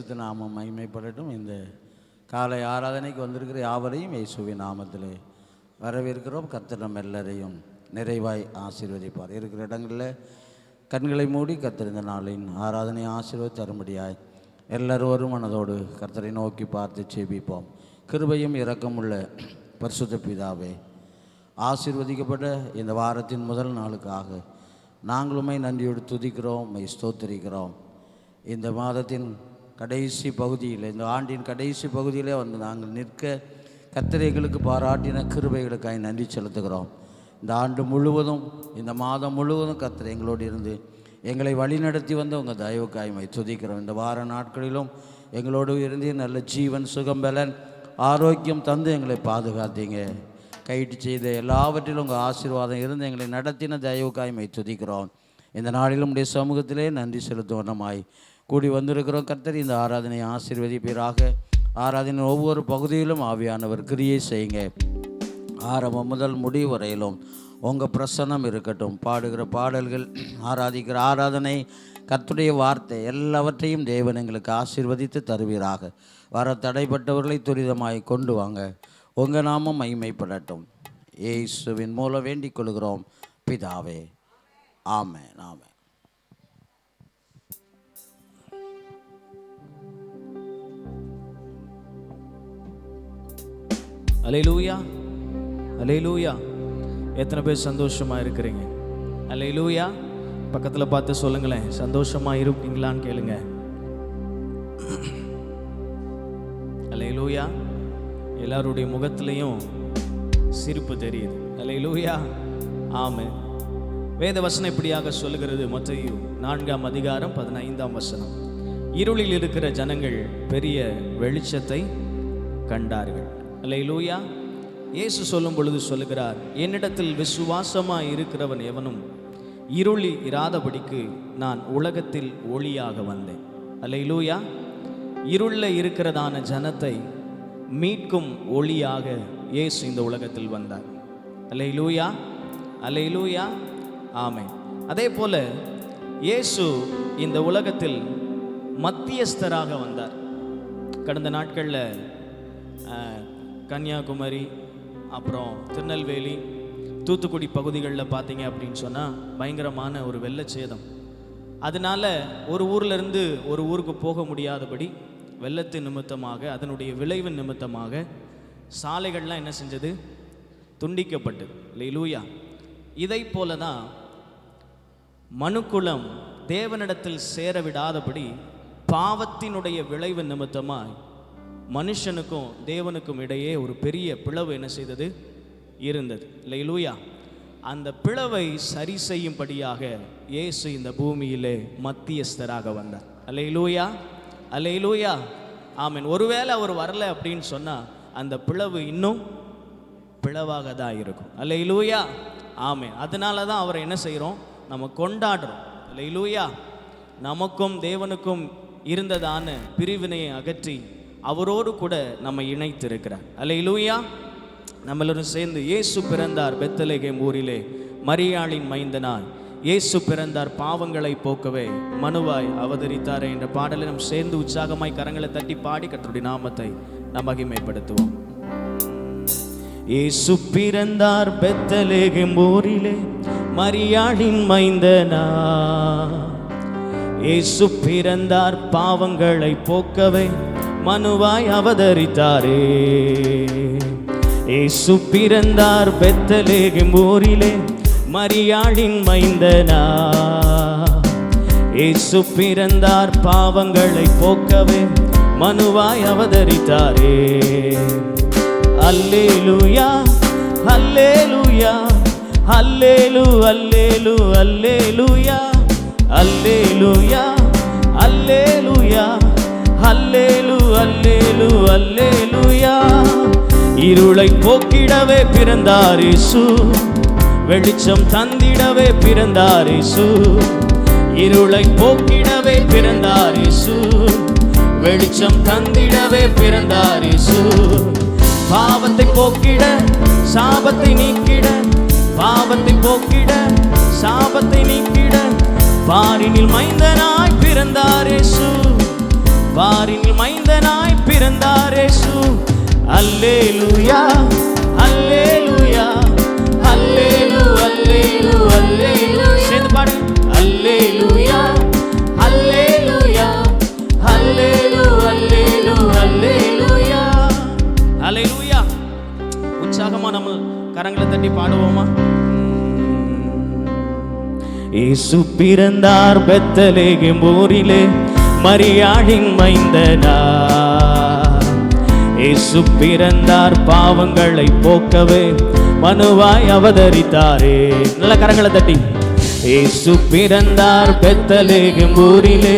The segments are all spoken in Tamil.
பரிசுத்த நாமம் மகிமைப்படட்டும். இந்த காலை ஆராதனைக்கு வந்திருக்கிற யாவரையும் இயேசுவின் நாமத்திலே வரவேற்கிறோம். கர்த்தர் நம்ம எல்லாரையும் நிறைவாய் ஆசீர்வதிப்பார். இருக்கிற இடங்களில் கண்களை மூடி கர்த்தர் இந்த நாளின் ஆராதனை ஆசீர்வாத தரும்படியாய் எல்லாரும் மனதோடு கர்த்தரை நோக்கி பார்த்து செபிப்போம். கிருபையும் இரக்கமுள்ள பரிசுத்த பிதாவே, ஆசீர்வதிக்கப்பட்ட இந்த வாரத்தின் முதல் நாளுக்காக நாங்களுமே நன்றியோடு துதிக்கிறோம், ஸ்தோத்திரிக்கிறோம். இந்த மாதத்தின் கடைசி பகுதியில், இந்த ஆண்டின் கடைசி பகுதியிலே வந்து நாங்கள் நிற்க கர்த்தர் எங்களுக்கு பாராட்டின கிருபைகளுக்காக நன்றி செலுத்துகிறோம். இந்த ஆண்டு முழுவதும், இந்த மாதம் முழுவதும் கர்த்தர் எங்களோடு இருந்து எங்களை வழிநடத்தி வந்து உங்கள் தயவுக்காய்மை துதிக்கிறோம். இந்த வார நாட்களிலும் எங்களோடு இருந்து நல்ல ஜீவன், சுகம், பலன், ஆரோக்கியம் தந்து எங்களை பாதுகாத்தீங்க. கைட்டு செய்த எல்லாவற்றிலும் உங்கள் ஆசீர்வாதம் இருந்து எங்களை நடத்தின தயவுக்காய்மை துதிக்கிறோம். இந்த நாளிலும் உடைய சமூகத்திலே நன்றி செலுத்துவனமாய் கூடி வந்திருக்கிறோம். கர்த்தர் இந்த ஆராதனை ஆசீர்வதிப்பீராக. ஆராதனை ஒவ்வொரு பகுதியிலும் ஆவியானவர் கிரியை செய்யுங்க. ஆரம்பம் முதல் முடிவு வரையிலும் உங்கள் பிரசன்னம் இருக்கட்டும். பாடுகிற பாடல்கள், ஆராதிக்கிற ஆராதனை, கர்த்தருடைய வார்த்தை எல்லாவற்றையும் தேவன் எங்களுக்கு ஆசீர்வதித்து தருவீராக. வர தடைப்பட்டவர்களை துரிதமாய் கொண்டு வாங்க. உங்கள் நாமம் மகிமைப்படட்டும். இயேசுவின் மூலம் வேண்டிக் கொள்கிறோம் பிதாவே, ஆமென், ஆமென். அல்லேலூயா, அல்லேலூயா. எத்தனை பேர் சந்தோஷமாக இருக்கிறீங்க? அல்லேலூயா. பக்கத்தில் பார்த்து சொல்லுங்களேன், சந்தோஷமாக இருப்பீங்களான்னு கேளுங்க. அல்லேலூயா. எல்லாருடைய முகத்திலையும் சிரிப்பு தெரியுது. அல்லேலூயா, ஆமென். வேத வசனம் இப்படியாக சொல்லுகிறது. மத்தேயு 4:15. இருளில் இருக்கிற ஜனங்கள் பெரிய வெளிச்சத்தை கண்டார்கள். அல்லேலூயா. இயேசு சொல்லும் பொழுது சொல்லுகிறார், என்னிடத்தில் விசுவாசமாய் இருக்கிறவன் எவனும் இருளில் இராதபடிக்கு நான் உலகத்தில் ஒளியாக வந்தேன். அல்லேலூயா. இருளில் இருக்கிறதான ஜனத்தை மீட்கும் ஒளியாக இயேசு இந்த உலகத்தில் வந்தார். அல்லேலூயா, அல்லேலூயா, ஆமென். அதே போல இயேசு இந்த உலகத்தில் மத்தியஸ்தராக வந்தார். கடந்த நாட்களில் கன்னியாகுமரி, அப்புறம் திருநெல்வேலி, தூத்துக்குடி பகுதிகளில் பார்த்தீங்க அப்படின்னு சொன்னால் பயங்கரமான ஒரு வெள்ளச்சேதம். அதனால ஒரு ஊர்லேருந்து ஒரு ஊருக்கு போக முடியாதபடி வெள்ளத்தின் நிமித்தமாக, அதனுடைய விளைவின் நிமித்தமாக சாலைகள்லாம் என்ன செஞ்சது? துண்டிக்கப்பட்டது. அல்லேலூயா. இதை போல தான் மனுக்குலம் தேவனிடத்தில் சேர விடாதபடி பாவத்தினுடைய விளைவு நிமித்தமாய் மனுஷனுக்கும் தேவனுக்கும் இடையே ஒரு பெரிய பிளவு என்ன செய்தது? இருந்தது. அல்லேலூயா. அந்த பிளவை சரி செய்யும்படியாக இயேசு இந்த பூமியிலே மத்தியஸ்தராக வந்தார். அல்லேலூயா, அல்லேலூயா, ஆமென். ஒருவேளை அவர் வரல அப்படின்னு சொன்னால் அந்த பிளவு இன்னும் பிளவாக தான் இருக்கும். அல்லேலூயா, ஆமென். அதனால தான் அவரை என்ன செய்கிறோம்? நம்ம கொண்டாடுறோம். அல்லேலூயா. நமக்கும் தேவனுக்கும் இருந்ததான பிரிவினையை அகற்றி அவரோடு கூட நம்ம இணைத்திருக்கிறார். அல்லேலூயா. நம்மளும் சேர்ந்து இயேசு பிறந்தார் பெத்லகேம் ஊரிலே மரியாளின் மைந்தனாய், இயேசு பிறந்தார் பாவங்களை போக்கவே, மனுவாய் அவதரித்தாரே என்ற பாடலை நாம் சேர்ந்து உற்சாகமாய் கரங்களை தட்டி பாடி கர்த்தருடைய நாமத்தை நாம் மகிமைப்படுத்துவோம். இயேசு பிறந்தார் பெத்லகேம் ஊரிலே மரியாளின் மைந்தனாய், இயேசு பிறந்தார் பாவங்களை போக்கவே, மனுவாய் அவதரித்தாரே. இயேசு பிறந்தார் பெத்லகேம் ஊரிலே மரியாளின் மைந்தனாய், இயேசு பிறந்தார் பாவங்களை போக்கவே, மனுவாய் அவதரித்தாரே. அல்லேலூயா, அல்லேலூயா, அல்லேலூ, அல்லேலூ, அல்லேலூயா, அல்லேலூயா, அல்லேலூயா, அல்லேலூ, அல்லேலூ, அல்லேலூயா. இருளை போக்கிடவே பிறந்தார் இயேசு, வெளிச்சம் தந்திடவே பிறந்தார் இயேசு. இருளை போக்கிடவே பிறந்தார் இயேசு, வெளிச்சம் தந்திடவே பிறந்தார் இயேசு. பாவத்தை போக்கிட, சாபத்தை நீக்கிட, பாவத்தை போக்கிட, சாபத்தை நீக்கிட, பாரினில் மைந்தனாய் பிறந்தார் இயேசு. பாரினில் மைந்தனாய் பிறந்தார் இயேசு. அல்லேலூயா அல்லேலூயா அல்லேலூ அல்லேலூ அல்லேலூ. சேர்ந்து பாடு. அல்லேலூயா அல்லேலூயா அல்லேலூ அல்லேலூ அல்லேலூயா அல்லேலூயா. உற்சாகமா நம்ம கரங்களை தட்டி பாடுவோமா? இயேசு பிறந்தார் பெத்லகேம் ஊரிலே மரியாளின் மைந்தனார். இயேசு பிறந்தார் பாவங்களை போக்கவே மனுவாய் அவதரித்தாரே. நல்ல கரங்களை தட்டி. இயேசு பிறந்தார் பெத்லகேம் ஊரிலே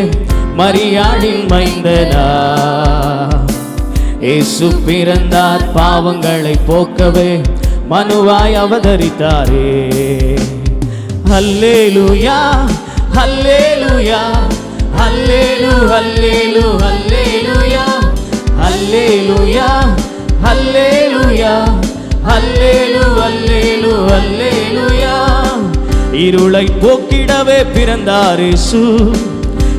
மரியாளின் மைந்தனார். இயேசு பிறந்தார் பாவங்களை போக்கவே மனுவாய் அவதரித்தாரே. அல்லேலூயா அல்லேலூயா அல்லேலூ அல்லேலூ அல்லேலூயா அல்லேலூயா அல்லேலூயா அல்லேலூ அல்லேலூ அல்லேலூயா. இருளை போக்கிடவே பிறந்தார் இயேசு,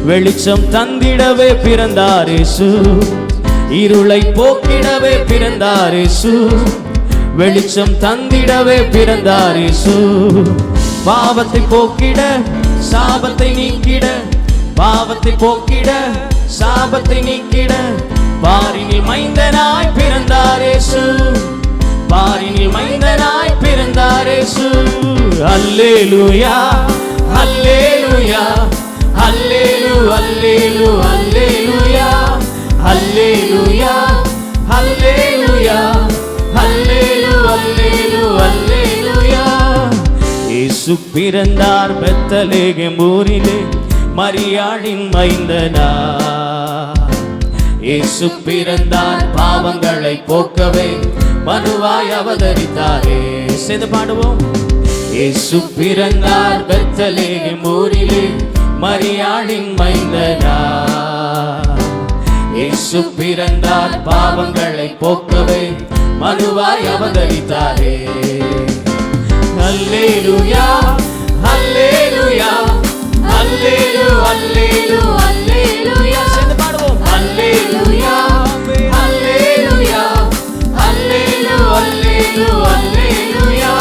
வெளிச்சம் தந்திடவே பிறந்தார் இயேசு. இருளை போக்கிடவே பிறந்தார் இயேசு, வெளிச்சம் தந்திடவே பிறந்தார் இயேசு. பாவத்தை போக்கிட சாபத்தை நீக்கிட, பாவத்தை போக்கிட சாபத்தை நீக்கிட பாரினில் மைந்தனாய் பிறந்தார் இயேசு. பாரினில் மைந்தனாய் பிறந்தார் இயேசு. அல்லேலூயா அல்லேலூயா அல்லேலூ அல்லேலூ அல்லேலூயா அல்லேலூயா அல்லேலூயா அல்லேலூ அல்லேலூ அல்லேலூயா. இயேசு பிறந்தார் பெத்லகேம் ஊரிலே மரியாளின் மைந்தனார். இயேசு பிறந்தார் பாவங்களை போக்கவே மனுவாய் அவதரித்தாரே. சேர்ந்து பாடுவோம். இயேசு பிறந்தார் பெத்லகேம் ஊரிலே மரியாளின் மைந்தனார். இயேசு பிறந்தார் பாவங்களை போக்கவே மனுவாய் அவதரித்தாரே. அல்லேலூயா அல்லேலூயா அல்லேலூ அல்லேலூ அல்லேலூயா. சேர்ந்து பாடுவோம். அல்லேலூயா அல்லேலூயா அல்லேலூ அல்லேலூ அல்லேலூயா.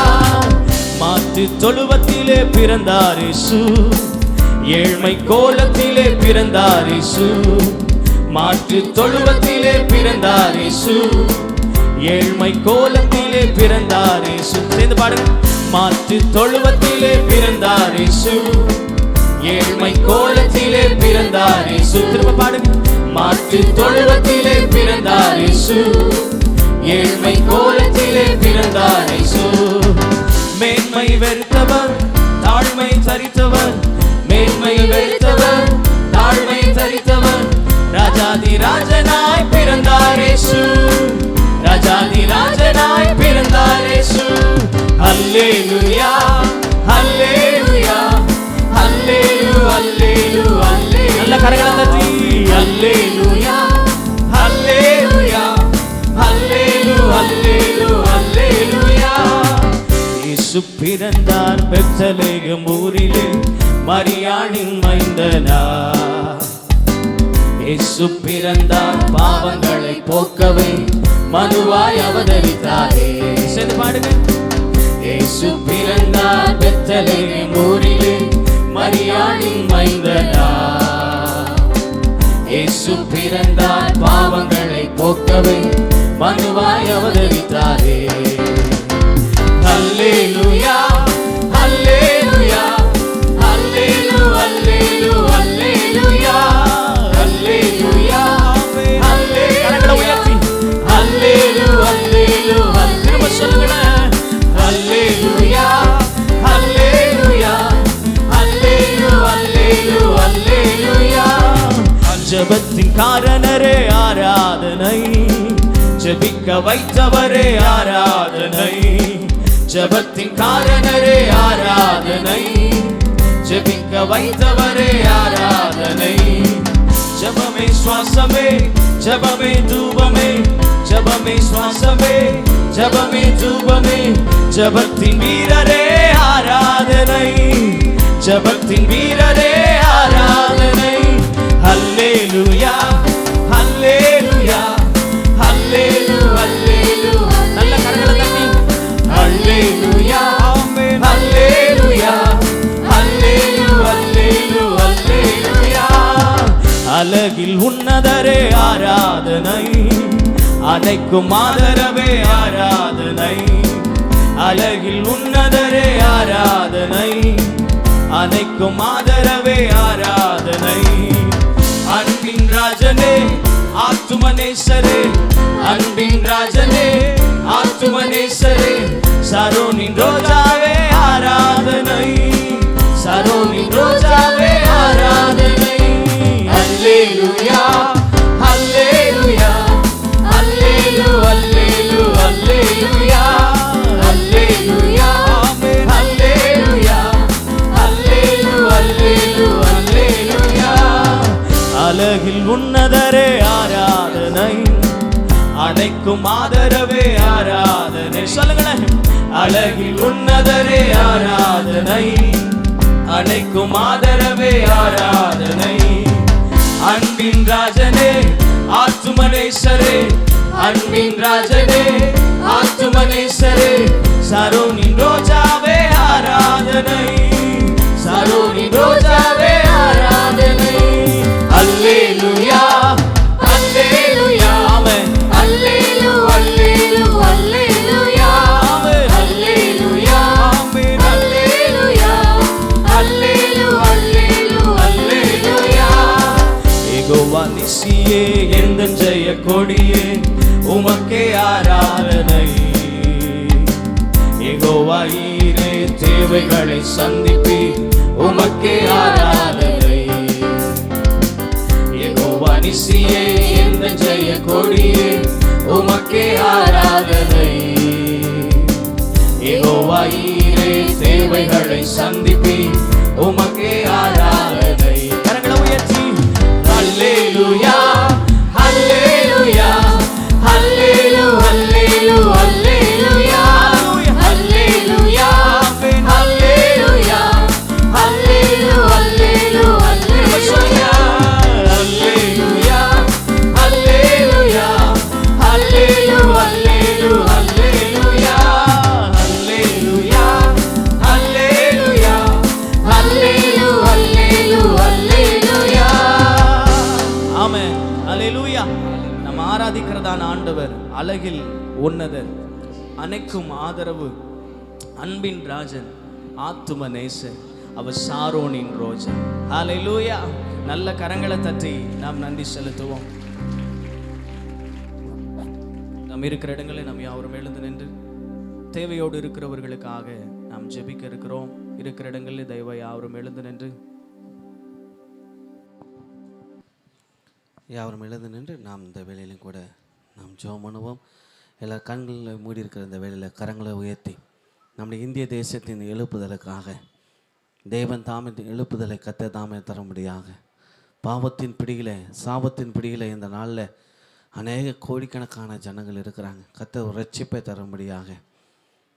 மாட்டு தொழுவத்திலே பிறந்தார் இயேசு, ஏழ்மை கோலத்திலே பிறந்தார் இயேசு. மாட்டு தொழுவத்திலே பிறந்தார் இயேசு, ஏழ்மை கோலத்திலே பிறந்தார் இயேசு. சேர்ந்து பாடுங்க. மாட்டு தொழுவத்திலே பிறந்தார் இயேசு, ஏழ்மை கோலத்திலே பிறந்தார் இயேசு. திரும்ப பாடுங்க. மாட்டு தொழுவத்திலே பிறந்தார் இயேசு, ஏழ்மை கோலத்திலே பிறந்தார் இயேசு. மேன்மை வெறுத்தவர் தாழ்மை தரித்தவர், மேன்மை வெறுத்தவர் தாழ்மை தரித்தவர், ராஜாதி ராஜனாய் பிறந்தார் இயேசு. ராஜாதி ராஜனாய் பிறந்தார் இயேசு. அல்லேலூயா அல்லேலூயா அல்லேலூ அல்லேலூ அல்லேலூ. நல்ல கரங்களை தட்டி. அல்லேலூயா அல்லேலூயா அல்லேலூ அல்லேலூ அல்லேலூயா. இயேசு பிறந்தார் பெத்லகேம் ஊரிலே மரியாளின் மைந்தனார். இயேசு பிறந்தார் பாவங்களை போக்கவே மனுவாய் அவதரித்தாரே. சேர்ந்து பாடுங்க. இயேசு பிறந்தார் பெத்லகேம் ஊரிலே மரியாளின் மைந்தனார். இயேசு பிறந்தார் பாவங்களை போக்கவே மனுவாய் அவதரித்தாரே. அல்லேலூயா அல்லேலூயா அல்லேலூ அல்லேலூ அல்லேலூயா அல்லேலூயா அல்லேலூ. அல்லேலூ அல்லேலூ திரும்ப சொல்லுங்க. அல்லேலூயா அல்லேலூயா அல்லேலூ அல்லேலூ அல்லேலூயா. ஜெபத்தின் காரணரே ஆராதனை, ஜெபிக்க வைத்தவரே ஆராதனை. ஜெபத்தின் காரணரே ஆராதனை, ஜெபிக்க வைத்தவரே ஆராதனை. ஜெபமே சுவாசமே ஜெபமே தூபமே, ஜெபமே சுவாசமே ஜெபமே தூபமே. ஜெபத்தின் வீரரே ஆராதனை, ஜெபத்தின் வீரரே ஆராதனை. அல்லேலூயா உன்னதரே ஆராதனை, அனைக்கும் ஆதரவே ஆராதனை. அழகில் உன்னதரே ஆராதனை, அனைக்கும் ஆதரவே ஆராதனை. அன்பின் ராஜனே ஆத்துமனேசரே, அன்பின் ராஜனே ஆத்துமனேசரே, சரோனின் ரோஜாவே ஆராதனை, சரோனின் ரோஜாவே ஆராதனை. அல்லேலூயா அல்லேலூயா அல்லேலூ அல்லேலூ அல்லேலூயா அல்லேலூயா அல்லேலூயா அல்லேலூ அல்லேலூ அல்லேலூயா. அழகில் உன்னதரே ஆராதனை, அனைக்கும் ஆதரவே ஆராதனை. சொல்லுங்களேன். அழகில் உன்னதரே ஆராதனை, அனைக்கும் ஆதரவே ஆராதனை. அன்பின் ராஜனே ஆத்துமனேசரே, அன்பின் ராஜனே ஆத்துமனேசரே, சரோனின் ரோஜாவே ஆராதனை, சரோனின் ரோஜாவே ஆராதனை. அல்லேலூயா அல்லேலூயா ஆமென், அல்லேலூ அல்லேலூ அல்லேலூயா ஆமென், அல்லேலூயா ஆமென், அல்லேலூயா அல்லேலூ அல்லேலூ அல்லேலூயா. யெகோவா நிசியே எந்தன் ஜெய கொடியே, உமக்கே ஆராதனை. யெகோவா ஈரே தேவைகளை சந்திப்பி, உமக்கே ஆராதனை. யெகோவா நிசியே எந்தன் ஜெய கொடியே, உமக்கே ஆராதனை. யெகோவா ஈரே தேவைகளை சந்திப்பி, உமக்கே ஆராதனை. கரங்களை உயர்த்தி அல்லேலூயா அல்லேலூயா அல்லேலூ அல்லேலூ அல்லேலூயா அல்லேலூயா அல்லேலூயா அல்லேலூ அல்லேலூ அல்லேலூயா அல்லேலூயா அல்லேலூயா அல்லேலூ அல்லேலூ அல்லேலூயா அல்லேலூயா அல்லேலூயா அல்லேலூ அல்லேலூ அல்லேலூயா. ஆமென். அல்லேலூயா. நம்ம ஆராதிக்கிறதான ஆண்டவர் அழகில் உன்னதர், அனைக்கும் ஆதரவு, அன்பின் ராஜன், ஆத்தும நேசர், அவர் சாரோனின் ரோஜா. அல்லேலூயா. நல்ல கரங்களை தட்டி நாம் நன்றி செலுத்துவோம். நாம் இருக்கிற இடங்களில் நாம் யாவரும் எழுந்து நின்று தேவையோடு இருக்கிறவர்களுக்காக நாம் ஜெபிக்க இருக்கிறோம். இருக்கிற இடங்களில் தயவு யாவரும் எழுந்து நின்று யாவரும் எழுந்து நின்று நாம் இந்த வேலையிலும் கூட நாம் ஜெபம் பண்ணுவோம். எல்லா கண்களில் மூடி இருக்கிற இந்த வேலையில் கரங்களை உயர்த்தி நம்முடைய இந்திய தேசத்தின் எழுப்புதலுக்காக தேவன் தாமே எழுப்புதலை கத்த தாமே தரும்படியாக, பாவத்தின் பிடியில சாபத்தின் பிடியில இந்த நாளில் அநேக கோடிக்கணக்கான ஜனங்கள் இருக்கிறாங்க. கத்த ஒரு ரட்சிப்பை தரும்படியாக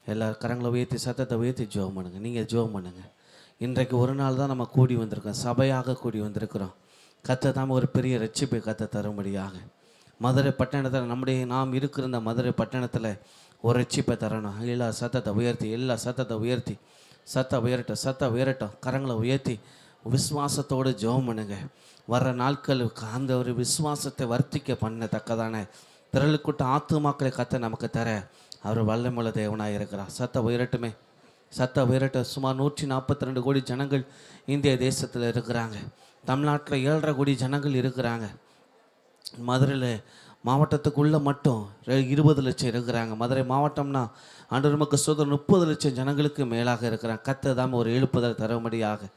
எல்லா கரங்களை உயர்த்தி சத்தத்தை உயர்த்தி ஜெபம் பண்ணுங்க. நீங்கள் ஜெபம் பண்ணுங்க. இன்றைக்கு ஒரு நாள் தான் நம்ம கூடி வந்திருக்கோம், சபையாக கூடி வந்திருக்கிறோம். கத்த தாம ஒரு பெரிய ரட்சிப்பை கத்த தரும்படியாக மதுரை பட்டணத்தில் நாம் இருக்கிற இந்த மதுரை பட்டணத்தில் ஒரு ரட்சிப்பை தரணும். எல்லா சத்தத்தை உயர்த்தி எல்லா சத்தத்தை உயர்த்தி சத்த உயரட்டும் கரங்களை உயர்த்தி விசுவாசத்தோடு ஜெபம் பண்ணுங்க. வர்ற நாட்களுக்கு அந்த ஒரு விசுவாசத்தை வர்த்திக்க பண்ணத்தக்கதான திரளுக்கூட்ட ஆத்துமாக்களை கத்த நமக்கு தர அவர் வல்லமுள்ள தேவனாக இருக்கிறார். சத்த உயரட்டுமே, சத்த உயரட்டும். சுமார் 142 கோடி ஜனங்கள் இந்திய தேசத்தில் இருக்கிறாங்க. தமிழ்நாட்டில் 7.5 கோடி ஜனங்கள் இருக்கிறாங்க. மதுரையில் மாவட்டத்துக்குள்ளே மட்டும் 20 லட்சம் இருக்கிறாங்க. மதுரை மாவட்டம்னா ஆண்டவர் நமக்கு சுதந்திரம் 30 லட்சம் ஜனங்களுக்கு மேலாக இருக்கிறாங்க. கத்த தாம ஒரு எழுப்புதல் தரும்படியாக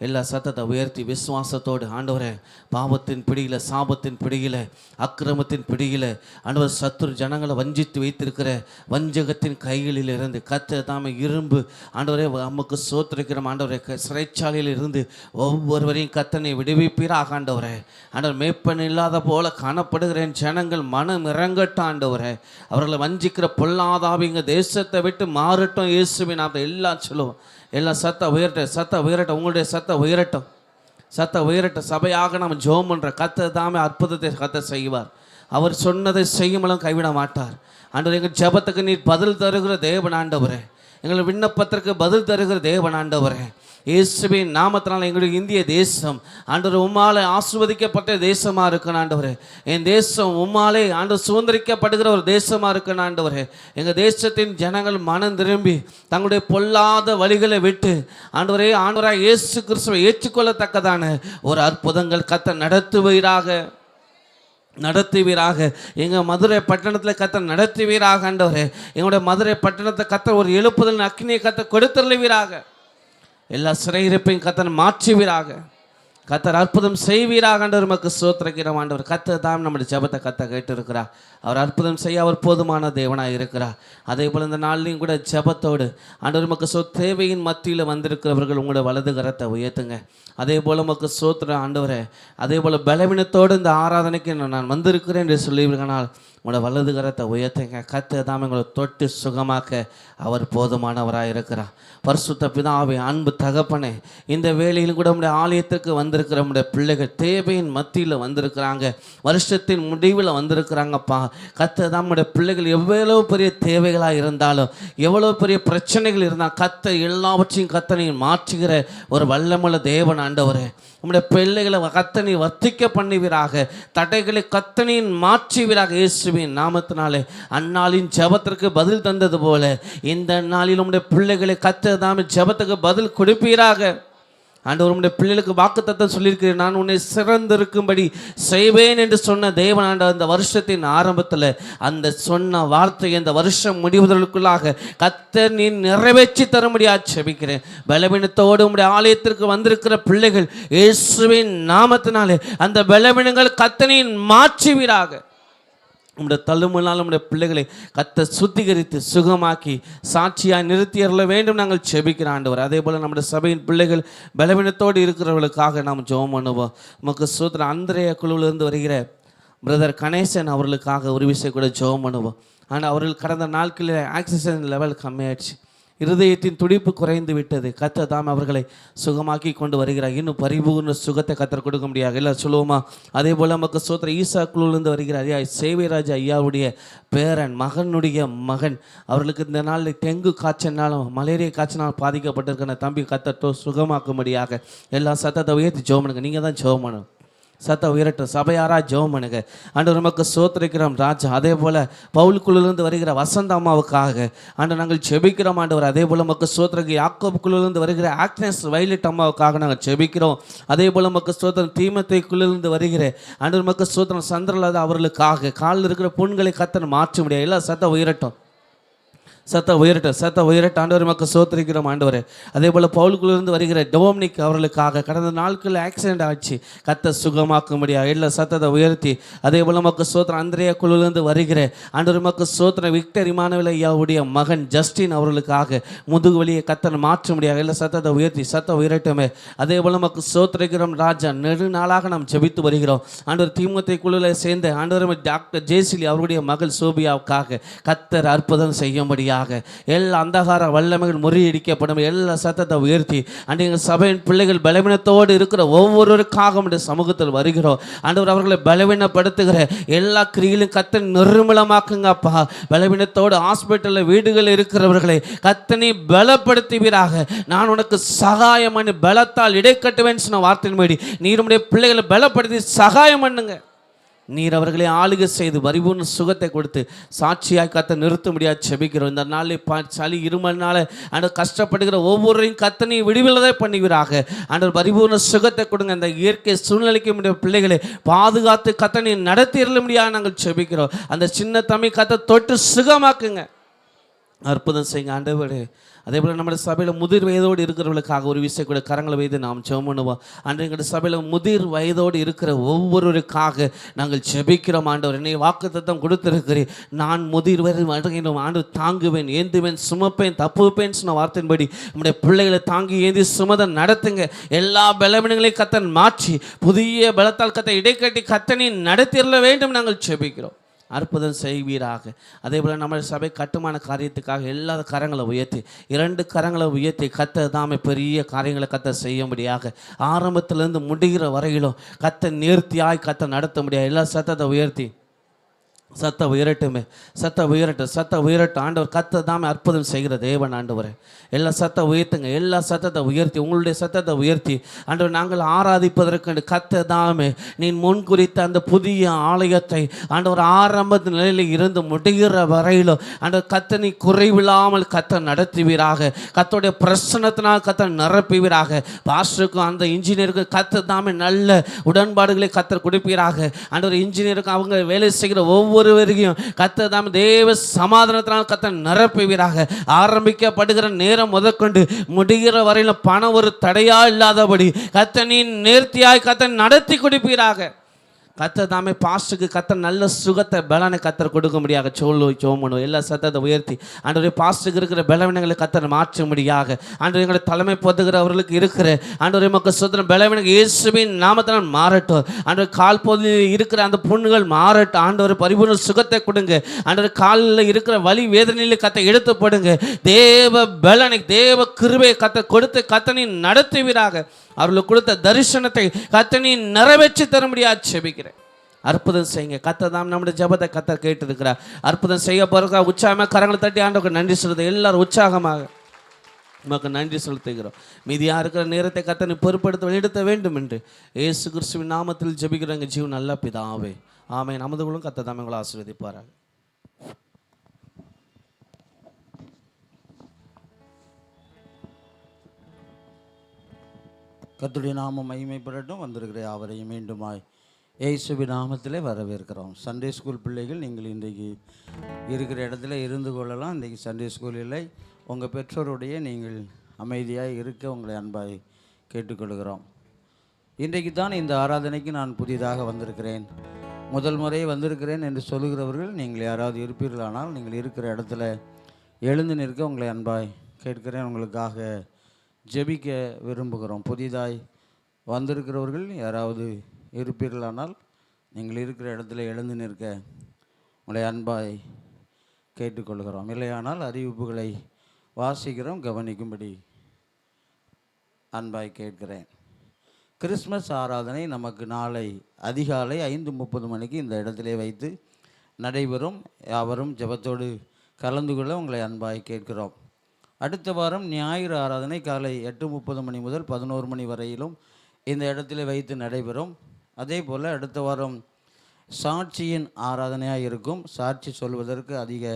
எல்லா சத்தத்தை உயர்த்தி விசுவாசத்தோடு ஆண்டவரே, பாவத்தின் பிடியில் சாபத்தின் பிடியில் அக்கிரமத்தின் பிடியில் ஆண்டவர் சத்துரு ஜனங்களை வஞ்சித்து வைத்திருக்கிற வஞ்சகத்தின் கைகளில் இருந்து கத்த தாம இரும்பு ஆண்டவரே நமக்கு சோத்திருக்கிறோம். ஆண்டவரே சிறைச்சாலையில் இருந்து ஒவ்வொருவரையும் கத்தனை விடுவிப்பீராக ஆண்டவரே. ஆண்டவர் மேய்ப்பன் இல்லாத போல காணப்படுகிறேன் ஜனங்கள் மனம் இறங்கட்டும் ஆண்டவரே. அவர்களை வஞ்சிக்கிற பொல்லாதாவிங்க தேசத்தை விட்டு மாறட்டும் இயேசுவின் நாமத்தை எல்லாம் சொல்லுவோம். எல்லாம் சத்த உயரட்டும் உங்களுடைய சத்த உயரட்டும் சபையாக நம்ம ஜெபம் பண்ணுற கத்த தாமே அற்புதத்தை கத்த செய்வார். அவர் சொன்னதை செய்யுமலும் கைவிட மாட்டார். ஆண்டவர் எங்கள் ஜெபத்துக்கு நீர் பதில் தருகிற தேவன் ஆண்டவரே, எங்கள் விண்ணப்பத்திற்கு பதில் தருகிற தேவன் ஆண்டவரே. இயேசுவின் நாமத்தினால் எங்களுடைய இந்திய தேசம் ஆண்டவர் உம்மாலே ஆசீர்வதிக்கப்பட்ட தேசமாக இருக்கணும் ஆண்டவரே. என் தேசம் உம்மாலே ஆண்டு சுதந்திரிக்கப்படுகிற ஒரு தேசமாக இருக்கணும் ஆண்டவரே. எங்கள் தேசத்தின் ஜனங்கள் மனம் திரும்பி தங்களுடைய பொல்லாத வழிகளை விட்டு ஆண்டவராக இயேசு கிறிஸ்துவை ஏற்றுக்கொள்ளத்தக்கதான ஒரு அற்புதங்கள் கர்த்தர் நடத்துவீராக. எங்கள் மதுரை பட்டணத்தில் கர்த்தர் நடத்துவீராக ஆண்டவரே. எங்களுடைய மதுரை பட்டணத்தை கர்த்தர் ஒரு எழுப்புதல் அக்கினியை கர்த்தர் கொடுத்துருவீராக. எல்லா சிறையிருப்பையும் கர்த்தர் மாற்றுவீராக. கர்த்தர் அற்புதம் செய்வீராக ஆண்டவர். நமக்கு ஸ்தோத்திரிக்கிறோம் ஆண்டவர். கர்த்தர் தான் நம்முடைய ஜெபத்தை கர்த்தர் கேட்டு இருக்கிறார். அவர் அற்புதம் செய்ய அவர் போதுமான தேவனாக இருக்கிறார். அதே போல் இந்த நாள்லையும் கூட ஜெபத்தோடு ஆண்டவர் நமக்கு தேவையின் மத்தியில் வந்திருக்கிறவர்கள் உங்களோட வலது கரத்தை உயர்த்துங்க. அதே போல் நமக்கு சோத்திரம் ஆண்டவரே. அதே போல் பலவீனத்தோடு இந்த ஆராதனைக்கு நான் வந்திருக்கிறேன் என்று சொல்லியிருக்கனால் உங்களோட வலது கரத்தை உயர்த்துங்க. கர்த்தர் தாம் எங்களை தொட்டு சுகமாக்க அவர் போதுமானவராக இருக்கிறார். பரிசுத்த பிதாவே, அன்பு தகப்பனே, இந்த வேளையிலும் கூட நம்முடைய ஆலயத்துக்கு வந்திருக்கிற நம்முடைய பிள்ளைகள் தேவையின் மத்தியில் வந்திருக்கிறாங்க. வருஷத்தின் முடிவில் வந்திருக்கிறாங்கப்பா. கர்த்தர் தான் நம்முடைய பிள்ளைகள் எவ்வளோ பெரிய தேவைகளாக இருந்தாலும், எவ்வளோ பெரிய பிரச்சனைகள் இருந்தால் கர்த்தர் எல்லாவற்றையும் கர்த்தனையும் மாற்றுகிற ஒரு வல்லமுள்ள தேவன் ஆண்டவரே. நம்முடைய பிள்ளைகளை கர்த்தனை வர்த்திக்க பண்ணுவீராக. தடைகளை கர்த்தனையின் மாற்றுவீராக. இயேசுவின் நாமத்தினாலே அந்நாளின் ஜெபத்திற்கு பதில் தந்தது போல இந்த நாளில் நம்முடைய பிள்ளைகளை கர்த்தர் தாமே ஜெபத்துக்கு பதில் கொடுப்பீராக. ஆண்டவர் உம்முடைய பிள்ளைகளுக்கு வாக்குத்தத்தம் சொல்லியிருக்கிறேன், நான் உன்னை சிறந்திருக்கும்படி செய்வேன் என்று சொன்ன தேவன் ஆண்டவர் இந்த வருஷத்தின் ஆரம்பத்தில் அந்த சொன்ன வார்த்தையை இந்த வருஷம் முடிவதற்குள்ளாக கர்த்தர் நீ நிறைவேற்றி தரும்படியாக ஜெபிக்கிறேன். பலவீனத்தோடு உம்முடைய ஆலயத்திற்கு வந்திருக்கிற பிள்ளைகள் இயேசுவின் நாமத்தினாலே அந்த பலவீனங்கள் கர்த்தரின் மாற்றுவீராக. நம்முடைய தள்ளுமுள்ளால் நம்முடைய பிள்ளைகளை கர்த்தர் சுத்திகரித்து சுகமாக்கி சாட்சியாக நிறுத்தியறல வேண்டும் நாங்கள் ஜெபிக்கிற ஆண்டவர். அதே போல் நம்முடைய சபையின் பிள்ளைகள் பலவீனத்தோடு இருக்கிறவர்களுக்காக நாம் ஜெபம் பண்ணுவோம். நமக்கு சூத்திர அந்திரைய குழுவிலிருந்து வருகிற பிரதர் கணேசன் அவர்களுக்காக ஒரு விஷயம் கூட ஜெபம் பண்ணுவோம். ஆனால் அவர்கள் கடந்த நாட்களில் ஆக்சிஜன் லெவல் கம்மியாயிடுச்சு, இருதயத்தின் துடிப்பு குறைந்து விட்டது. கர்த்தர் தாம் அவர்களை சுகமாக்கி கொண்டு வருகிறார். இன்னும் பரிபூர்ண சுகத்தை கர்த்தர் கொடுக்க முடியாது. எல்லாம் சொல்லுவோமா? அதே போல் நமக்கு சோத்திர ஈசா குழுவிலிருந்து வருகிற ஐயா சேவிராஜ் ஐயாவுடைய பேரன் மகனுடைய மகன் அவர்களுக்கு இந்த நாளில் டெங்கு காய்ச்சனாலும் மலேரியா காய்ச்சனால் பாதிக்கப்பட்டிருக்கிற தம்பி கர்த்தர் சுகமாக்கும்படியாக எல்லா சத்தத்தை உயர்த்தி ஜெபம் பண்ணுங்க. நீங்கள் தான் ஜெபம் பண்ணணும். சத்த உயரட்டும். சபையாரா ஜெபம் பண்ணுங்க. ஆண்டவர் நமக்கு சோத்திரிக்கிறோம் ராஜா. அதே போல் பவுல் குழுவிலிருந்து வருகிற வசந்த அம்மாவுக்காக ஆண்டு நாங்கள் ஜெபிக்கிறோம் ஆண்டவர். அதே போல் நமக்கு சோத்திரக்கு யாக்கோப் குழுவிலிருந்து வருகிற ஆக்னஸ் வைலட் அம்மாவுக்காக நாங்கள் ஜெபிக்கிறோம். அதே போல் நமக்கு சோத்திரம் தீமத்தை குழுவிலிருந்து வருகிற ஆண்டவர் நமக்கு சோத்திரம் சந்திரலதா அவர்களுக்காக காலில் இருக்கிற புண்களை கர்த்தர் மாற்ற முடியாது. எல்லாம் சத்த உயரட்டும். சத்த உயரட்டும் ஆண்டவர் நமக்கு சோத்திரிக்கிறோம் ஆண்டவர். அதே போல் பவுலுக்குள்ளிருந்து வருகிற டோம்னிக் அவர்களுக்காக கடந்த நாட்களில் ஆக்சிடென்ட் ஆச்சு, கர்த்தர் சுகமாக்க முடியாது. எல்லா சத்தத்தை உயர்த்தி அதே போல் நமக்கு சோத்திரம் அந்திரையா குழுவிலிருந்து வருகிற ஆண்டவர் நமக்கு சோத்திரம் விக்டர் இமானுவேல் ஐயாவுடைய மகன் ஜஸ்டின் அவர்களுக்காக முதுகு வலியை கர்த்தர் மாற்ற முடியாது. எல்லா சத்தத்தை உயர்த்தி சத்த உயரட்டுமே. அதே போல் நமக்கு சோத்திரிக்கிறோம் ராஜா. நெடுநாளாக நாம் ஜெபித்து வருகிறோம் ஆண்டவர். தீமத்தை குழுவில் சேர்ந்த ஆண்டவர் டாக்டர் ஜேசிலி அவருடைய மகள் சோபியாவுக்காக கர்த்தர் அற்புதம் செய்யும்படியாக எல்லா அந்தகார வல்லமைகள் முறியடிக்கப்படும். எல்லா சத்தத்தை உயர்த்தி அன்றைய சபையின் பிள்ளைகள் பலவீனத்தோடு இருக்கிற ஒவ்வொருவருக்காக சமூகத்தில் வருகிறோம் ஆண்டவர். அவர்களை பலவீனப்படுத்துகிற எல்லா கிரியிலும் கர்த்தர் நிர்மூலமாக்குங்க அப்பா. பலவீனத்தோடு ஹாஸ்பிட்டலில் வீடுகள் இருக்கிறவர்களை கர்த்தனை பலப்படுத்துவீராக. நான் உனக்கு சகாயம் பண்ணி பலத்தால் இடை கட்டுவேன் சொன்ன வார்த்தையின்படி நீர் உம்முடைய பிள்ளைகளை பலப்படுத்தி சகாயம் பண்ணுங்க. நீர் அவர்களை ஆளுகை செய்து பரிபூர்ண சுகத்தை கொடுத்து சாட்சியாக கர்த்தர் நிறுத்த முடியாது ஜெபிக்கிறோம். இந்த நாளில் சளி இருமல்னால அந்த கஷ்டப்படுகிற ஒவ்வொருவரையும் கர்த்தனை விடுதலை பண்ணுவீராக. ஆண்டவர் பரிபூர்ண சுகத்தை கொடுங்க. அந்த இயற்கை சூழ்நிலைக்கு முடிய பிள்ளைகளை பாதுகாத்து கர்த்தனை நடத்திட முடியாது நாங்கள் ஜெபிக்கிறோம். அந்த சின்ன தம்பி கர்த்தர் தொட்டு சுகமாக்குங்க, அற்புதம் செய்யுங்க ஆண்டவரே. அதே போல் நம்முடைய சபையில் முதிர் வயதோடு இருக்கிறவர்களுக்காக ஒரு விஷயம் கூட கரங்களை வைத்து நாம் ஜெபம் பண்ணுவோம். அன்றைய எங்களுடைய சபையில் முதிர் வயதோடு இருக்கிற ஒவ்வொருவருக்காக நாங்கள் ஜெபிக்கிறோம் ஆண்டவர். என்னை வாக்குத்தத்தம் கொடுத்திருக்கிறேன், நான் முதிர் வயது ஆண்டு தாங்குவேன், ஏந்துவேன், சுமப்பேன், தப்புவேன் சொன்ன வார்த்தையின்படி நம்முடைய பிள்ளைகளை தாங்கி ஏந்தி சுமத நடத்துங்க. எல்லா பலவீனங்களையும் கர்த்தர் மாற்றி புதிய பலத்தால் கர்த்தர் இடைக்கட்டி கர்த்தனை நடத்திட வேண்டும் நாங்கள் ஜெபிக்கிறோம். அற்புதம் செய்வீராக. அதே போல் நம்ம சபை கட்டுமான காரியத்துக்காக எல்லா கரங்களை உயர்த்தி 2 கரங்களை உயர்த்தி கர்த்தர் தாமே பெரிய காரியங்களை கர்த்தர் செய்யும்படியாக ஆரம்பத்திலேருந்து முடிகிற வரையிலும் கர்த்தர் நேர்த்தியாய் கர்த்தர் நடத்த முடியாது. எல்லா சத்தத்தை உயர்த்தி சத்த உயரட்டுமே, சத்த உயரட்டும், சத்த உயரட்டும். ஆண்டவர் கத்த தாமே அற்புதம் செய்கிற தேவன் ஆண்டவரே. எல்லா சத்த உயர்த்துங்க, எல்லா சத்தத்தை உயர்த்தி, உங்களுடைய சத்தத்தை உயர்த்தி ஆண்டவர் நாங்கள் ஆராதிப்பதற்கு கத்த தாமே நீ முன் குறித்த அந்த புதிய ஆலயத்தை ஆண்டவர் ஆரம்ப நிலையில் இருந்து முடிகிற வரையிலும் ஆண்டவர் கத்த நீ குறைவில்லாமல் கத்த நடத்துவீராக. கத்தோடைய பிரசனத்தினால் கத்த நிரப்புவீராக. பாஸ்டருக்கும் அந்த இன்ஜினியருக்கும் கத்த தாமே நல்ல உடன்பாடுகளை கத்தர் கொடுப்பீராக. ஆண்டவர் இன்ஜினியருக்கும் அவங்க வேலை செய்கிற ஒவ்வொருவரையும் கத்த தாமே தேவ சமாதானத்தினால் கத்த நிரப்புவீராக. ஆரம்பிக்கப்படுகிற நேரம் முதற்கொண்டு முடிகிற வரையிலும் பணம் ஒரு தடையா இல்லாதபடி கத்த நீ நேர்த்தியாய் கத்த நடத்தி கொடுப்பீராக. கத்த தாமே பாஸ்டுக்கு கத்த நல்ல சுகத்தை பலனை கத்தர் கொடுக்க முடியாக. சோமணும் எல்லா சத்தத்தை உயர்த்தி ஆண்டவரே பாஸ்டுக்கு இருக்கிற பலவீனங்களை கத்தர் மாற்ற முடியாக. ஆண்டவர் எங்களை தலைமை பொதுகிறவர்களுக்கு இருக்கிற ஆண்டவரே மக்கள் சுத்திர பலவீனங்கள் இயேசுவின் நாமத்தினால் மாறட்டும். ஆண்டவர் கால் பகுதியில் இருக்கிற அந்த புண்ணுகள் மாறட்டும். ஆண்டவர் பரிபூர்ண சுகத்தை கொடுங்க. ஆண்டவர் காலில் இருக்கிற வலி வேதனையில் கத்தை எடுத்து போடுங்க. தேவ பலனை தேவ கிருபையை கத்த கொடுத்து கத்தனை நடத்துவீராக. அவர்களுக்கு கொடுத்த தரிசனத்தை கத்தனை நிறைவேற்றி தர முடியாது செபிக்கிறேன். அற்புதம் செய்யுங்க. கத்த தாம் நம்முடைய ஜபத்தை கத்தர் கேட்டிருக்கிறார். அற்புதம் செய்ய போறதுக்கா உற்சாகமாக கரங்களை தட்டி ஆண்டவருக்கு நன்றி சொல்லுது. எல்லாரும் உற்சாகமாக நமக்கு நன்றி செலுத்துகிறோம். மீதியாக இருக்கிற நேரத்தை கத்தனை பொறுப்படுத்த வெளியிடுத்த வேண்டும் என்று இயேசு கிறிஸ்துவின் நாமத்தில் ஜெபிக்கிறோங்க. ஜீவன் நல்ல பிதாவே ஆமென். நமதுகளும் கத்த தாமே உங்களை ஆசீர்வதிப்பாராக. கர்த்தருடைய நாமம் மகிமைப்படட்டும். வந்திருக்கிற யாவரையும் மீண்டுமாய் இயேசுவின் நாமத்திலே வரவேற்கிறோம். சண்டே ஸ்கூல் பிள்ளைகள், நீங்கள் இன்றைக்கு இருக்கிற இடத்துல இருந்து கொள்ளலாம். இன்றைக்கு சண்டே ஸ்கூல் இல்லை. உங்கள் பெற்றோருடைய நீங்கள் அமைதியாக இருக்க உங்களை அன்பாய் கேட்டுக்கொள்கிறோம். இன்றைக்கு தான் இந்த ஆராதனைக்கு நான் புதிதாக வந்திருக்கிறேன், முதல் முறை வந்திருக்கிறேன் என்று சொல்லுகிறவர்கள் நீங்கள் யாராவது இருப்பீர்களானால் நீங்கள் இருக்கிற இடத்துல எழுந்து நிற்க உங்களை அன்பாய் கேட்கிறேன். உங்களுக்காக ஜெபிக்க விரும்புகிறோம். புதிதாய் வந்திருக்கிறவர்கள் யாராவது இருப்பீர்களானால் நீங்கள் இருக்கிற இடத்துல எழுந்து நிற்க உங்களை அன்பாய் கேட்டுக்கொள்கிறோம். இல்லையானால் அறிவிப்புகளை வாசிக்கிறோம், கவனிக்கும்படி அன்பாய் கேட்கிறேன். கிறிஸ்மஸ் ஆராதனை நமக்கு நாளை அதிகாலை 5:30 மணிக்கு இந்த இடத்திலே வைத்து நடைபெறும். யாவரும் ஜெபத்தோடு கலந்து கொள்ள உங்களை அன்பாய் கேட்கிறோம். அடுத்த வாரம் ஞாயிறு ஆராதனை காலை 8:30 மணி முதல் 11 மணி வரையிலும் இந்த இடத்துல வைத்து நடைபெறும். அதே போல் அடுத்த வாரம் சாட்சியின் ஆராதனையாக இருக்கும். சாட்சி சொல்வதற்கு அதிக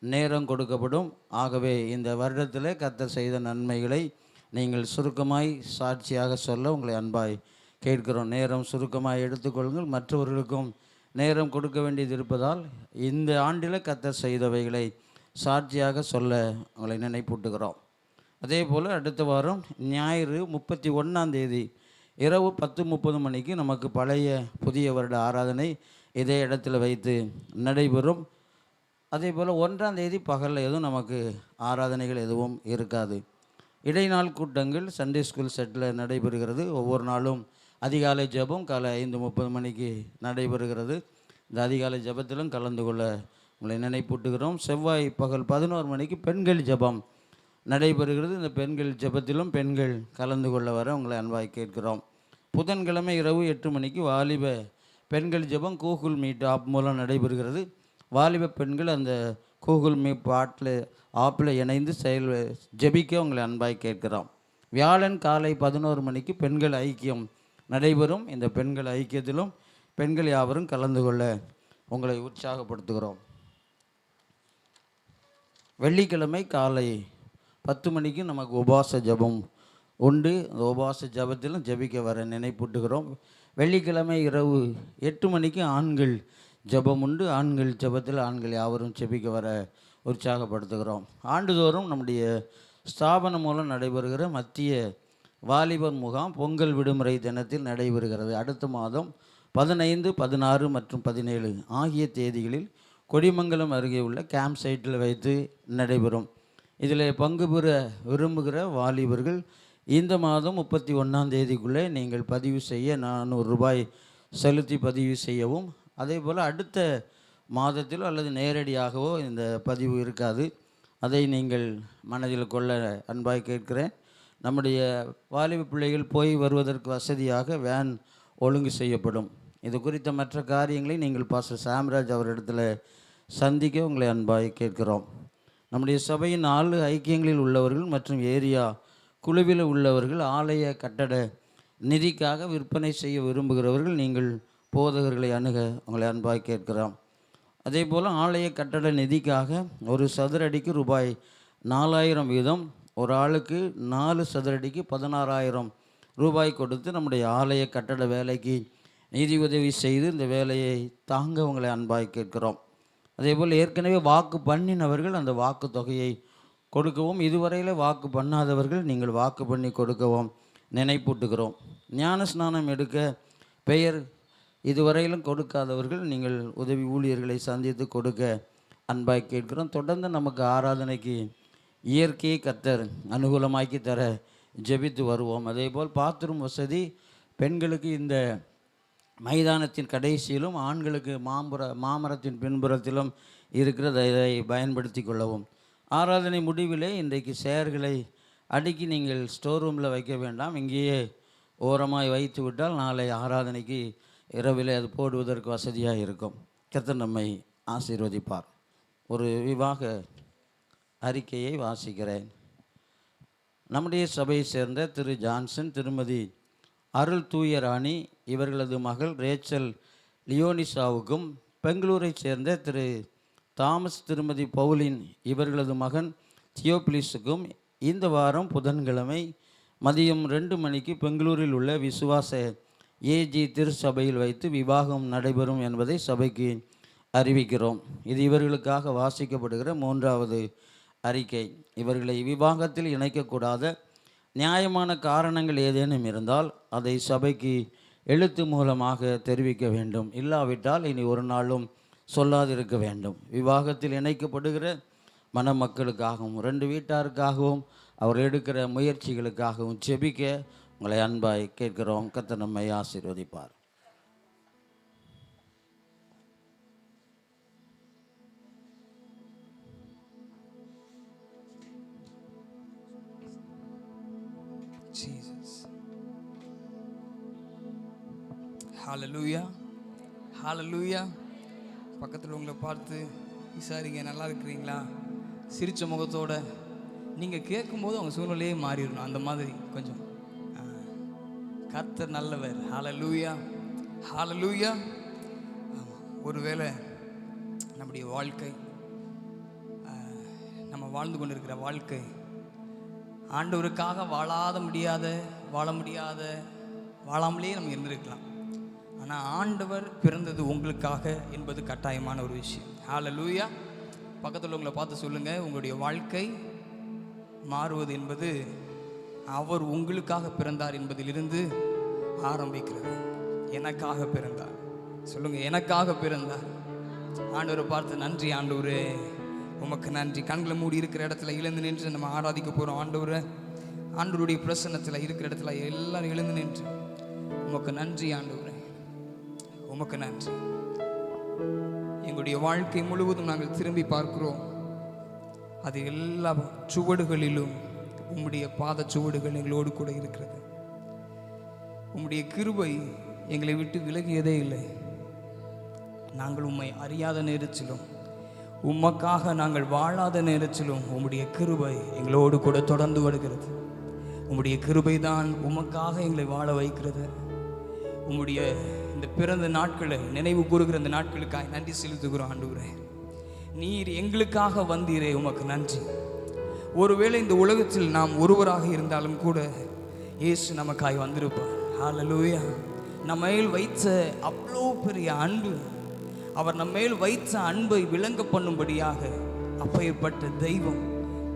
நேரம் கொடுக்கப்படும். ஆகவே இந்த வருடத்தில் கர்த்தர் செய்த நன்மைகளை நீங்கள் சுருக்கமாய் சாட்சியாக சொல்ல உங்களை அன்பாய் கேட்கிறோம். நேரம் சுருக்கமாய் எடுத்துக்கொள்ளுங்கள். மற்றவர்களுக்கும் நேரம் கொடுக்க வேண்டியது இருப்பதால் இந்த ஆண்டில் கர்த்தர் செய்தவைகளை சாட்சியாக சொல்ல உங்களை நினைப்பூட்டுகிறோம். அதே போல் அடுத்த வாரம் ஞாயிறு 31ஆம் தேதி இரவு 10:30 மணிக்கு நமக்கு பழைய புதிய வருட ஆராதனை இதே இடத்துல வைத்து நடைபெறும். அதே போல் 1ஆம் தேதி பகலில் எதுவும் நமக்கு ஆராதனைகள் எதுவும் இருக்காது. இடைநாள் கூட்டங்கள் சண்டே ஸ்கூல் செட்டில் நடைபெறுகிறது. ஒவ்வொரு நாளும் அதிகாலை ஜெபம் காலை 5:30 மணிக்கு நடைபெறுகிறது. இந்த அதிகாலை ஜெபத்திலும் கலந்து கொள்ள உங்களை நினைப்பூட்டுகிறோம். செவ்வாய் பகல் 11 மணிக்கு பெண்கள் ஜெபம் நடைபெறுகிறது. இந்த பெண்கள் ஜெபத்திலும் பெண்கள் கலந்து கொள்ள வர உங்களை அன்பாய் கேட்கிறோம். புதன்கிழமை இரவு 8 மணிக்கு வாலிப பெண்கள் ஜெபம் கூகுள் மீட் ஆப் மூலம் நடைபெறுகிறது. வாலிப பெண்கள் அந்த கூகுள் மீட் ஆப்பில் இணைந்து ஜெபிக்க உங்களை அன்பாய் கேட்கிறோம். வியாழன் காலை 11 மணிக்கு பெண்கள் ஐக்கியம் நடைபெறும். இந்த பெண்கள் ஐக்கியத்திலும் பெண்கள் யாவரும் கலந்து கொள்ள உங்களை உற்சாகப்படுத்துகிறோம். வெள்ளிக்கிழமை காலை 10 மணிக்கு நமக்கு உபவாச ஜெபம் உண்டு. அந்த உபவாச ஜெபத்திலும் ஜெபிக்க வர நினைப்பூட்டுகிறோம். வெள்ளிக்கிழமை இரவு 8 மணிக்கு ஆண்கள் ஜெபம் உண்டு. ஆண்கள் ஜெபத்தில் ஆண்கள் யாவரும் ஜெபிக்க வர உற்சாகப்படுத்துகிறோம். ஆண்டுதோறும் நம்முடைய ஸ்தாபனம் மூலம் நடைபெறுகிற மத்திய வாலிபர் முகாம் பொங்கல் விடுமுறை தினத்தில் நடைபெறுகிறது. அடுத்த மாதம் 15, 16 மற்றும் 17 ஆகிய தேதிகளில் கொடிமங்கலம் அருகே உள்ள கேம்ப் சைட்டில் வைத்து நடைபெறும். இதில் பங்கு பெற விரும்புகிற வாலிபர்கள் இந்த மாதம் 31ஆம் தேதிக்குள்ளே நீங்கள் பதிவு செய்ய 400 ரூபாய் செலுத்தி பதிவு செய்யவும். அதே போல் அடுத்த மாதத்திலோ அல்லது நேரடியாகவோ இந்த பதிவு இருக்காது. அதை நீங்கள் மனதில் கொள்ள அன்பாய் கேட்கிறேன். நம்முடைய வாலிப பிள்ளைகள் போய் வருவதற்கு வசதியாக வேன் ஒழுங்கு செய்யப்படும். இது குறித்த மற்ற காரியங்களை நீங்கள் பாஸ்டர் சாம்ராஜ் அவரிடத்தில் சந்திக்க உங்களை அன்பாய் கேட்கிறோம். நம்முடைய சபையின் 4 ஐக்கியங்களில் உள்ளவர்கள் மற்றும் ஏரியா குழுவில் உள்ளவர்கள் ஆலய கட்டட நிதிக்காக விற்பனை செய்ய விரும்புகிறவர்கள் நீங்கள் போதகர்களை அணுக உங்களை அன்பாய் கேட்கிறோம். அதே போல் ஆலய கட்டட நிதிக்காக ஒரு சதுரடிக்கு ரூபாய் 4000 வீதம், ஒரு ஆளுக்கு 4 சதுரடிக்கு 16,000 ரூபாய் கொடுத்து நம்முடைய ஆலய கட்டட வேலைக்கு நிதி உதவி செய்து இந்த வேலையை தாங்க உங்களை அன்பாய் கேட்கிறோம். அதேபோல் ஏற்கனவே வாக்கு பண்ணினவர்கள் அந்த வாக்கு தொகையை கொடுக்கவும், இதுவரையில் வாக்கு பண்ணாதவர்கள் நீங்கள் வாக்கு பண்ணி கொடுக்கவும் நினைப்பூட்டுகிறோம். ஞான ஸ்நானம் எடுக்க பெயர் இதுவரையிலும் கொடுக்காதவர்கள் நீங்கள் உதவி ஊழியர்களை சந்தித்து கொடுக்க அன்பாய் கேட்கிறோம். தொடர்ந்து நமக்கு ஆராதனைக்கு இயற்கையை கர்த்தர் அனுகூலமாக்கி தர ஜெபித்து வருவோம். அதேபோல் பாத்ரூம் வசதி பெண்களுக்கு இந்த மைதானத்தின் கடைசியிலும் ஆண்களுக்கு மாமரத்தின் பின்புறத்திலும் இருக்கிறத இதை பயன்படுத்தி கொள்ளவும். ஆராதனை முடிவிலே இன்றைக்கு சேர்களை அடுக்கி நீங்கள் ஸ்டோர் ரூமில் வைக்க வேண்டாம், இங்கேயே ஓரமாய் வைத்து விட்டால் நாளை ஆராதனைக்கு இரவிலே அது போடுவதற்கு வசதியாக இருக்கும். கர்த்தர் நம்மை ஆசீர்வதிப்பார். ஒரு விவாக அறிக்கையை வாசிக்கிறேன். நம்முடைய சபையை சேர்ந்த திரு ஜான்சன், திருமதி அருள் தூயராணி இவர்களது மகள் ரேச்சல் லியோனிசாவுக்கும், பெங்களூரை சேர்ந்த திரு தாமஸ், திருமதி பவுலின் இவர்களது மகன் தியோபிலிஸுக்கும் இந்த வாரம் புதன்கிழமை மதியம் 2 மணிக்கு பெங்களூரில் உள்ள விசுவாச ஏஜி திருச்சபையில் வைத்து விவாகம் நடைபெறும் என்பதை சபைக்கு அறிவிக்கிறோம். இது இவர்களுக்காக வாசிக்கப்படுகிற 3வது அறிக்கை. இவர்களை விவாகத்தில் இணைக்கக்கூடாத நியாயமான காரணங்கள் ஏதேனும் இருந்தால் அதை சபைக்கு எழுத்து மூலமாக தெரிவிக்க வேண்டும். இல்லாவிட்டால் இனி ஒரு நாளும் சொல்லாதிருக்க வேண்டும். விவாகத்தில் இணைக்கப்படுகிற மணமக்களுக்காகவும் 2 வீட்டாருக்காகவும் அவர் எடுக்கிற முயற்சிகளுக்காகவும் ஜெபிக்க உங்களை அன்பாய் கேட்கிறோம். கர்த்தர் நம்மை ஆசீர்வதிப்பார். Jesus. Hallelujah. Hallelujah. பக்கத்தில் உங்களை பார்த்து விசாரிங்க, நல்லா இருக்கிறீங்களா? சிரித்த முகத்தோட நீங்கள் கேட்கும்போது அவங்க சூழ்நிலையே மாறிடணும். அந்த மாதிரி கொஞ்சம் கர்த்தர் நல்லவர். ஹalleluya. ஹalleluya. ஒருவேளை நம்முடைய வாழ்க்கை, நம்ம வாழ்ந்து கொண்டிருக்கிற வாழ்க்கை ஆண்டவருக்காக வாழாமலே நம்ம இருந்திருக்கலாம். ஆனால் ஆண்டவர் பிறந்தது உங்களுக்காக என்பது கட்டாயமான ஒரு விஷயம். ஹalleluya. பக்கத்தில் உங்களை பார்த்து சொல்லுங்கள், உங்களுடைய வாழ்க்கை மாறுவது என்பது அவர் உங்களுக்காக பிறந்தார் என்பதிலிருந்து ஆரம்பிக்கிறது. எனக்காக பிறந்தார். சொல்லுங்கள், எனக்காக பிறந்தார். ஆண்டவரை பார்த்து நன்றி ஆண்டவரே, உமக்கு நன்றி. கண்களை மூடி இருக்கிற இடத்துல எழுந்து நின்று நம்ம ஆராதிக்க போகிறோம். ஆண்டவரை, ஆண்டவருடைய பிரசன்னத்தில் இருக்கிற இடத்துல எல்லாரும் எழுந்து நின்று உமக்கு நன்றி ஆண்டவரே, உமக்கு நன்றி. எங்களுடைய வாழ்க்கை முழுவதும் நாங்கள் திரும்பி பார்க்கிறோம். அது எல்லா சுவடுகளிலும் உம்முடைய பாத சுவடுகள் எங்களோடு கூட இருக்கிறது. உம்முடைய கிருபை எங்களை விட்டு விலகியதே இல்லை. நாங்கள் உம்மை அறியாத நேரத்திலும் உமக்காக நாங்கள் வாழாத நேரத்திலும் உம்முடைய கிருபை எங்களோடு கூட தொடர்ந்து வருகிறது. உம்முடைய கிருபை தான் உமக்காக எங்களை வாழ வைக்கிறது. உம்முடைய இந்த பிறந்த நாட்களை நினைவு கூறுகிற இந்த நாட்களுக்காக நன்றி செலுத்துகிறோம் ஆண்டவரே. நீர் எங்களுக்காக வந்தீரே, உமக்கு நன்றி. ஒருவேளை இந்த உலகத்தில் நாம் ஒருவராக இருந்தாலும் கூட இயேசு நமக்காய் வந்திருப்பார். ஹalleluya. நம்ம மேல் வைத்த அவ்வளோ பெரிய அன்பு, அவர் நம்ம மேல் வைத்த அன்பை விளங்க பண்ணும்படியாக அப்பேற்பட்ட தெய்வம்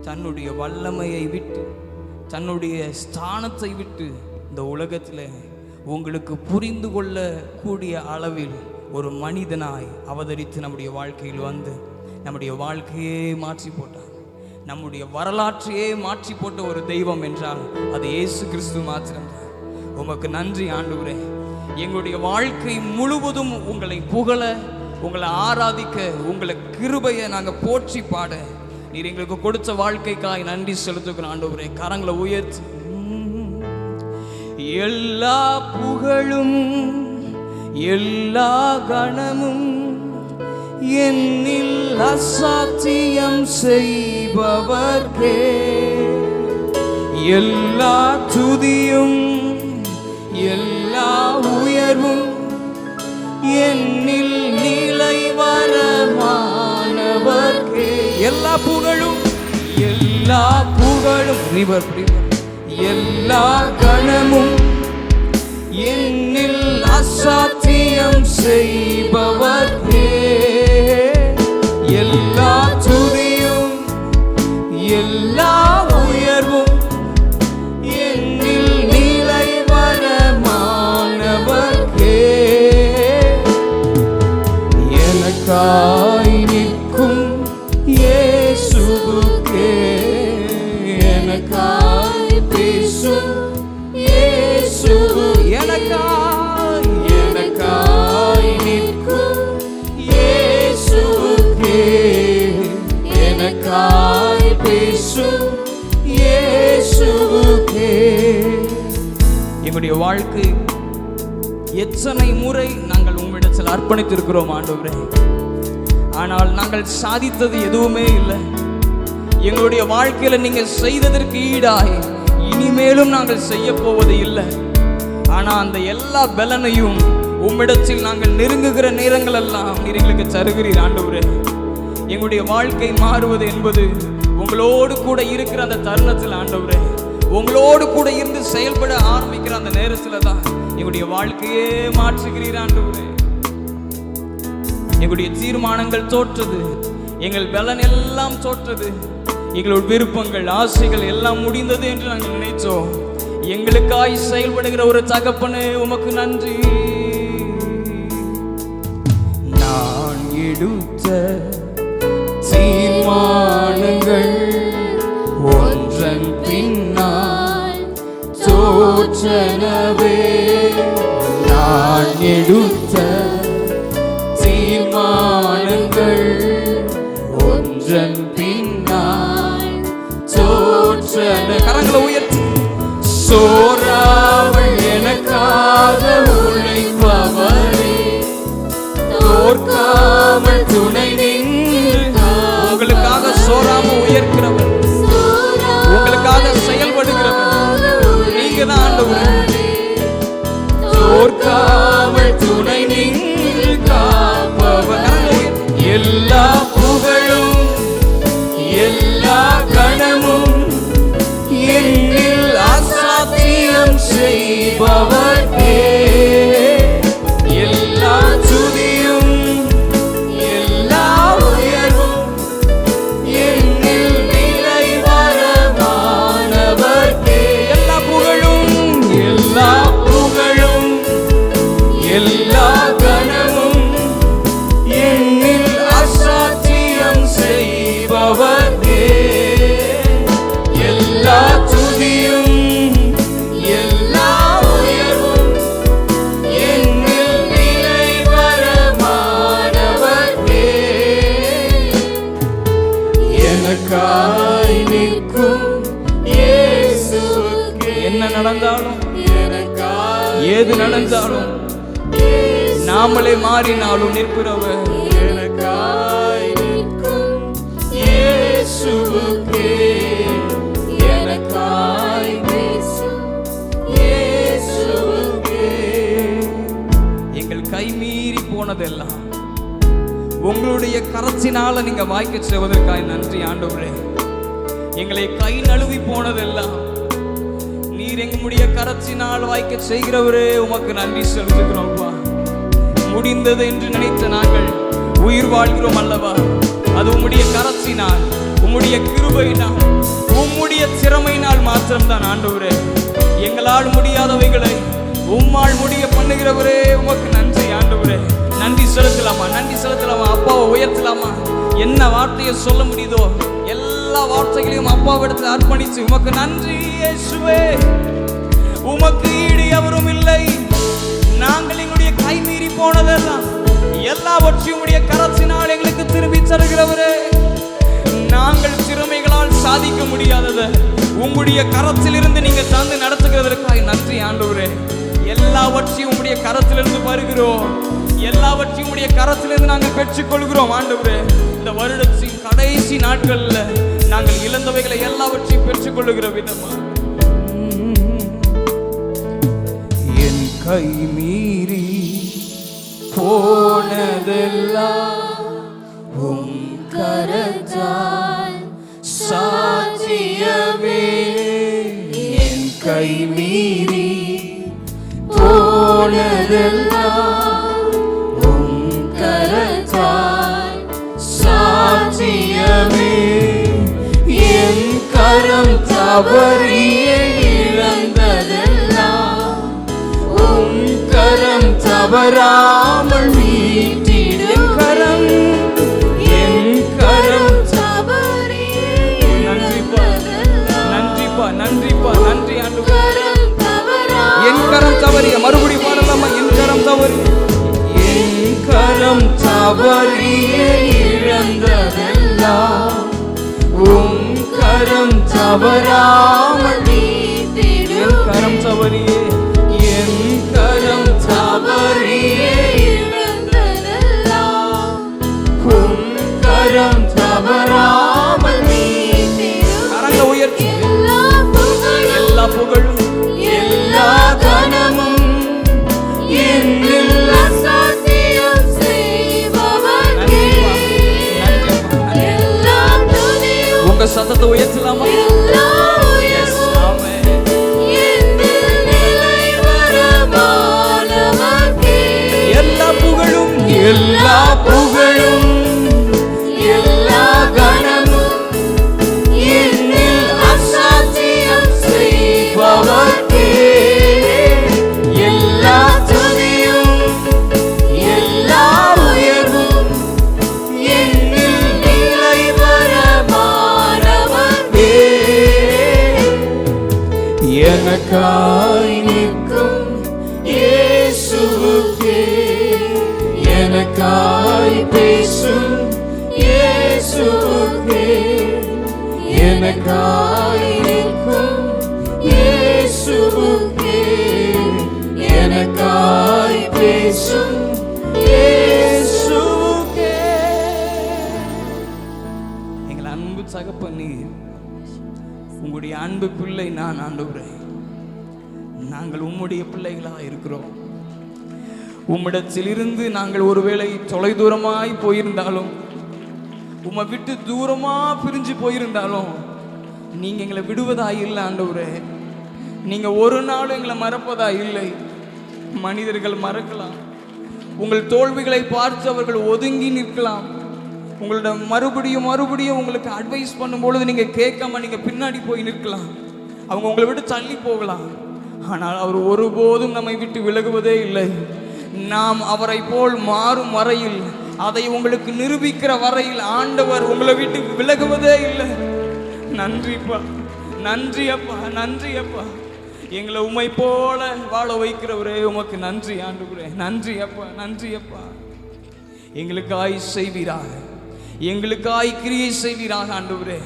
தன்னுடைய வல்லமையை விட்டு, தன்னுடைய ஸ்தானத்தை விட்டு இந்த உலகத்தில் உங்களுக்கு புரிந்து கொள்ளக்கூடிய அளவில் ஒரு மனிதனாய் அவதரித்து நம்முடைய வாழ்க்கையில் வந்து நம்முடைய வாழ்க்கையே மாற்றி போட்டார். நம்முடைய வரலாற்றையே மாற்றி போட்ட ஒரு தெய்வம் என்றால் அது இயேசு கிறிஸ்து மாத்திரம்தான். உமக்கு நன்றி ஆண்டவரே. எங்களுடைய வாழ்க்கை முழுவதும் உங்களை புகழ, உங்களை ஆராதிக்க, உங்களை கிருபையை நாங்கள் போற்றி பாட நீர் எங்களுக்கு கொடுத்த வாழ்க்கைக்காய் நன்றி செலுத்துகிறோம் ஆண்டவரே. கரங்களை உயர்த்தி எல்லா புகழும் எல்லா கணமும் என்னில் அசாத்தியம் செய்பவர்க்கே எல்லா துதியும் எல்லா உயர்வும் என்னில் நிலை வரமானவர்க்கே எல்லா புகழும் எல்லா கணமும் என்னில் அசாத்தியம் செய்பவர்க்கே எல்லா துதியும் எல்லா உயர்வும் என்னில் நிலை வரமானவர்க்கே எனக்காய் நிற்கும் இயேசுவுக்கே எனக்காய் பேசும் இயேசுவு எனக்காய் நிற்கும் இயேசுவுக்கே எனக்காய் பேசும் இயேசுவுக்கே. எங்களுடைய வாழ்க்கை எத்தனை முறை நாங்கள் உம்மிடத்தில் அர்ப்பணித்திருக்கிறோம் ஆண்டவரே, ஆனால் நாங்கள் சாதித்தது எதுவுமே இல்லை. எங்களுடைய வாழ்க்கையில நீங்க செய்ததற்கு ஈடாய் இனிமேலும் நாங்கள் செய்ய போவது இல்லை. ஆனா அந்த எல்லா பலனையும் உம்மிடத்தில் நாங்கள் நெருங்குகிற நேரங்கள் எல்லாம் நீர் எங்களுக்கு தருகிறீர் ஆண்டவரே. எங்களுடைய வாழ்க்கை மாறுவது என்பது உங்களோடு கூட இருக்கிற அந்த தருணத்தில் ஆண்டவரே, உங்களோடு கூட இருந்து செயல்பட ஆரம்பிக்கிற அந்த நேரத்தில் தான் எங்களுடைய வாழ்க்கையே மாற்றுகிறீர் ஆண்டவரே. எங்களுடைய தீர்மானங்கள் தோற்றது, எங்கள் பலன் எல்லாம் தோற்றது, எங்களுடைய விருப்பங்கள் ஆசைகள் எல்லாம் முடிந்தது என்று நாங்கள் நினைத்தோம். எங்களுக்காய் செயல்படுகிற ஒரு தகப்பனே உமக்கு நன்றி. நான் எடுத்த தீர்மானங்கள் ஒன்றன் பின்னால் தோற்றனவே. நான் எடுத்த தீர்மானங்கள் ஒன்றன் பின்னால் தோற்றன. கரங்களை உயர்த்தி சோராமல் எனக்காக உழைப்பவரே, தோற்காமல் துணை நின்று உங்களுக்காக சோராம உயர்க்கிறவர், உங்களுக்காக செயல்படுகிறவர் நீங்க தான் ஆண்டவரே. தோற்காமல் துணை நின்று காப்பவர். எல்லா புகழும் எல்லா கணமும் என்னில் அசாத்தியம் செய்பவர்க்கே எல்லா துதியும் எல்லா உயர்வும் என்னில் நிலை வரமானவர்க்கே எல்லா புகழும் எல்லா கணமும் என்னில் அசாத்தியம் செய்பவர்க்கே எல்லா துதியும் எல்லா உயர்வும் என்னில் நிலை வரமானவர்க்கே எனக்காய் நிற்கும் இயேசுவுக்கே. என்ன நடந்தாலும் ஏது நடந்தாலும் நாமளே மாறினாலும் நிற்பவர் எனக்காய் நிற்கும் இயேசுவுக்கே எனக்காய் பேசும் இயேசுவுக்கே. எங்கள் கைமீறி போனதெல்லாம் உங்களுடைய கரத்தினால நீங்க வாய்க்க செய்வதற்காக நன்றி ஆண்டவரே. எங்களை கை நழுவி போனதெல்லாம் நீர் எங்களுடைய கரத்தினால் வாய்க்க செய்கிறவரே உமக்கு நன்றி செலுத்துகிறோம்ப்பா. முடிந்தது என்று நினைத்த நாங்கள் உயிர் வாழ்கிறோம் அல்லவா, அது உம்முடைய கரத்தினால், உம்முடைய கிருபையினால், உம்முடைய திறமையினால் மாத்திரம்தான் ஆண்டவரே. எங்களால் முடியாதவைகளை உம்மால் முடிய பண்ணுகிறவரே உமக்கு நன்றி ஆண்டவரே. நன்றி செலுத்தலாமா, நன்றி செலுத்தலாமா, அப்பாவை உயர்த்தலாமா. என்ன வார்த்தையை சொல்ல முடியுதோ எல்லா வார்த்தைகளையும் அப்பாவிடத்தில் அர்ப்பணித்து உமக்கு நன்றி இயேசுவே. உமக்கு ஈடு எவரும் இல்லை. நாங்கள் எங்களுடைய கை மீறி போனதெல்லாம் எல்லாவற்றையும் உடைய கரத்தினால் எங்களுக்கு திரும்பி தருகிறவரே. நாங்கள் திறமைகளால் சாதிக்க முடியாததை உங்களுடைய கரத்தில் இருந்து நீங்க தந்து நடத்துகிறதற்காக நன்றி ஆண்டவரே. எல்லாவற்றையும் உம்முடைய கரத்திலிருந்து வருகிறோம். எல்லாவற்றையும் உம்முடைய கரத்திலிருந்து நாங்கள் பெற்றுக்கொள்கிறோம் ஆண்டவரே. இந்த வருடத்தின் கடைசி நாட்கள்ல நாங்கள் இழந்தவைகளை எல்லாவற்றையும் பெற்றுக்கொள்ளுகிற விதமா என் கை மீறி போனதெல்லாம் உம் கரத்தால் சாட்சியமே. என் கை மீறி போனதெல்லாம் உம் கரத்தால் சாட்சியமே. என் கரம் தவறிய இழந்ததெல்லாம் உம் கரம் தவறாமல் மீட்டிடும். என் கரம் தவறிய நன்றிப்பா நன்றிப்பா நன்றி ஆண்டவரே. என் கரம் தவறிய மறுபடி பாடலாமா? என் கரம் தவறிய என் கரம் தவறிய இழந்ததெல்லாம் உம் கரம் தவறாமல் மீட்டிடும். கரம் தவறிய என் கரம் தவறிய இழந்ததெல்லாம் உம் கரம் தவறாமல் மீட்டிடும். கரங்களை உயர்த்தி எல்லா புகழும் எல்லா கனமும் என்னில் அசாத்தியம் செய்பவரே. உங்க சத்தத்தை உயர்த்தலாமா? எல்லா புகழும் எல்லா புகழும் எல்லா கனமும் என்னில் அசாத்தியம் செய்பவரே. எல்லா துதியும் எல்லா உயர்வும் என்னில் நிலைவரமானவரே. எனக்காய் நிற்கும் இயேசுவுக்கே, எனக்காய் பேசும் இயேசுவுக்கே, எனக்காய் நிற்கும் இயேசுவுக்கே, எனக்காய் பேசும் இயேசுவுக்கே. எங்கள் அன்பு தகப்பனே, உங்களுடைய அன்பு பிள்ளை நான் ஆண்டவரே. நாங்கள் உம்முடைய பிள்ளைகளா இருக்கிறோம். உம்மிடத்திலிருந்து நாங்கள் ஒருவேளை தொலைதூரமாய் போயிருந்தாலும், உம்மை விட்டு தூரமா பிரிஞ்சு போயிருந்தாலும், நீங்க எங்களை விடுவதா இல்லை ஆண்டவரே. நீங்க ஒரு நாளும் எங்களை மறப்பதா இல்லை. மனிதர்கள் மறக்கலாம், உங்கள் தோல்விகளை பார்த்து அவர்கள் ஒதுங்கி நிற்கலாம். உங்களிடம் மறுபடியும் உங்களுக்கு அட்வைஸ் பண்ணும்பொழுது நீங்க கேட்காம நீங்க பின்னாடி போய் நிற்கலாம். அவங்க உங்களை விட்டு தள்ளி போகலாம். ஆனால் அவர் ஒருபோதும் நம்மை விட்டு விலகுவதே இல்லை. நாம் அவரை போல் மாறும் வரையில், அதை உங்களுக்கு நிரூபிக்கிற வரையில் ஆண்டவர் உங்களை விட்டு விலகுவதே இல்லை. நன்றிப்பா, நன்றி அப்பா, நன்றி அப்பா. எங்களை உம்மை போல வாழ வைக்கிறவரே, உமக்கு நன்றி ஆண்டவரே. நன்றி அப்பா, நன்றி அப்பா. எங்களுக்காய் செய்வீராக, எங்களுக்காய் கிரியை செய்வீராக ஆண்டவரே.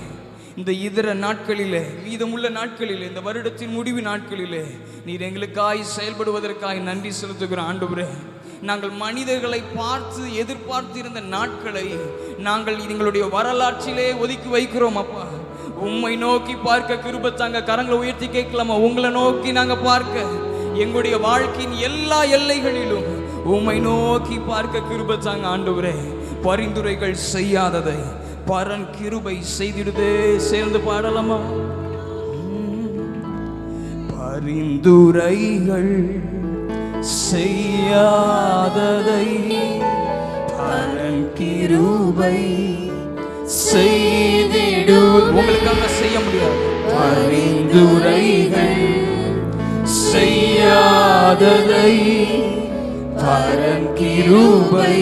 இந்த இதர நாட்களிலே, மீதமுள்ள நாட்களிலே, இந்த வருடத்தின் முடிவு நாட்களிலே நீர் எங்களுக்காய் செயல்படுவதற்காய் நன்றி செலுத்துகிறோம் ஆண்டவரே. நாங்கள் மனிதர்களை பார்த்து எதிர்பார்த்து இருந்த நாட்களை நாங்கள் எங்களுடைய வரலாற்றிலே ஒதுக்கி வைக்கிறோம் அப்பா. உம்மை நோக்கி பார்க்க கிருபை தாங்க. கரங்களை உயர்த்தி கேட்கலாமா? உங்களை நோக்கி நாங்கள் பார்க்க, எங்களுடைய வாழ்க்கையின் எல்லா எல்லைகளிலும் உம்மை நோக்கி பார்க்க கிருபை தாங்க ஆண்டவரே. பரிந்துரைகள் செய்யாததை பரன் கிருபை செய்திடுதே. சேர்ந்து பாடலாமா? பரிந்துரைகள் செய்யாததை பரன் கிருபை செய்திடு. உங்களுக்காக செய்ய முடியாது. பரிந்துரைகள் செய்யாததை பரன் கிருபை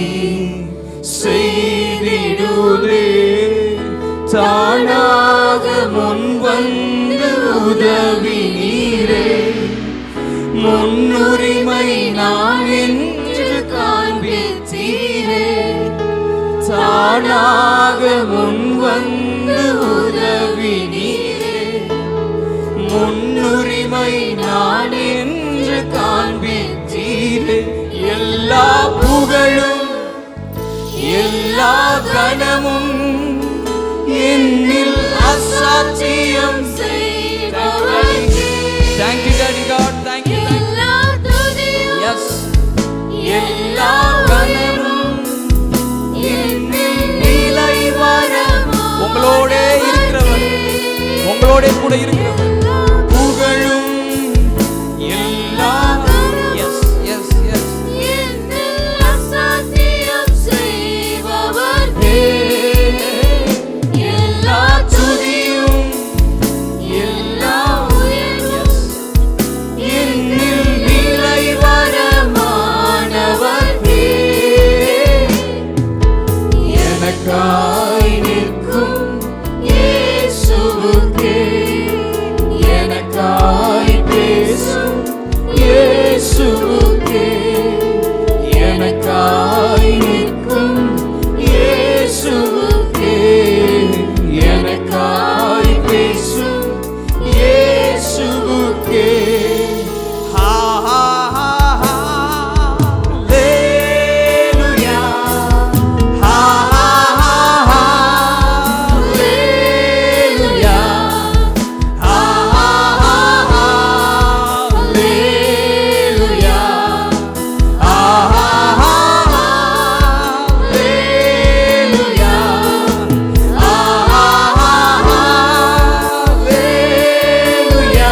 செய்திடுதே. தானாக முன்வந்து உதவி நீரே, முன்னுரிமை நான் என்று காண்பித்தீரே. தானாக முன்வந்து உதவி நீரே, முன்னுரிமை நான் என்று காண்பி எல்லா புகழும் எல்லா கனமும் என்னில் அசாத்தியம் செய்பவரே. Thank you Daddy God, thank you. Yes, எல்லா கனமும் என்னில் நிலை வர உங்களோட இருக்கிறவர், உங்களோட கூட இருக்கிறவர். புகழும் எல்லா yes yes yes எல்லா துதியும் எல்லா yes என்னில் நிலை வரமானவர் எனக்காய் நிற்கும் இயேசுவுக்கே, எனக்காய் பேசும் இயேசுவுக்கே, எனக்காய் நிற்கும் இயேசுவுக்கே, எனக்காய் பேசும் இயேசுவுக்கே. ஹா ஹா ஹா ஹalleluya, ஹா ஹா ஹா ஹalleluya, ஹா ஹா ஹா ஹalleluya, ஹா ஹா ஹா ஹalleluya, ஹா ஹா ஹா ஹalleluya,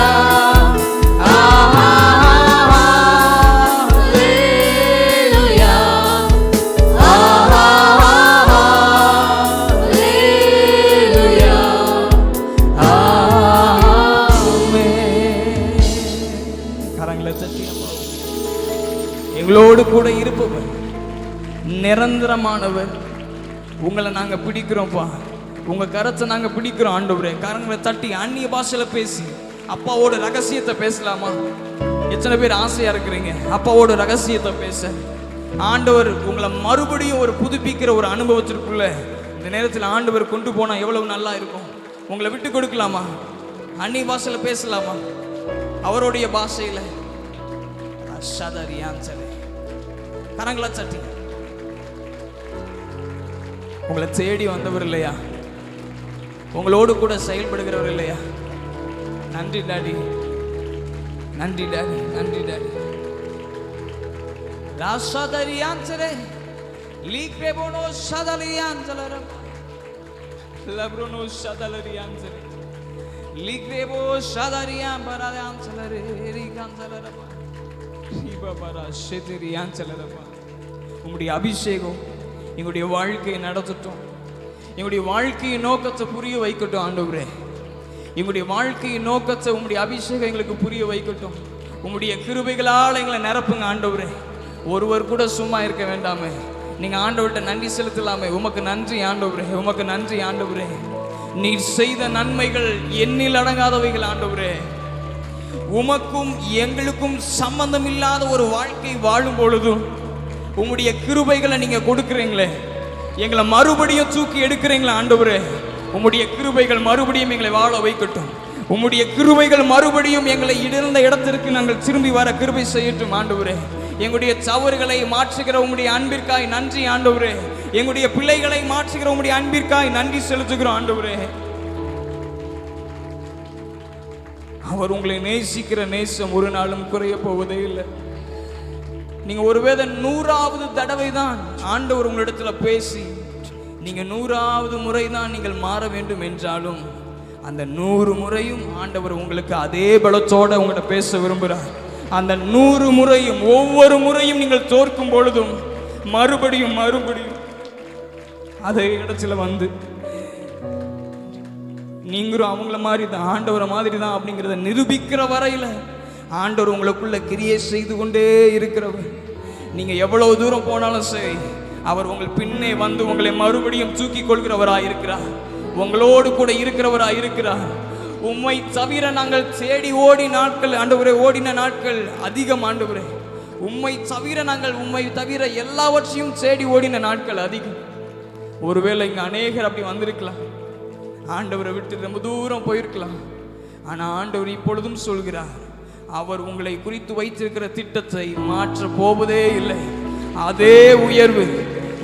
ஹா ஹா ஹalleluya, ஹா ஹா ஹalleluya, ஆமென். கரங்களை தட்டி எங்களோடு கூட இருப்பவர், நிரந்தரமானவர். உங்களை நாங்க பிடிக்கிறோம்ப்பா, உங்க கரத்தை நாங்க பிடிக்கிறோம் ஆண்டவரே. கரங்களை தட்டி அந்நிய பாஷையில பேசி அப்பாவோட ரகசியத்தை பேசலாமா? எத்தனை பேர் ஆசையா இருக்கிறீங்க அப்பாவோட ரகசியத்தை பேச? ஆண்டவர் உங்களை மறுபடியும் ஒரு புதுப்பிக்கிற ஒரு அனுபவத்திற்குள்ள இந்த நேரத்தில் ஆண்டவர் கொண்டு போனா எவ்வளவு நல்லா இருக்கும். உங்களை விட்டு கொடுக்கலாமா? அந்நிய பாஷையில பேசலாமா? அவருடைய பாஷையில கரங்களை தட்டி உங்களை தேடி வந்தவர் இல்லையா? உங்களோடு கூட செயல்படுகிறவர் இல்லையா? நன்றி டாடி, நன்றி டாடி, நன்றி டாடி. ராசாதரியான்சரே லீக்ரேபோனோ சதலியான்சலரம் லப்ரோனோ சதலரியான்சரே லீக்ரேபோ சதரியாம் பராயான்சலரே ரிகான்சலரம் ரிபபரா ஷெதிரியான்சலரம். உம்முடைய அபிஷேகம் எங்களுடைய வாழ்க்கையை நடத்தட்டும், எங்களுடைய வாழ்க்கையின் நோக்கத்தை புரிய வைக்கட்டும் ஆண்டவரே. எங்களுடைய வாழ்க்கையின் நோக்கத்தை உம்முடைய அபிஷேகம் எங்களுக்கு புரிய வைக்கட்டும். உம்முடைய கிருபைகளால் எங்களை நிரப்புங்க ஆண்டவரே. ஒருவர் கூட சும்மா இருக்க வேண்டாமே. நீங்க ஆண்டவர்கிட்ட நன்றி செலுத்தலாமே. உமக்கு நன்றி ஆண்டவரே, உமக்கு நன்றி ஆண்டவரே. நீர் செய்த நன்மைகள் எண்ணில் அடங்காதவைகள் ஆண்டவரே. உமக்கும் எங்களுக்கும் சம்பந்தம் இல்லாத ஒரு வாழ்க்கை வாழும் பொழுதும் உம்முடைய கிருபைகளை நீங்க கொடுக்குறீங்களே, எங்களை மறுபடியும் தூக்கி எடுக்கிறீங்களா ஆண்டவரே. உம்முடைய கிருபைகள் மறுபடியும் எங்களை வாழ வைக்கட்டும். உம்முடைய கிருபைகள் மறுபடியும் எங்களை இருந்த இடத்திற்கு நாங்கள் திரும்பி வர கிருபை செய்யட்டும் ஆண்டவரே. எங்களுடைய தவறுகளை மாற்றுகிற உம்முடைய அன்பிற்காய் நன்றி ஆண்டவரே. எங்களுடைய பிள்ளைகளை மாற்றுகிற உம்முடைய அன்பிற்காய் நன்றி செலுத்துகிறோம் ஆண்டவரே. அவர் உங்களை நேசிக்கிற நேசம் ஒரு நாளும் குறைய போவதே இல்லை. நீங்க ஒருவேளை 100வது தடவை தான் ஆண்டவர் உங்களிடத்துல பேசி நீங்க 100வது முறை தான் நீங்கள் மாற வேண்டும் என்றாலும் அந்த 100 முறையும் ஆண்டவர் உங்களுக்கு அதே பலத்தோட உங்கள்கிட்ட பேச விரும்புகிறார். அந்த 100 முறையும் ஒவ்வொரு முறையும் நீங்கள் தோற்கும் பொழுதும் மறுபடியும் மறுபடியும் அதே இடத்துல வந்து நீங்களும் அவங்கள மாதிரி தான் ஆண்டவரை மாதிரி தான் அப்படிங்கிறத நிரூபிக்கிற வரையில ஆண்டவர் உங்களுக்குள்ள கிரியை செய்து கொண்டே இருக்கிறவர். நீங்க எவ்வளவு தூரம் போனாலும் சரி அவர் உங்கள் பின்னே வந்து உங்களை மறுபடியும் தூக்கி கொள்கிறவராய் இருக்கிறார். உங்களோடு கூட இருக்கிறவராய் இருக்கிறார். உம்மை தவிர நாங்கள் தேடி ஓடி நாட்கள் ஆண்டவரே, ஓடின நாட்கள் அதிகம் ஆண்டவரே. உம்மை தவிர எல்லாவற்றையும் தேடி ஓடின நாட்கள் அதிகம். ஒருவேளை இங்க அநேகர் அப்படி வந்திருக்கலாம், ஆண்டவரை விட்டு ரொம்ப தூரம் போயிருக்கலாம். ஆனால் ஆண்டவர் இப்பொழுதும் சொல்கிறார், அவர் உங்களை குறித்து வைத்திருக்கிற திட்டத்தை மாற்ற போவதே இல்லை.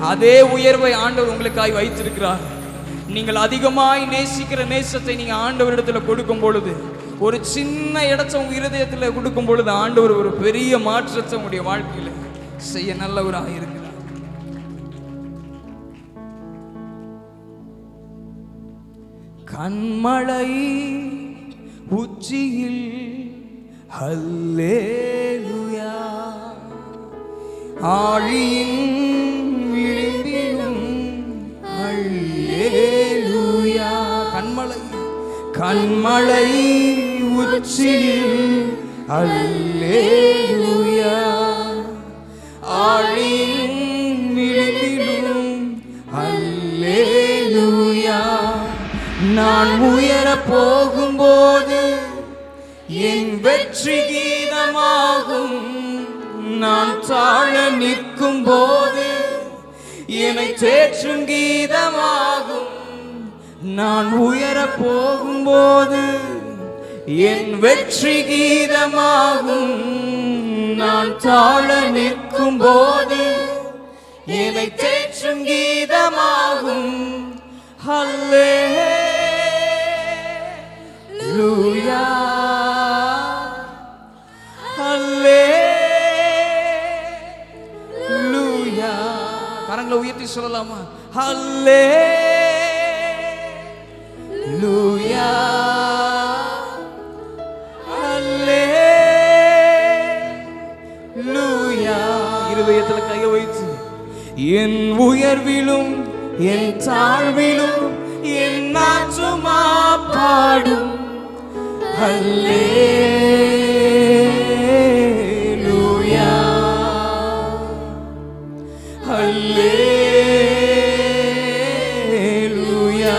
அதே உயர்வை ஆண்டவர் உங்களுக்காய் வைத்திருக்கிறார். நீங்கள் அதிகமாய் நேசிக்கிற நேசத்தை நீங்க ஆண்டவரிடத்துல கொடுக்கும் பொழுது, ஒரு சின்ன இடத்தை உங்க இருதயத்தில் கொடுக்கும் பொழுது, ஆண்டவர் ஒரு பெரிய மாற்றத்தை உங்களுடைய வாழ்க்கையில செய்ய நல்லவராக இருக்கிறார். கண்மலை உச்சியில் ஹல்லேலூயா, ஆழியின் விளிம்பிலும் ஹல்லேலூயா. கண்மலை உச்சியில் ஹல்லேலூயா, ஆழியின் விளிம்பிலும் ஹல்லேலூயா. நான் உயர போகும்போது என் வெற்றி கீதமாகும், நான் தாழ நிற்கும் போது என்னை தேற்றும் கீதமாகும். நான் உயர போகும்போது என் வெற்றி கீதமாகும், நான் தாழ நிற்கும் போது என்னை தேற்றும் கீதமாகும். ஹல்லேலூயா, ஹல்லேலூயா. கரங்களை உயர்த்தி சொல்லலாமா? ஹல்லேலூயா, ஹல்லேலூயா. இருதயத்தில் கையை வைத்து, என் உயர்விலும் என் தாழ்விலும் என் ஆத்துமா பாடும் ஹல்லேலூயா, ஹல்லேலூயா.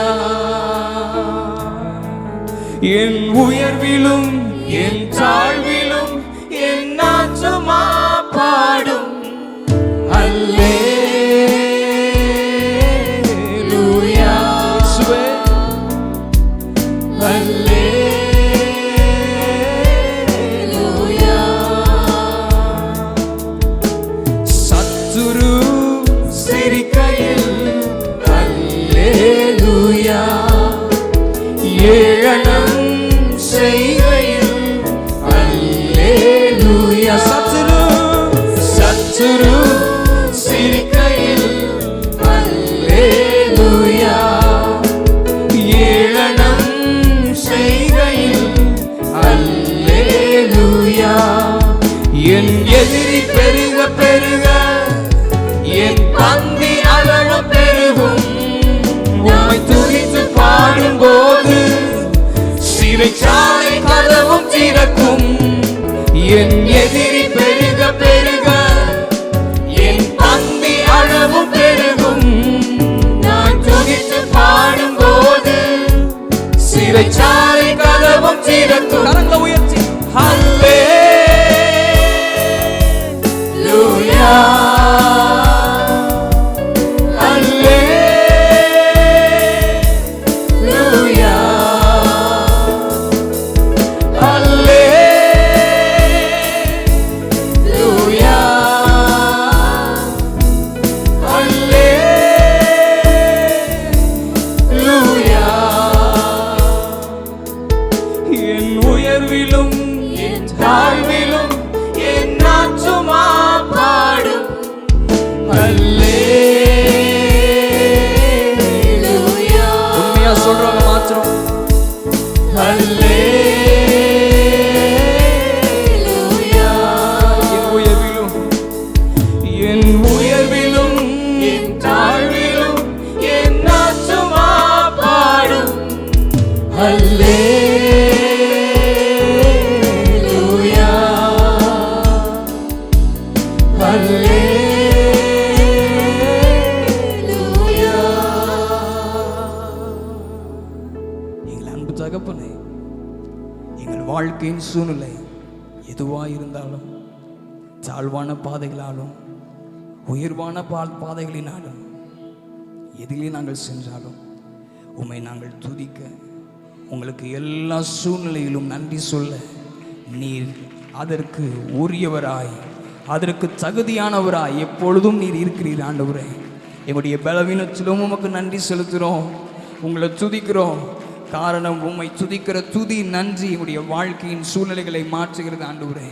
என் உயர்விலும் என் தாழ்விலும் என் ஆத்துமா பாடும் ஹல்லேலூயா. சத்துரு சிரிக்கையில் ஹல்லேலூயா, ஏளனம் செய்கையில் ஹல்லேலூயா. சத்துரு சிரிக்கையில் ஹல்லேலூயா, ஏளனம் செய்கையில் ஹல்லேலூயா. என் எதிரி பெருக பெருக என் பந்தி அகலம் பெருகும், உம்மை துதித்து பாடும்போது சிறைச்சாலை கதவும் திறக்கும். என் எதிரி பெருக பெருக என் பந்தி அளவும் பெருகும், நான் துதித்து பாடும்போது சிறைச்சாலை கதவும் திறக்கும். கரங்களை உயர்த்தி ஹல்லேலூயா, ஹல்லேலூயா, ஹல்லேலூயா, ஹல்லேலூயா. என் உயர்விலும் என் தாழ்விலும் என் ஆத்துமா பாடும் ஹல்லேலூயா. உண்மையா சொல்றவங்க மாத்திரம் ஹல்லேலூயா. என் உயர்விலும் என் தாழ்விலும் என் ஆத்துமா பாடும் ஹல்லேலூயா, ஹல்லேலூயா. எங்கள் அன்பு தகப்பனே, எங்கள் வாழ்க்கையின் சூழ்நிலை எதுவாக இருந்தாலும், தாழ்வான பாதைகளாலும் உயர்வான பாதைகளினாலும் எதிலே நாங்கள் சென்றாலும் உம்மை நாங்கள் துதிக்க, உங்களுக்கு எல்லா சூழ்நிலையிலும் நன்றி சொல்ல நீர் அதற்கு உரியவராய் அதற்கு தகுதியானவராய் எப்பொழுதும் நீர் இருக்கிறீர் ஆண்டவரே. எங்களுடைய பலவீனத்திலும் உமக்கு நன்றி செலுத்துகிறோம், உங்களை துதிக்கிறோம். காரணம், உம்மை துதிக்கிற துதி நன்றி எங்களுடைய வாழ்க்கையின் சூழ்நிலைகளை மாற்றுகிறது ஆண்டவரே.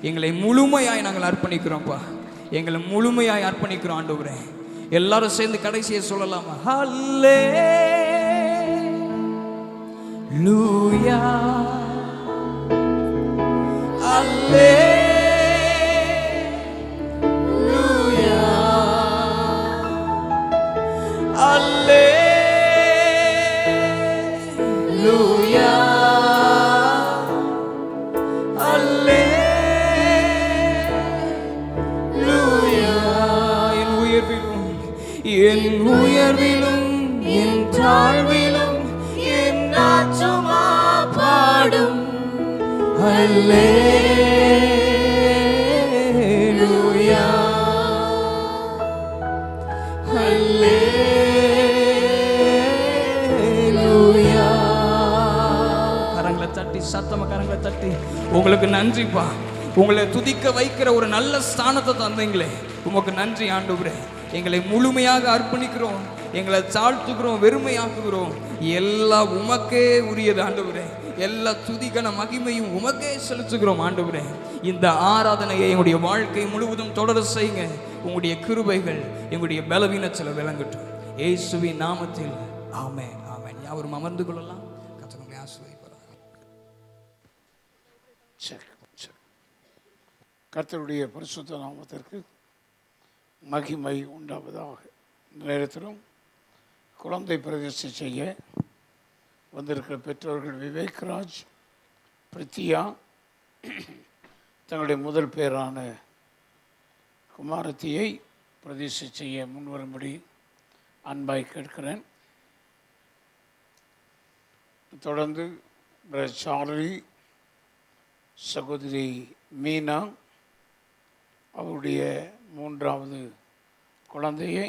எங்களை முழுமையாய் நாங்கள் அர்ப்பணிக்கிறோம்ப்பா, எங்களை முழுமையாய் அர்ப்பணிக்கிறோம் ஆண்டவரே. எல்லாரும் சேர்ந்து கடைசியை சொல்லலாமா? ஹல்லேலூயா ஹல்லேலூயா ஹல்லேலூயா ஹல்லேலூயா. என் உயர்விலும் என் தாழ்விலும் என் ஆத்துமா பாடும் ஹல்லேலூயா ஹல்லேலூயா. கரங்களை தட்டி, சத்தமா கரங்களை தட்டி, உங்களுக்கு நன்றிப்பா. உங்களை துதிக்க வைக்கிற ஒரு நல்ல ஸ்தானத்தை தந்தீங்களே, உமக்கு நன்றி ஆண்டவரே. எங்களை முழுமையாக அர்ப்பணிக்கிறோம், எங்களை தாழ்த்துக்கிறோம், வெறுமையாக்குகிறோம். எல்லாம் உமக்கே உரியது ஆண்டவரே. எல்லா துதிகன மகிமையும் உமக்கே செலுத்துகிறோம் ஆண்டவரே. இந்த ஆராதனையை எங்களுடைய வாழ்க்கை முழுவதும் தொடர செய்யுங்க. உங்களுடைய கிருபைகள் எங்களுடைய பலவீனத்தில் விளங்கட்டும், இயேசுவின் நாமத்தில் ஆமென் ஆமென். யாவரும் அமர்ந்து கொள்ளலாம். கர்த்தர் உங்களை ஆசீர்வதிப்பார். கர்த்தருடைய பரிசுத்த நாமத்திற்கு மகிமை உண்டாவதாக. இந்த நேரத்திலும் குழந்தை பிரதிஷ்டை செய்ய வந்திருக்கிற பெற்றோர்கள் விவேக்ராஜ், பிரித்தியா தங்களுடைய முதல் பேரான குமாரத்தியை பிரதிஷ்டை செய்ய முன்வரும்படி அன்பாய் கேட்கிறேன். தொடர்ந்து சார்லி, சகோதரி மீனா அவருடைய மூன்றாவது குழந்தையை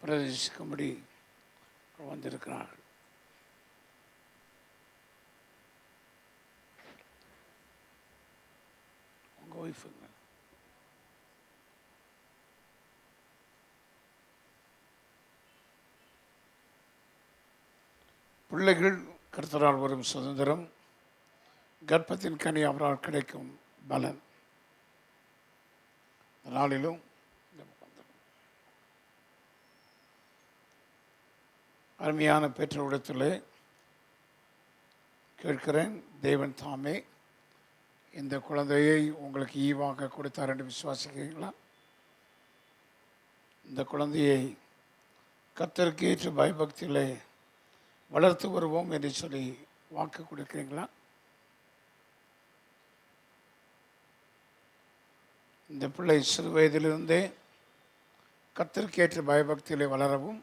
பிரதேசிக்கும்படி வந்திருக்கிறார்கள். உங்கள் ஒய்ஃபுங்க பிள்ளைகள் கர்த்தரால் வரும் சுதந்திரம், கர்ப்பத்தின் கனி அவரால் கிடைக்கும் பலன். நாளிலும் அருமையான பெற்றோரிடத்திலே கேட்கிறேன், தேவன் தாமே இந்த குழந்தையை உங்களுக்கு ஈவாக கொடுத்தார் என்று விசுவாசிக்கிறீங்களா? இந்த குழந்தையை கர்த்தருக்கு ஏற்ற பயபக்தியிலே வளர்த்து வருவோம் என்று சொல்லி வாக்கு கொடுக்கிறீங்களா? இந்த பிள்ளை சிறு வயதிலிருந்தே கர்த்தருக்கு ஏற்ற பயபக்தியிலே வளரவும்,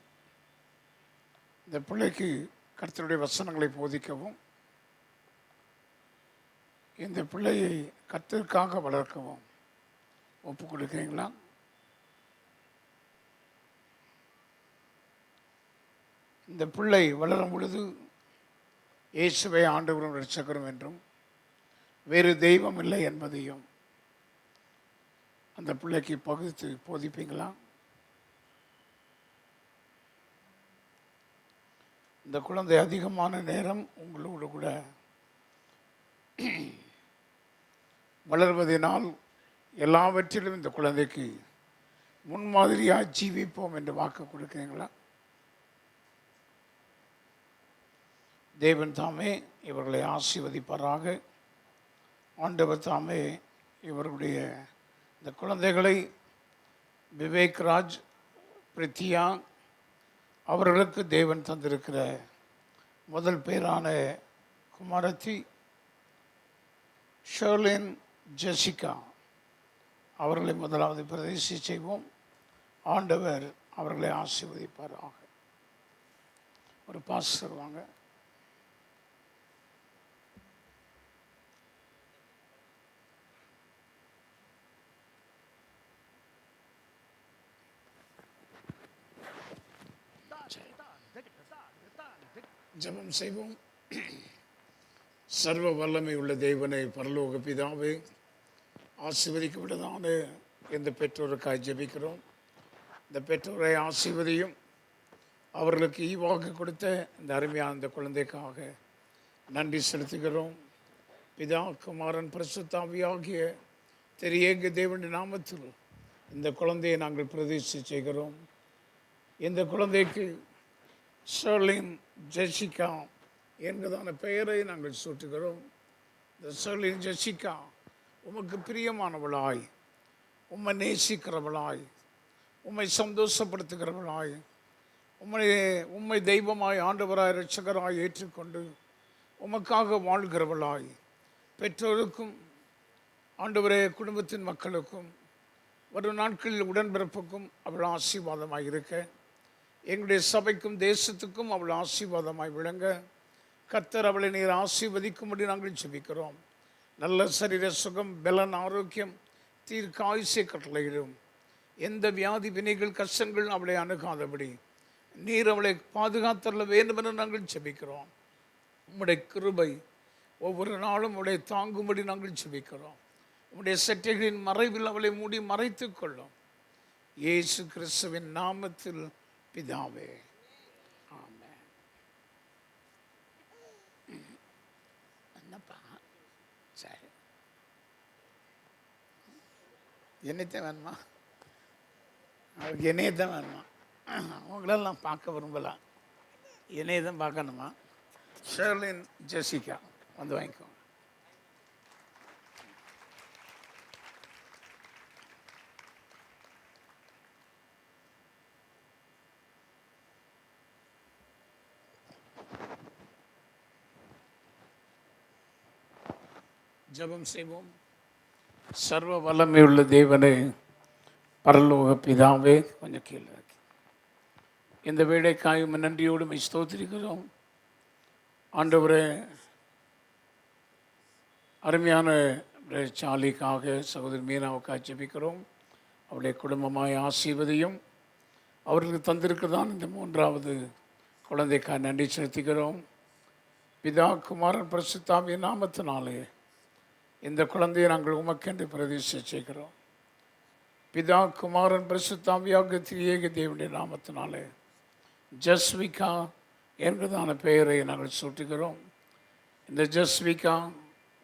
இந்த பிள்ளைக்கு கர்த்தருடைய வசனங்களை போதிக்கவும், இந்த பிள்ளையை கர்த்தருக்காக வளர்க்கவும் ஒப்பு கொடுக்கிறீங்களா? இந்த பிள்ளை வளரும் பொழுது இயேசுவை ஆண்டவரும் இரட்சகரும் என்றும் வேறு தெய்வம் இல்லை என்பதையும் அந்த பிள்ளைக்கு பகுத்து போதிப்பீங்களா? இந்த குழந்தை அதிகமான நேரம் உங்களோடு கூட வளர்வதனால் எல்லாவற்றிலும் இந்த குழந்தைக்கு முன்மாதிரியாக ஜீவிப்போம் என்று வாக்கு கொடுக்கிறீங்களா? தேவன் தாமே இவர்களை ஆசீர்வதிப்பாராக. ஆண்டவர் தாமே இவர்களுடைய இந்த குழந்தைகளை விவேக்ராஜ், பிரித்தியா அவர்களுக்கு தேவன் தந்திருக்கிற முதல் பேரான குமாரத்தி ஷர்லின், ஜெசிகா அவர்களை முதலாவது பிரதிஷ்டை செய்வோம். ஆண்டவர் அவர்களை ஆசீர்வதிப்பாராக. ஒரு பாஸ்டர் வாங்க. ஜெபம் செய்வோம். சர்வ வல்லமை உள்ள தேவனை, பரலோக பிதாவே, ஆசீர்வதிக்கப்பட்டதான இந்த பெற்றோருக்காய் ஜெபிக்கிறோம். இந்த பெற்றோரை ஆசீர்வதியும். அவர்களுக்கு ஈவாக கொடுத்த இந்த அருமையான இந்த குழந்தைக்காக நன்றி செலுத்துகிறோம். பிதா, குமாரன், பரிசுத்தாவியாகிய திரியேக தேவனுடைய நாமத்தில் இந்த குழந்தையை நாங்கள் பிரதிஷ்டை செய்கிறோம். இந்த குழந்தைக்கு ஷர்லின் ஜெசிகா என்கிறதான பெயரை நாங்கள் சூட்டுகிறோம். இந்த ஷர்லின் ஜெசிகா உமக்கு பிரியமானவளாய், உம்மை நேசிக்கிறவளாய், உம்மை சந்தோஷப்படுத்துகிறவளாய், உம்மை தெய்வமாய், ஆண்டவராய், இரட்சகராய் ஏற்றுக்கொண்டு உமக்காக வாழ்கிறவளாய், பெற்றோருக்கும் ஆண்டவரே குடும்பத்தின் மக்களுக்கும் வரும் நாட்களில் உடன்பிறப்புக்கும் அவள் ஆசீர்வாதமாய் இருக்க, எங்களுடைய சபைக்கும் தேசத்துக்கும் அவள் ஆசீர்வாதமாய் விளங்க கர்த்தர் அவளை நீர் ஆசீர்வதிக்கும்படி நாங்கள் ஜெபிக்கிறோம். நல்ல சரீர சுகம், பலன், ஆரோக்கியம், தீர்க்காயுசை கட்டளையிடும். எந்த வியாதி, வினைகள், கஷ்டங்கள் அவளை அணுகாதபடி நீர் அவளை பாதுகாத்தள்ள வேண்டும் என நாங்கள் ஜெபிக்கிறோம். உம்முடைய கிருபை ஒவ்வொரு நாளும் அவளை தாங்கும்படி நாங்கள் ஜெபிக்கிறோம். உம்முடைய சட்டைகளின் மறைவில் அவளை மூடி மறைத்து கொள்ளும். இயேசு கிறிஸ்துவின் நாமத்தில் பிதாவே, ஆமென். என்னப்பா, சரி, என்னைத்தான் வேணுமா? அவருக்கு என்னையத்தான் வேணுமா? அவங்களெல்லாம் பார்க்க விரும்பலாம், என்னையை தான் பார்க்கணுமா? ஷர்லின் ஜெசிகா வந்து வாங்கிக்கோங்க. ஜெபம் செய்வோம். சர்வ வல்லமையுள்ள தேவனே, பரலோக பிதாவே, கொஞ்சம் கீழே இருக்கு. இந்த வேலைக்காயும் நன்றியோடு மை ஸ்தோத்திரிக்கிறோம். ஆண்டவரே, அருமையான சாலிக்காக, சகோதரி மீனாவுக்காக ஜெபிக்கிறோம். அவருடைய குடும்பமாய் ஆசீர்வதியும். அவர்களுக்கு தந்திருக்கிறதான் இந்த 3வது குழந்தைக்காக நன்றி செலுத்துகிறோம். பிதா, குமாரன், பரிசுத்தாவியின் நாமத்தினாலே இந்த குழந்தையை நாங்கள் உமக்கென்று பிரதிஷ்டை செய்கிறோம். பிதா, குமாரன், பரிசுத்தாவியாக திரியேக தேவனுடைய நாமத்தினாலே ஜஸ்விகா என்கிறதான பெயரை நாங்கள் சூட்டுகிறோம். இந்த ஜஸ்விகா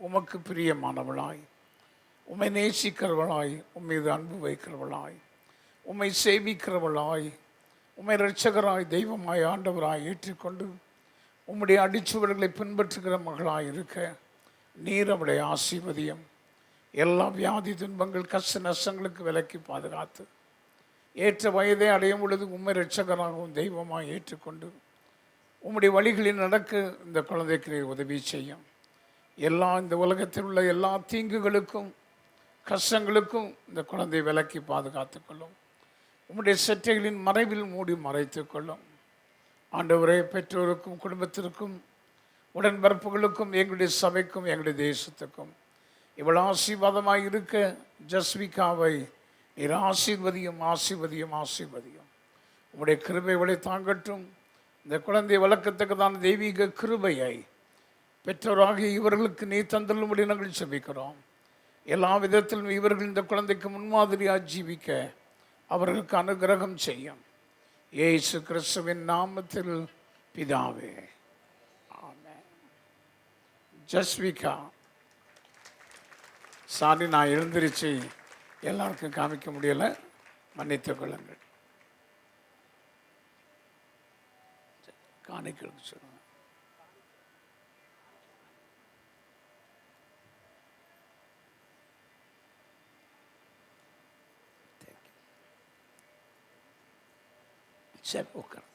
உமக்கு பிரியமானவளாய், உம்மை நேசிக்கிறவளாய், உம்மீது அன்பு வைக்கிறவளாய், உம்மை சேவிக்கிறவளாய், உம்மை இரட்சகராய், தெய்வமாய், ஆண்டவராய் ஏற்றுக்கொண்டு உம்முடைய அடிச்சுவடுகளை பின்பற்றுகிற மகளாய் இருக்க நீர் அவளை ஆசீர்வதியும். எல்லா வியாதி, துன்பங்கள், கஷ்ட நஷ்டங்களுக்கு விலக்கி பாதுகாத்து ஏற்ற வயதை அடையும் பொழுது உம்மை இரட்சகராகவும் தெய்வமாக ஏற்றுக்கொண்டு உம்முடைய வழிகளில் நடக்க இந்த குழந்தைக்கு உதவி செய்யும். இந்த உலகத்தில் உள்ள எல்லா தீங்குகளுக்கும் கஷ்டங்களுக்கும் இந்த குழந்தை விலக்கி பாதுகாத்து கொள்ளும். உம்முடைய சட்டைகளின் மறைவில் மூடி மறைத்து கொள்ளும். ஆண்டவரே, பெற்றோருக்கும் குடும்பத்திற்கும் உடன்பிறப்புகளுக்கும் எங்களுடைய சபைக்கும் எங்களுடைய தேசத்துக்கும் இவ்வளவு ஆசீர்வாதமாக இருக்க ஜஸ்விகாவை நீர் ஆசீர்வதியும், ஆசீர்வதியும், ஆசீர்வதியும். உம்முடைய கிருபை இவளை தாங்கட்டும். இந்த குழந்தை வளர்க்கத்தக்கதான தெய்வீக கிருபையை பெற்றோராகிய இவர்களுக்கு நீ தந்தள்ளும்படி நாங்கள் ஜெபிக்கிறோம். எல்லா விதத்திலும் இவர்கள் இந்த குழந்தைக்கு முன்மாதிரியாக ஜீவிக்க அவர்களுக்கு அனுகிரகம் செய்யும். இயேசு கிறிஸ்துவின் நாமத்தில் பிதாவே, ஆமென். ஜஸ்விகா, சாரி, நான் எழுந்திருச்சு எல்லாருக்கும் காமிக்க முடியலை, மன்னித்துக் கொள்ளுங்கள். காணிக்களுக்கு சொல்லுங்கள். சரி, உட்கார்.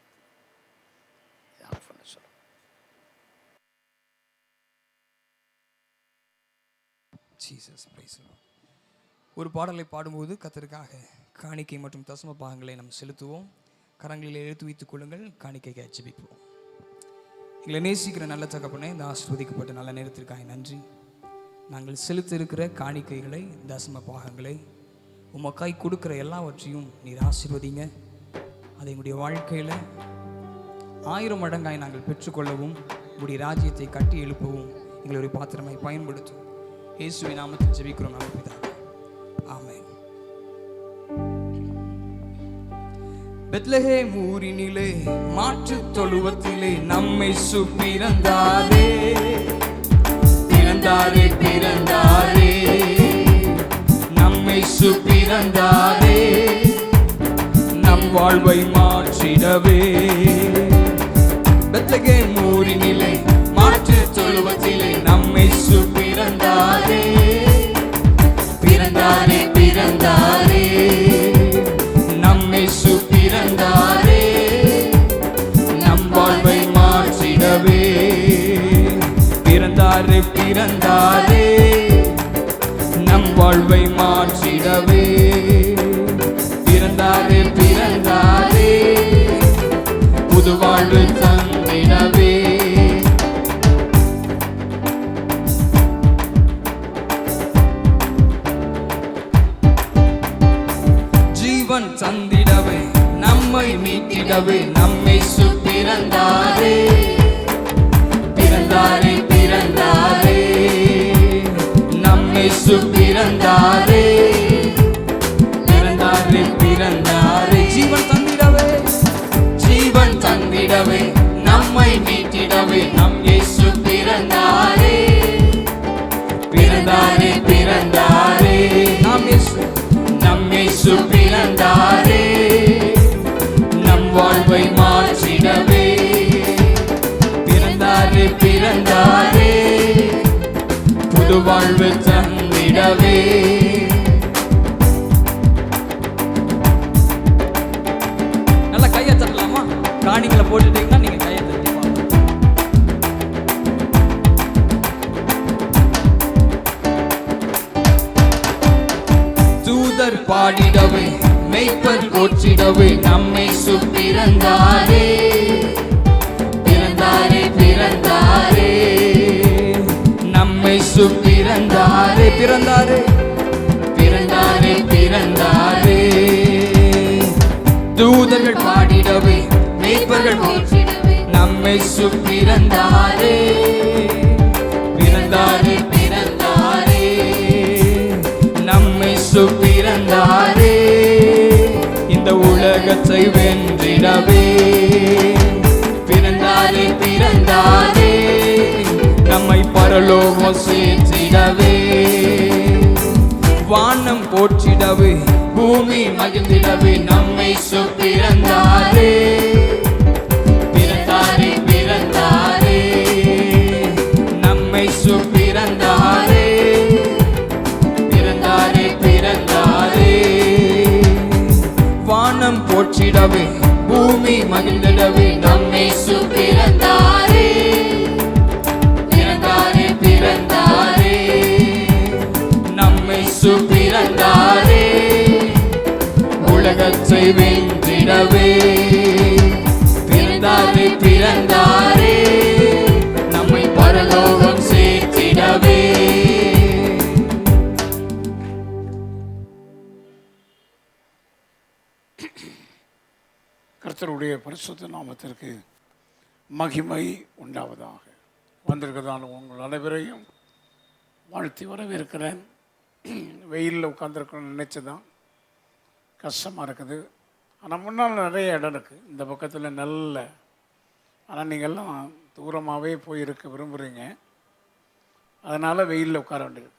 சொல்லுங்கள். Jesus praise the Lord. ஒரு பாடலை பாடும்போது கர்த்தருக்காக காணிக்கை மற்றும் தசம பாகங்களை நாம் செலுத்துவோம். கரங்களில் எடுத்து வைத்துக் கொள்ளுங்கள். காணிக்கைக்காக ஜெபிப்போம். எங்களை நேசிக்கிற நல்ல தகப்பனே, இந்த ஆசீர்வதிக்கப்பட்ட நல்ல நேரத்திற்காக நன்றி. நாங்கள் செலுத்த இருக்கிற காணிக்கைகளை, தசம பாகங்களை உமக்காய் கொடுக்குற எல்லாவற்றையும் நீர் ஆசீர்வதிங்க. அதை எங்களுடைய வாழ்க்கையில் 1000 மடங்காய் நாங்கள் பெற்றுக்கொள்ளவும், உங்களுடைய ராஜ்யத்தை கட்டி எழுப்பவும் எங்களை ஒரு பாத்திரமாய் பயன்படுத்தும். இயேசுவின் நாமத்தில் ஜெபிக்கிறோம் நல்ல பிதாவே. ஆமென். பெத்லகேம் ஊரினிலே மாற்றுத் தொழுவத்திலே நம்மை பிறந்தாரே, பிறந்தாரே, பிறந்தாரே, நம்மை பிறந்தாரே, நம் வாழ்வை மாற்றிடவே. பெத்லகேம் ஊரினிலே மாற்றுத் தொழுவத்திலே நம்மை பிறந்தாரே, பிறந்தாரே, பிறந்தாரே, நம்மை பிறந்தாரே, நம் வாழ்வை மாற்றிடவே. பிறந்தாரே, பிறந்தாரே, நம் வாழ்வை மாற்றிடவே. பிறந்தாரே, பிறந்தாரே, புது வாழ்வு தந்திடவே. ஜீவன் தந்திடவே, நம்மை மீட்டிடவே, நம்மை பிறந்தாரே, பிறந்தாரே, பிறந்தாரே, நம்மை பிறந்தாரே, பிறந்தாரே, பிறந்தாரே. ஜீவன் தந்திடவே, ஜீவன் தந்திடவே, நம்மை மீட்டிடவே, நம் இயேசு பிறந்தாரே, பிறந்தாரே, பிறந்தாரே, நம் இயேசு பிறந்தாரே, நம் வாழ்வை மாற்றிடவே. பிறந்தாரே, பிறந்தாரே, புது வாழ்வு தந்திடவே. நல்லா கையை தட்டலாமா? காணிகளை போட்டுட்டீங்கன்னா நீங்க கையை தட்டி பாருங்க. தூதர் பாடிடவே, மெய்ப்பர் போற்றிடவே, நம்மை பிறந்தாரே, பிறந்தாரே, பிறந்தாரே, நம்மை பிறந்தாரே, பிறந்தாரே, பிறந்தாரே, பிறந்தாரே. தூதர்கள் பாடிடவே, மெய்ப்பர்கள் போற்றிடவே, நம்மை பிறந்தாரே, பிறந்தாரே, பிறந்தாரே, நம்மை பிறந்தாரே, இந்த உலகத்தை வென்றிடவே. பிறந்தாரே, பிறந்தாரே, நம்மை பரலோகம் சேர்த்திடவே. வானம் போற்றிடவே, பூமி மகிழ்ந்திடவே, நம்மை பிறந்தாரே, பிறந்தாரே, பிறந்தாரே, நம்மை பிறந்தாரே, பிறந்தாரே, பிறந்தாரே. வானம் போற்றிடவே, பூமி மகிழ்ந்திடவே, நம்மை பிறந்தாரே, பிறந்தாரே, பிறந்தாரே, நம்மை பிறந்தாரே, உலகத்தை வென்றிடவே. பிறந்தாரே, பிறந்தாரே, நம்மை பரலோகம் சேர்த்திடவே. கர்த்தருடைய பரிசுத்த நாமத்திற்கு மகிமை உண்டாவதாக. வந்திருக்கிறதான உங்கள் அனைவரையும் வாழ்த்தி வரவேற்கிறேன். வெயிலில் உட்காந்துருக்கணும்னு நினச்சிதான் கஷ்டமாக இருக்குது. ஆனால் முன்னால் நிறைய இடம் இருக்குது இந்த பக்கத்தில் நல்ல. ஆனால் நீங்கள்லாம் தூரமாகவே போய் இருக்க விரும்புகிறீங்க, அதனால் வெயிலில் உட்கார வேண்டியது.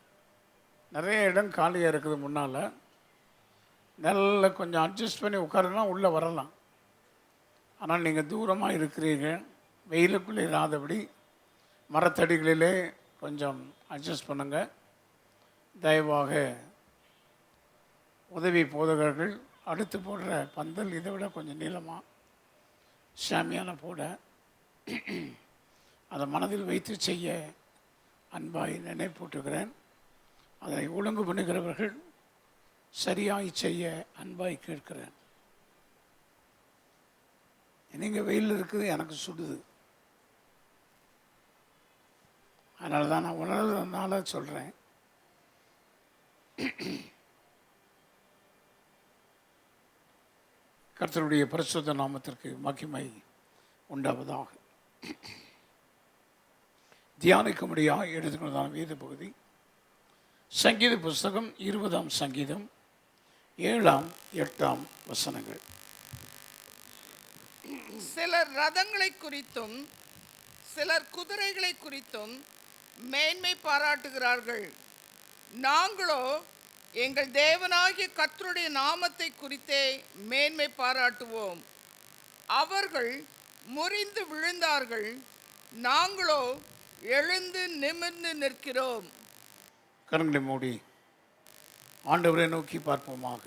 நிறைய இடம் காலியாக இருக்குது முன்னால். நல்ல கொஞ்சம் அட்ஜஸ்ட் பண்ணி உட்காருன்னா உள்ளே வரலாம். ஆனால் நீங்கள் தூரமாக இருக்கிறீங்க, வெயிலுக்குள்ளே இராதபடி மரத்தடிகளிலே கொஞ்சம் அட்ஜஸ்ட் பண்ணுங்கள். தயவாக உதவி போதகர்கள் அடுத்து போடுற பந்தல் இதை விட கொஞ்சம் நீளமாக சாமியான போட அதை மனதில் வைத்து செய்ய அன்பாய் நினைப்பூட்டுகிறேன். அதை ஒழுங்கு பண்ணுகிறவர்கள் சரியாய் செய்ய அன்பாய் கேட்கிறேன். நீங்கள் வெயில் இருக்குது, எனக்கு சுடுது. அதனால தான் நான் உணர்றதுனால சொல்கிறேன். கர்த்தருடைய பரிசுத்த நாமத்திற்கு மகிமை உண்டாவதாக. தியானிக்கும்படியாக எடுத்துக்கொண்டதான வேத பகுதி சங்கீத புஸ்தகம் 20ஆம் சங்கீதம் 7ஆம் 8ஆம் வசனங்கள். சிலர் ரதங்களை குறித்தும் சிலர் குதிரைகளை குறித்தும் மேன்மை பாராட்டுகிறார்கள். நாங்களோ எங்கள் தேவனாகிய கர்த்தருடைய நாமத்தை குறித்தே மேன்மை பாராட்டுவோம். அவர்கள் முறிந்து விழுந்தார்கள், நாங்களோ எழுந்து நிமிர்ந்து நிற்கிறோம். கண்களை மூடி ஆண்டவரை நோக்கி பார்ப்போமாக.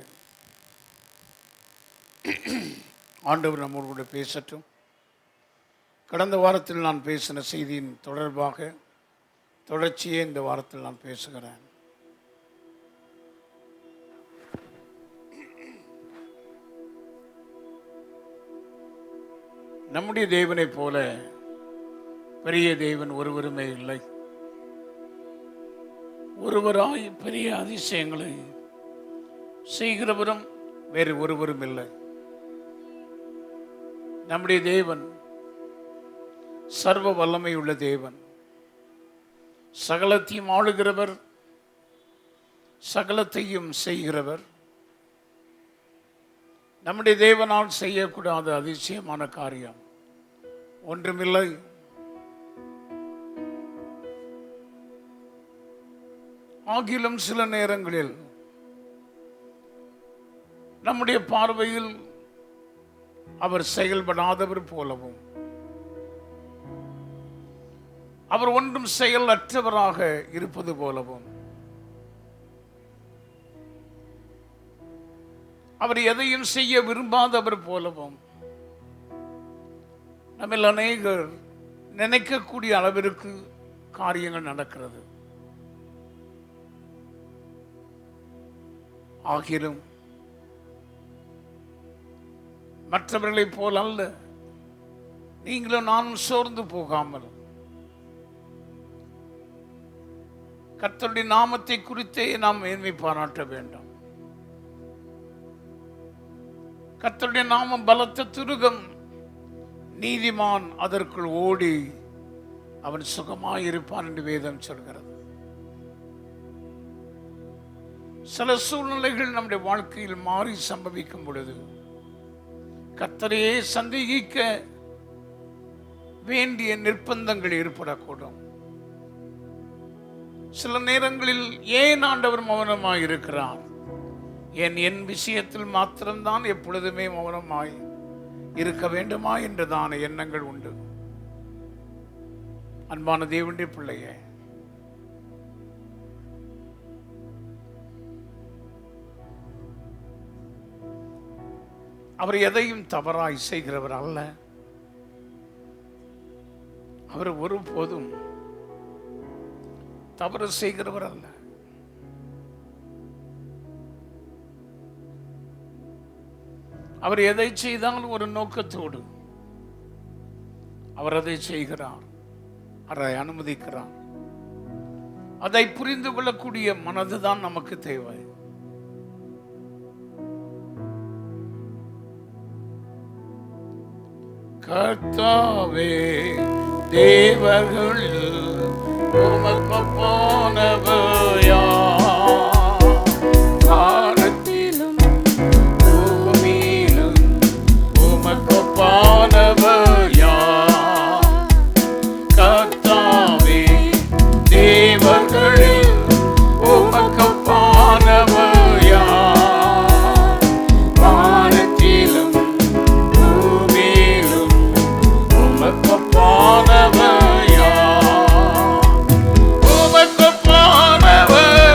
ஆண்டவர் நம்மோடு கூட பேசட்டும். கடந்த வாரத்தில் நான் பேசின செய்தியின் தொடர்ச்சியே இந்த வாரத்தில் நான் பேசுகிறேன். நம்முடைய தேவனைப் போல பெரிய தேவன் ஒருவருமே இல்லை. ஒருவராய் பெரிய அதிசயங்களை செய்கிறவரும் வேறு ஒருவரும் இல்லை. நம்முடைய தேவன் சர்வ வல்லமை உள்ள தேவன், சகலத்தையும் ஆளுகிறவர், சகலத்தையும் செய்கிறவர். நம்முடைய தேவனால் செய்யக்கூடாத அதிசயமான காரியம் ஒன்றுமில்லை. ஆகிலும் சில நேரங்களில் நம்முடைய பார்வையில் அவர் செயல்படாதவர் போலவும், அவர் ஒன்றும் செயலற்றவராக இருப்பது போலவும், அவர் எதையும் செய்ய விரும்பாதவர் போலவும் நம்மில் அநேகர் நினைக்கக்கூடிய அளவிற்கு காரியங்கள் நடக்கிறது. ஆகிலும் மற்றவர்களைப் போல் அல்ல, நீங்களும் நானும் சோர்ந்து போகாமல் கர்த்தருடைய நாமத்தை குறித்தே நாம் மேன்மை பாராட்ட வேண்டும். கர்த்தருடைய நாமம் பலத்த துருகம், நீதிமான் அதற்குள் ஓடி அவன் சுகமாயிருப்பான் என்று வேதம் சொல்கிறது. சில சூழ்நிலைகள் நம்முடைய வாழ்க்கையில் மாறி சம்பவிக்கும் பொழுது கர்த்தரையே சந்தேகிக்க வேண்டிய நிர்பந்தங்கள் ஏற்படக்கூடும். சில நேரங்களில் ஏன் ஆண்டவர் மௌனமாய் இருக்கிறார், என் விஷயத்தில் மாத்திரம்தான் எப்பொழுதுமே மௌனமாய் இருக்க வேண்டுமா என்றுதான எண்ணங்கள் உண்டு. அன்பான தேவனுடைய பிள்ளையே, அவர் எதையும் தவறாய் செய்கிறவர் அல்ல. அவர் ஒருபோதும் தவறு செய்கிறவர் அல்ல. அவர் எதை செய்தாலும் ஒரு நோக்கத்தோடு அவர் அதை செய்கிறார், அதை அனுமதிக்கிறார். அதை புரிந்து கொள்ளக்கூடிய மனதுதான் நமக்கு தேவை. கர்த்தாவே, தேவர்களில் உமக்கு போனவர் யார்? வானத்திலும் பூமியிலும் உமக்கு போனவர் யார்? கர்த்தாவே, தேவர்களில் உமக்கு போனவர் யார்? வானத்திலும் பூமியிலும் உமக்கு போனவர் யார்? உமக்கு போனவர்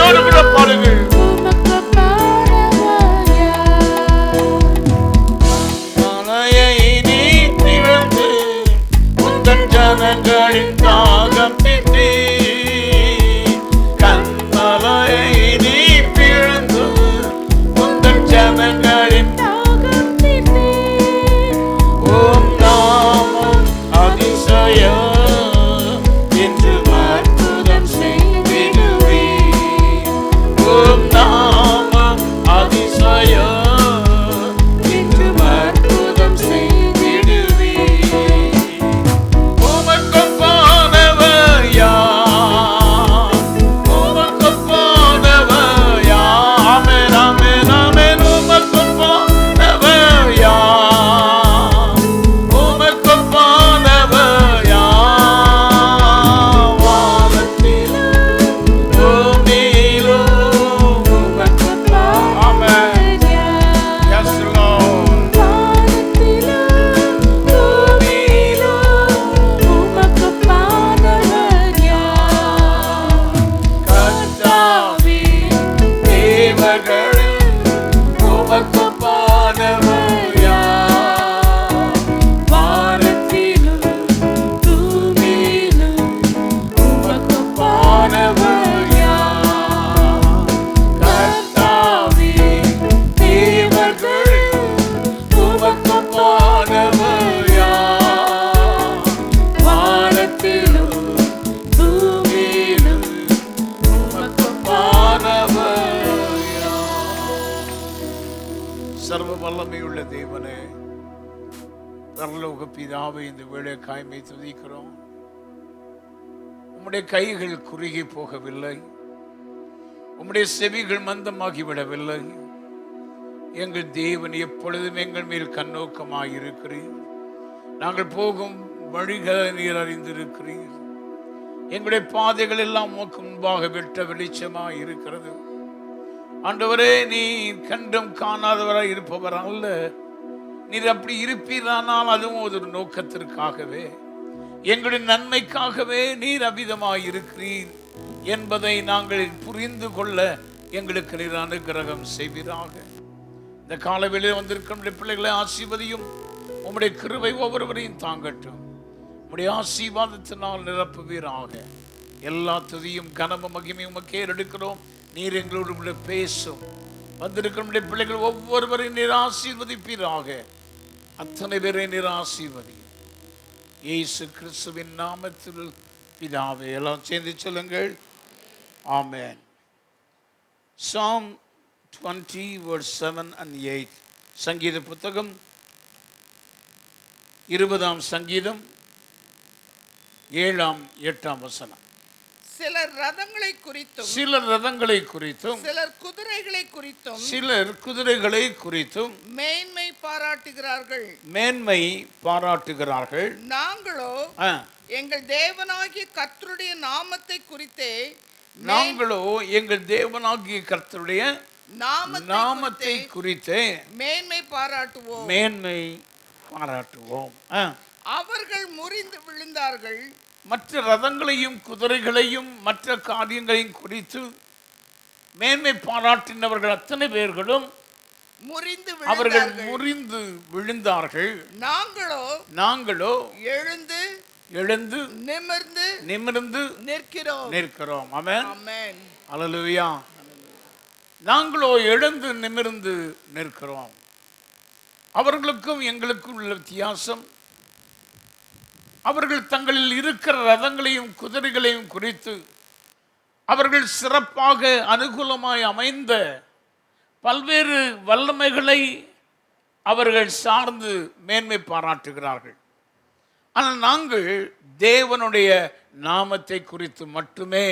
பாடுகிற பாடுங்கள். மலையை நீ திறந்து உந்தன் ஜனங்களின் தாகம் தீர்த்தி, கண்மலையை நீ பிளந்து உந்தன் ஜனங்களின் ஓம் நாமம் அதிசயம் என்று அற்புதம் செய்திடுவே. ஓம் நாமம் அதிசயம் என்று அற்புதம் செய்திடுவே. உமக்கு போனவர் யார்? உமக்கு போனவர் யார்? ஆமென், ஆமென், ஆமென். உமக்கு போனவர் யார்? உமக்கு போனவர் யார்? வானத்திலும் பூமியிலும் உமக்கு ஆமென். Yes, Lord. கர்த்தாவே, தேவர்களில் உமக்கு போனவர் யார்? வானத்திலும் பூமியிலும் உமக்கு போனவர் யார்? கர்த்தாவே, தேவர்களில் உமக்கு போனவர் யார்? வானத்திலும் பூமியிலும் உமக்கு போனவர் யார்? சர்வ வல்லமையுள்ள தேவனே, பரலோக பிதாவை, இந்த வேளை காய்மை துதிக்கிறோம். உம்முடைய கைகள் குறுகி போகவில்லை, உம்முடைய செவிகள் மந்தமாகிவிடவில்லை. எங்கள் தேவன் எப்பொழுதும் எங்கள் மேல் கண்ணோக்கமாயிருக்கிறீர். நாங்கள் போகும் வழிகளை நீர் அறிந்திருக்கிறீர். எங்களுடைய பாதைகள் எல்லாம் உமக்கு முன்பாக வெட்ட வெளிச்சமாய் இருக்கிறது. ஆண்டவரே, நீ கண்டும் காணாதவராய் இருப்பவர் அல்ல. நீர் அப்படி இருப்பீரானால் அதுவும் ஒரு நோக்கத்திற்காகவே, எங்களுடைய நன்மைக்காகவே நீர் அபிதமாய் இருக்கிறீர் என்பதை நாங்கள் புரிந்து கொள்ள எங்களுக்கு நீர் அனுக்கிரகம் செய்வீராக. இந்த காலவெளியில் வந்திருக்கிற பிள்ளைகளை ஆசீர்வதியும். உம்முடைய கிருபை ஒவ்வொருவரையும் தாங்கட்டும். உம்முடைய ஆசீர்வாதத்தினால் நிரப்புவீராக. எல்லா துதியும் கனமும் மகிமையும் உமக்கே எடுக்கிறோம். நீர் எங்களோடு கூட பேசும். வந்திருக்கிற பிள்ளைகள் ஒவ்வொருவரையும் நீர் ஆசீர்வதிப்பீராக. அத்தனை பேரை நீர் ஆசீர்வதி. இயேசு கிறிஸ்துவின் நாமத்தில் பிதாவே. எல்லாம் சேர்ந்து சொல்லுங்கள், ஆமென். Psalm 20 verse 7 and 8. சங்கீத புத்தகம் 20ஆம் சங்கீதம் 7ஆம் 8ஆம் வசனம். சிலர் ரதங்களை குறித்தும் சிலர் ரதங்களை குறித்தும் சிலர் குதிரைகளை குறித்தும் சிலர் குதிரைகளை குறித்தும் மேன்மை பாராட்டுகிறார்கள். மேன்மை பாராட்டுகிறார்கள். நாங்களோ எங்கள் தேவனாகிய கர்த்தருடைய நாமத்தை குறித்தே நாங்களோ எங்கள் தேவனாகிய கர்த்தருடைய நாமத்தை குறித்தே மேன்மை பாராட்டுவோம். மேன்மை பாராட்டுவோம். அவர்கள் முறிந்து விழுந்தார்கள். மற்ற ரதங்களையும் குதிரைகளையும் மற்ற காரியங்களையும் குறித்து மேன்மை பாராட்டினவர்கள் அத்தனை பேர்களும் அவர்கள் முறிந்து விழுந்தார்கள். நாங்களோ எழுந்து நிமிர்ந்து நிற்கிறோம். ஆமென். அல்லேலூயா. நாங்களோ எழுந்து நிமிர்ந்து நிற்கிறோம். அவர்களுக்கும் எங்களுக்கும் உள்ள வித்தியாசம், அவர்கள் தங்களில் இருக்கிற ரதங்களையும் குதிரைகளையும் குறித்து அவர்கள் சிறப்பாக அனுகூலமாய் அமைந்த பல்வேறு வல்லமைகளை அவர்கள் சார்ந்து மேன்மை பாராட்டுகிறார்கள். ஆனால் நாங்கள் தேவனுடைய நாமத்தை குறித்து மட்டுமே,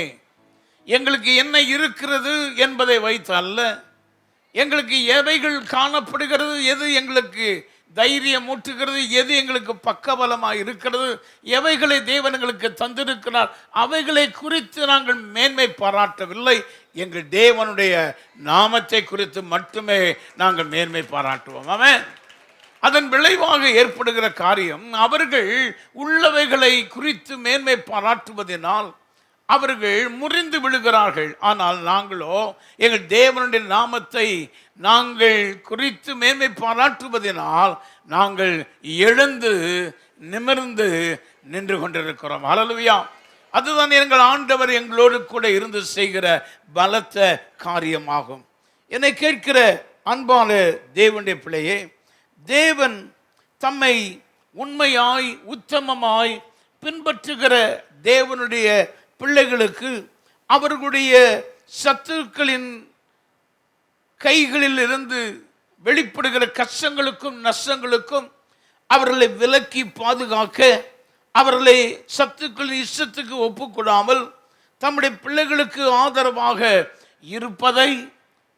எங்களுக்கு என்ன இருக்கிறது என்பதை வைத்து அல்ல, எங்களுக்கு எவைகள் காணப்படுகிறது, எது எங்களுக்கு தைரியம் ஊட்டுகிறது, எது எங்களுக்கு பக்கபலமாக இருக்கிறது, எவைகளை தேவன் எங்களுக்கு தந்திருக்கிறார், அவைகளை குறித்து நாங்கள் மேன்மை பாராட்டவில்லை. எங்கள் தேவனுடைய நாமத்தை குறித்து மட்டுமே நாங்கள் மேன்மை பாராட்டுவோம். ஆமென். அதன் விளைவாக ஏற்படுகிற காரியம், அவர்கள் உள்ளவைகளை குறித்து மேன்மை பாராட்டுவதனால் அவர்கள் முறிந்து விழுகிறார்கள். ஆனால் நாங்களோ எங்கள் தேவனுடைய நாமத்தை நாங்கள் குறித்து மேன்மை பாராட்டுவதனால் நாங்கள் எழுந்து நிமிர்ந்து நின்று கொண்டிருக்கிறோம். ஹல்லேலூயா. அதுதான் எங்கள் ஆண்டவர் எங்களோடு கூட இருந்து செய்கிற பலத்த காரியமாகும். என்னை கேட்கிற அன்பான தேவனுடைய பிள்ளையே, தேவன் தம்மை உண்மையாய் உத்தமமாய் பின்பற்றுகிற தேவனுடைய பிள்ளைகளுக்கு அவர்களுடைய சத்துருக்களின் கைகளில் இருந்து வெளிப்படுகிற கஷ்டங்களுக்கும் நஷ்டங்களுக்கும் அவர்களை விலக்கி பாதுகாக்க, அவர்களை சத்துக்களின் இஷ்டத்துக்கு ஒப்புக்கொடாமல் தம்முடைய பிள்ளைகளுக்கு ஆதரவாக இருப்பதை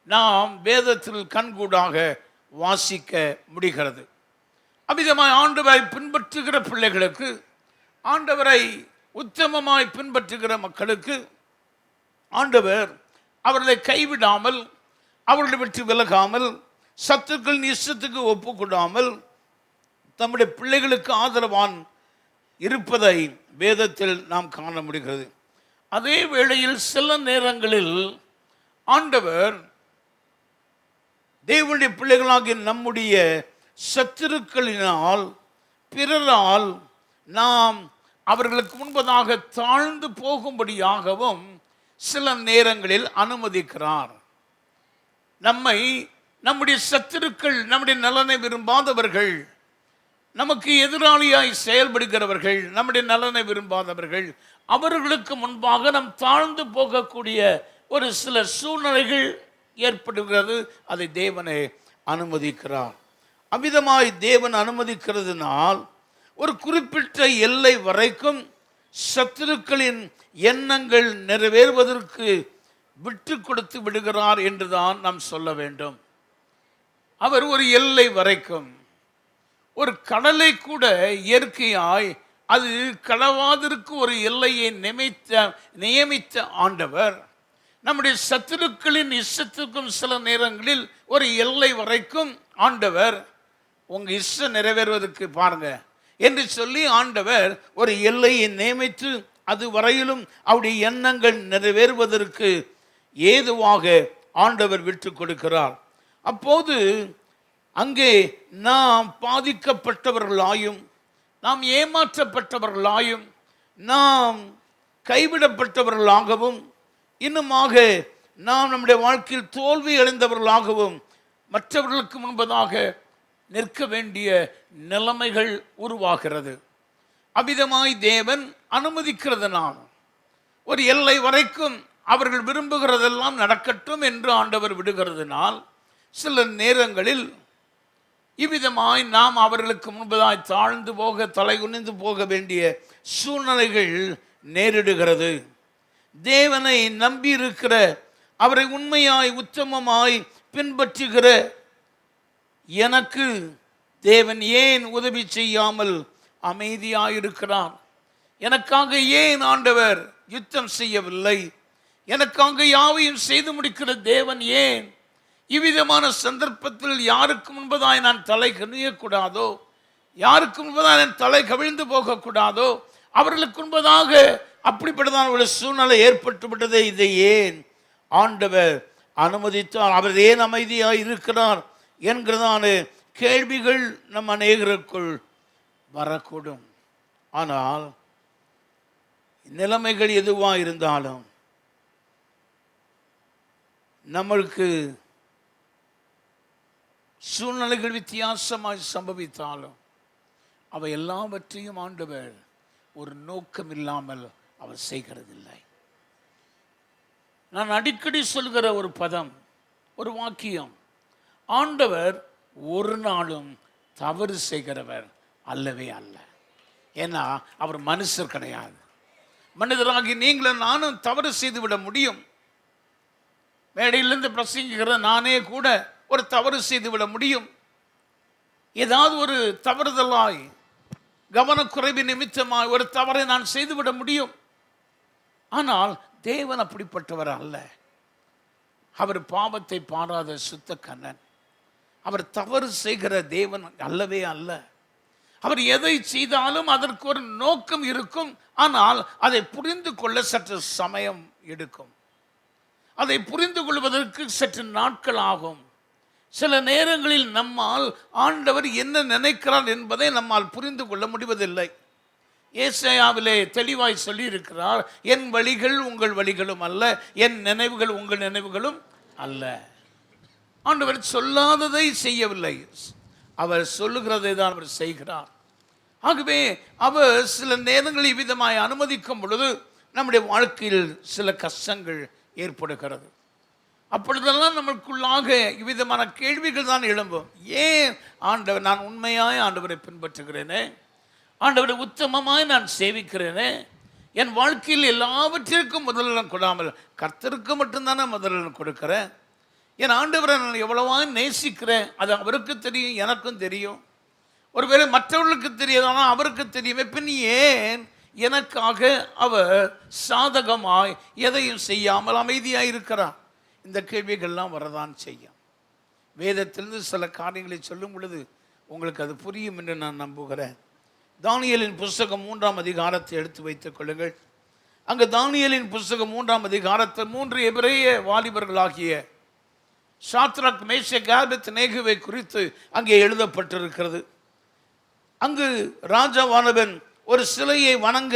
நாம் வேதத்தில் கண்கூடாக வாசிக்க முடிகிறது. அவ்விதமாய் ஆண்டவரை பின்பற்றுகிற பிள்ளைகளுக்கு, ஆண்டவரை உத்தமமாய் பின்பற்றுகிற மக்களுக்கு ஆண்டவர் அவர்களை கைவிடாமல், அவர்களை விட்டு விலகாமல், சத்துக்களின் இஷ்டத்துக்கு ஒப்புக்கொடாமல் தம்முடைய பிள்ளைகளுக்கு ஆதரவான் இருப்பதை வேதத்தில் நாம் காண முடிகிறது. அதே வேளையில் சில நேரங்களில் ஆண்டவர் தேவனுடைய பிள்ளைகளாகிய நம்முடைய சத்துருக்களினால், பிறரால் நாம் அவர்களுக்கு முன்பதாக தாழ்ந்து போகும்படியாகவும் சில நேரங்களில் அனுமதிக்கிறார். நம்மை நம்முடைய சத்துருக்கள், நம்முடைய நலனை விரும்பாதவர்கள், நமக்கு எதிராளியாய் செயல்படுகிறவர்கள், நம்முடைய நலனை விரும்பாதவர்கள், அவர்களுக்கு முன்பாக நாம் தாழ்ந்து போகக்கூடிய ஒரு சில சூழ்நிலைகள் ஏற்படுகிறது. அதை தேவனே அனுமதிக்கிறார். அவ்விதமாய் தேவன் அனுமதிக்கிறதுனால் ஒரு குறிப்பிட்ட எல்லை வரைக்கும் சத்துருக்களின் எண்ணங்கள் நிறைவேறுவதற்கு விட்டு கொடுத்து விடுகிறார் என்றுதான் நாம் சொல்ல வேண்டும். அவர் ஒரு எல்லை வரைக்கும், ஒரு கடலை கூட இயற்கையாய் அது கடவாதற்கு ஒரு எல்லையை நியமித்த ஆண்டவர் நம்முடைய சத்துருக்களின் இஷ்டத்துக்கும் சில நேரங்களில் ஒரு எல்லை வரைக்கும் ஆண்டவர் உங்க இஷ்டம் நிறைவேறுவதற்கு பாருங்க என்று சொல்லி ஆண்டவர் ஒரு எல்லையை நியமித்து அது வரையிலும் அவருடைய எண்ணங்கள் நிறைவேறுவதற்கு ஏதுவாக ஆண்டவர் விட்டு கொடுக்கிறார். அப்போது அங்கே நாம் பாதிக்கப்பட்டவர்களாயும், நாம் ஏமாற்றப்பட்டவர்களாயும், நாம் கைவிடப்பட்டவர்களாகவும், இன்னுமாக நாம் நம்முடைய வாழ்க்கையில் தோல்வி அடைந்தவர்களாகவும் மற்றவர்களுக்கு முன்பதாக நிற்க வேண்டிய நிலைமைகள் உருவாகிறது. அவ்விதமாய் தேவன் அனுமதிக்கிறதுனால் ஒரு எல்லை வரைக்கும் அவர்கள் விரும்புகிறதெல்லாம் நடக்கட்டும் என்று ஆண்டவர் விடுகிறதுனால் சில நேரங்களில் இவ்விதமாய் நாம் அவர்களுக்கு முன்பதாய் தாழ்ந்து போக, தலை குனிந்து போக வேண்டிய சூழ்நிலைகள் நேரிடுகிறது. தேவனை நம்பி இருக்கிற, அவரை உண்மையாய் உத்தமமாய் பின்பற்றுகிற எனக்கு தேவன் ஏன் உதவி செய்யாமல் அமைதியாயிருக்கிறார்? எனக்காக ஏன் ஆண்டவர் யுத்தம் செய்யவில்லை? எனக்காக யாவையும் செய்து முடிக்கிற தேவன் ஏன் இவ்விதமான சந்தர்ப்பத்தில் யாருக்கு முன்பதாய் நான் தலை கணியக்கூடாதோ, யாருக்கு முன்பதாக நான் தலை கவிழ்ந்து போகக்கூடாதோ, அவர்களுக்கு முன்பதாக அப்படிப்பட்டதான ஒரு சூழ்நிலை ஏற்பட்டு விட்டதே, இதை ஏன் ஆண்டவர் அனுமதித்தார்? அவர் ஏன் அமைதியாக இருக்கிறார் என்கிறதான கேள்விகள் நம் அநேகருக்குள் வரக்கூடும். ஆனால் நிலைமைகள் எதுவாக இருந்தாலும், நம்மளுக்கு சூழ்நிலைகள் வித்தியாசமாய் சம்பவித்தாலும் அவை எல்லாவற்றையும் ஆண்டவர் ஒரு நோக்கம் இல்லாமல் அவர் செய்கிறதில்லை. நான் அடிக்கடி சொல்கிற ஒரு பதம், ஒரு வாக்கியம், ஆண்டவர் ஒரு நாளும் தவறு செய்கிறவர் அல்லவே அல்ல. ஏன்னா அவர் மனுஷர் கிடையாது. மனிதராகி நீங்களும் நானும் தவறு செய்து விட முடியும். மேடையிலிருந்து பிரசங்கிக்கிற நானே கூட ஒரு தவறு செய்து விட முடியும். ஏதாவது ஒரு தவறுதலாய், கவனக்குறைவு நிமித்தமாய் ஒரு தவறை நான் செய்துவிட முடியும். ஆனால் தேவன் அப்படிப்பட்டவர் அல்ல. அவர் பாவத்தை பாராத சுத்த கண்ணன். அவர் தவறு செய்கிற தேவன் அல்லவே அல்ல. அவர் எதை செய்தாலும் அதற்கு ஒரு நோக்கம் இருக்கும். ஆனால் அதை புரிந்து கொள்ள சற்று சமயம் எடுக்கும். அதை புரிந்து கொள்வதற்கு சற்று நாட்கள் ஆகும். சில நேரங்களில் நம்மால் ஆண்டவர் என்ன நினைக்கிறார் என்பதை நம்மால் புரிந்து கொள்ள முடிவதில்லை. ஏசாயாவிலே தெளிவாய் சொல்லி இருக்கிறார், என் வழிகள் உங்கள் வழிகளும் அல்ல, என் நினைவுகள் உங்கள் நினைவுகளும் அல்ல. ஆண்டவர் சொல்லாததை செய்யவில்லை, அவர் சொல்லுகிறதை தான் அவர் செய்கிறார். ஆகவே அவர் சில நேரங்களில் இவ்விதமாய் அனுமதிக்கும் பொழுது நம்முடைய வாழ்க்கையில் சில கஷ்டங்கள் ஏற்படுகிறது. அப்பொழுதெல்லாம் நம்மளுக்குள்ளாக இவ்விதமான கேள்விகள் தான் எழும்பும். ஏன் ஆண்டவர், நான் உண்மையாய் ஆண்டவரை பின்பற்றுகிறேனே, ஆண்டவரை உத்தமமாய் நான் சேவிக்கிறேனே, என் வாழ்க்கையில் எல்லாவற்றிற்கும் முதலிடம் கொடாமல் கர்த்தருக்கு மட்டும்தானே முதலிடம் கொடுக்கிறேன். என் ஆண்டவரை நான் எவ்வளவாக நேசிக்கிறேன், அது அவருக்கு தெரியும், எனக்கும் தெரியும். ஒருவேளை மற்றவர்களுக்கு தெரியாதானா அவருக்கு தெரியுமே, பின் ஏன் எனக்காக அவர் சாதகமாய் எதையும் செய்யாமல் அமைதியாக இருக்கிறார்? இந்த கேள்விகள்லாம் வரதான் செய்யும். வேதத்திலிருந்து சில காரியங்களை சொல்லும் பொழுது உங்களுக்கு அது புரியும் என்று நான் நம்புகிறேன். தானியேலின் புஸ்தகம் 3ஆம் அதிகாரத்தை எடுத்து வைத்துக் கொள்ளுங்கள். அங்கு தானியேலின் புஸ்தகம் 3ஆம் அதிகாரத்தில் 3 எபிரேய வாலிபர்களாகிய சாத்ராக், மேஷக், ஆபேத்நேகோவை குறித்து அங்கே எழுதப்பட்டிருக்கிறது. அங்கு ராஜாவானவன் ஒரு சிலையை வணங்க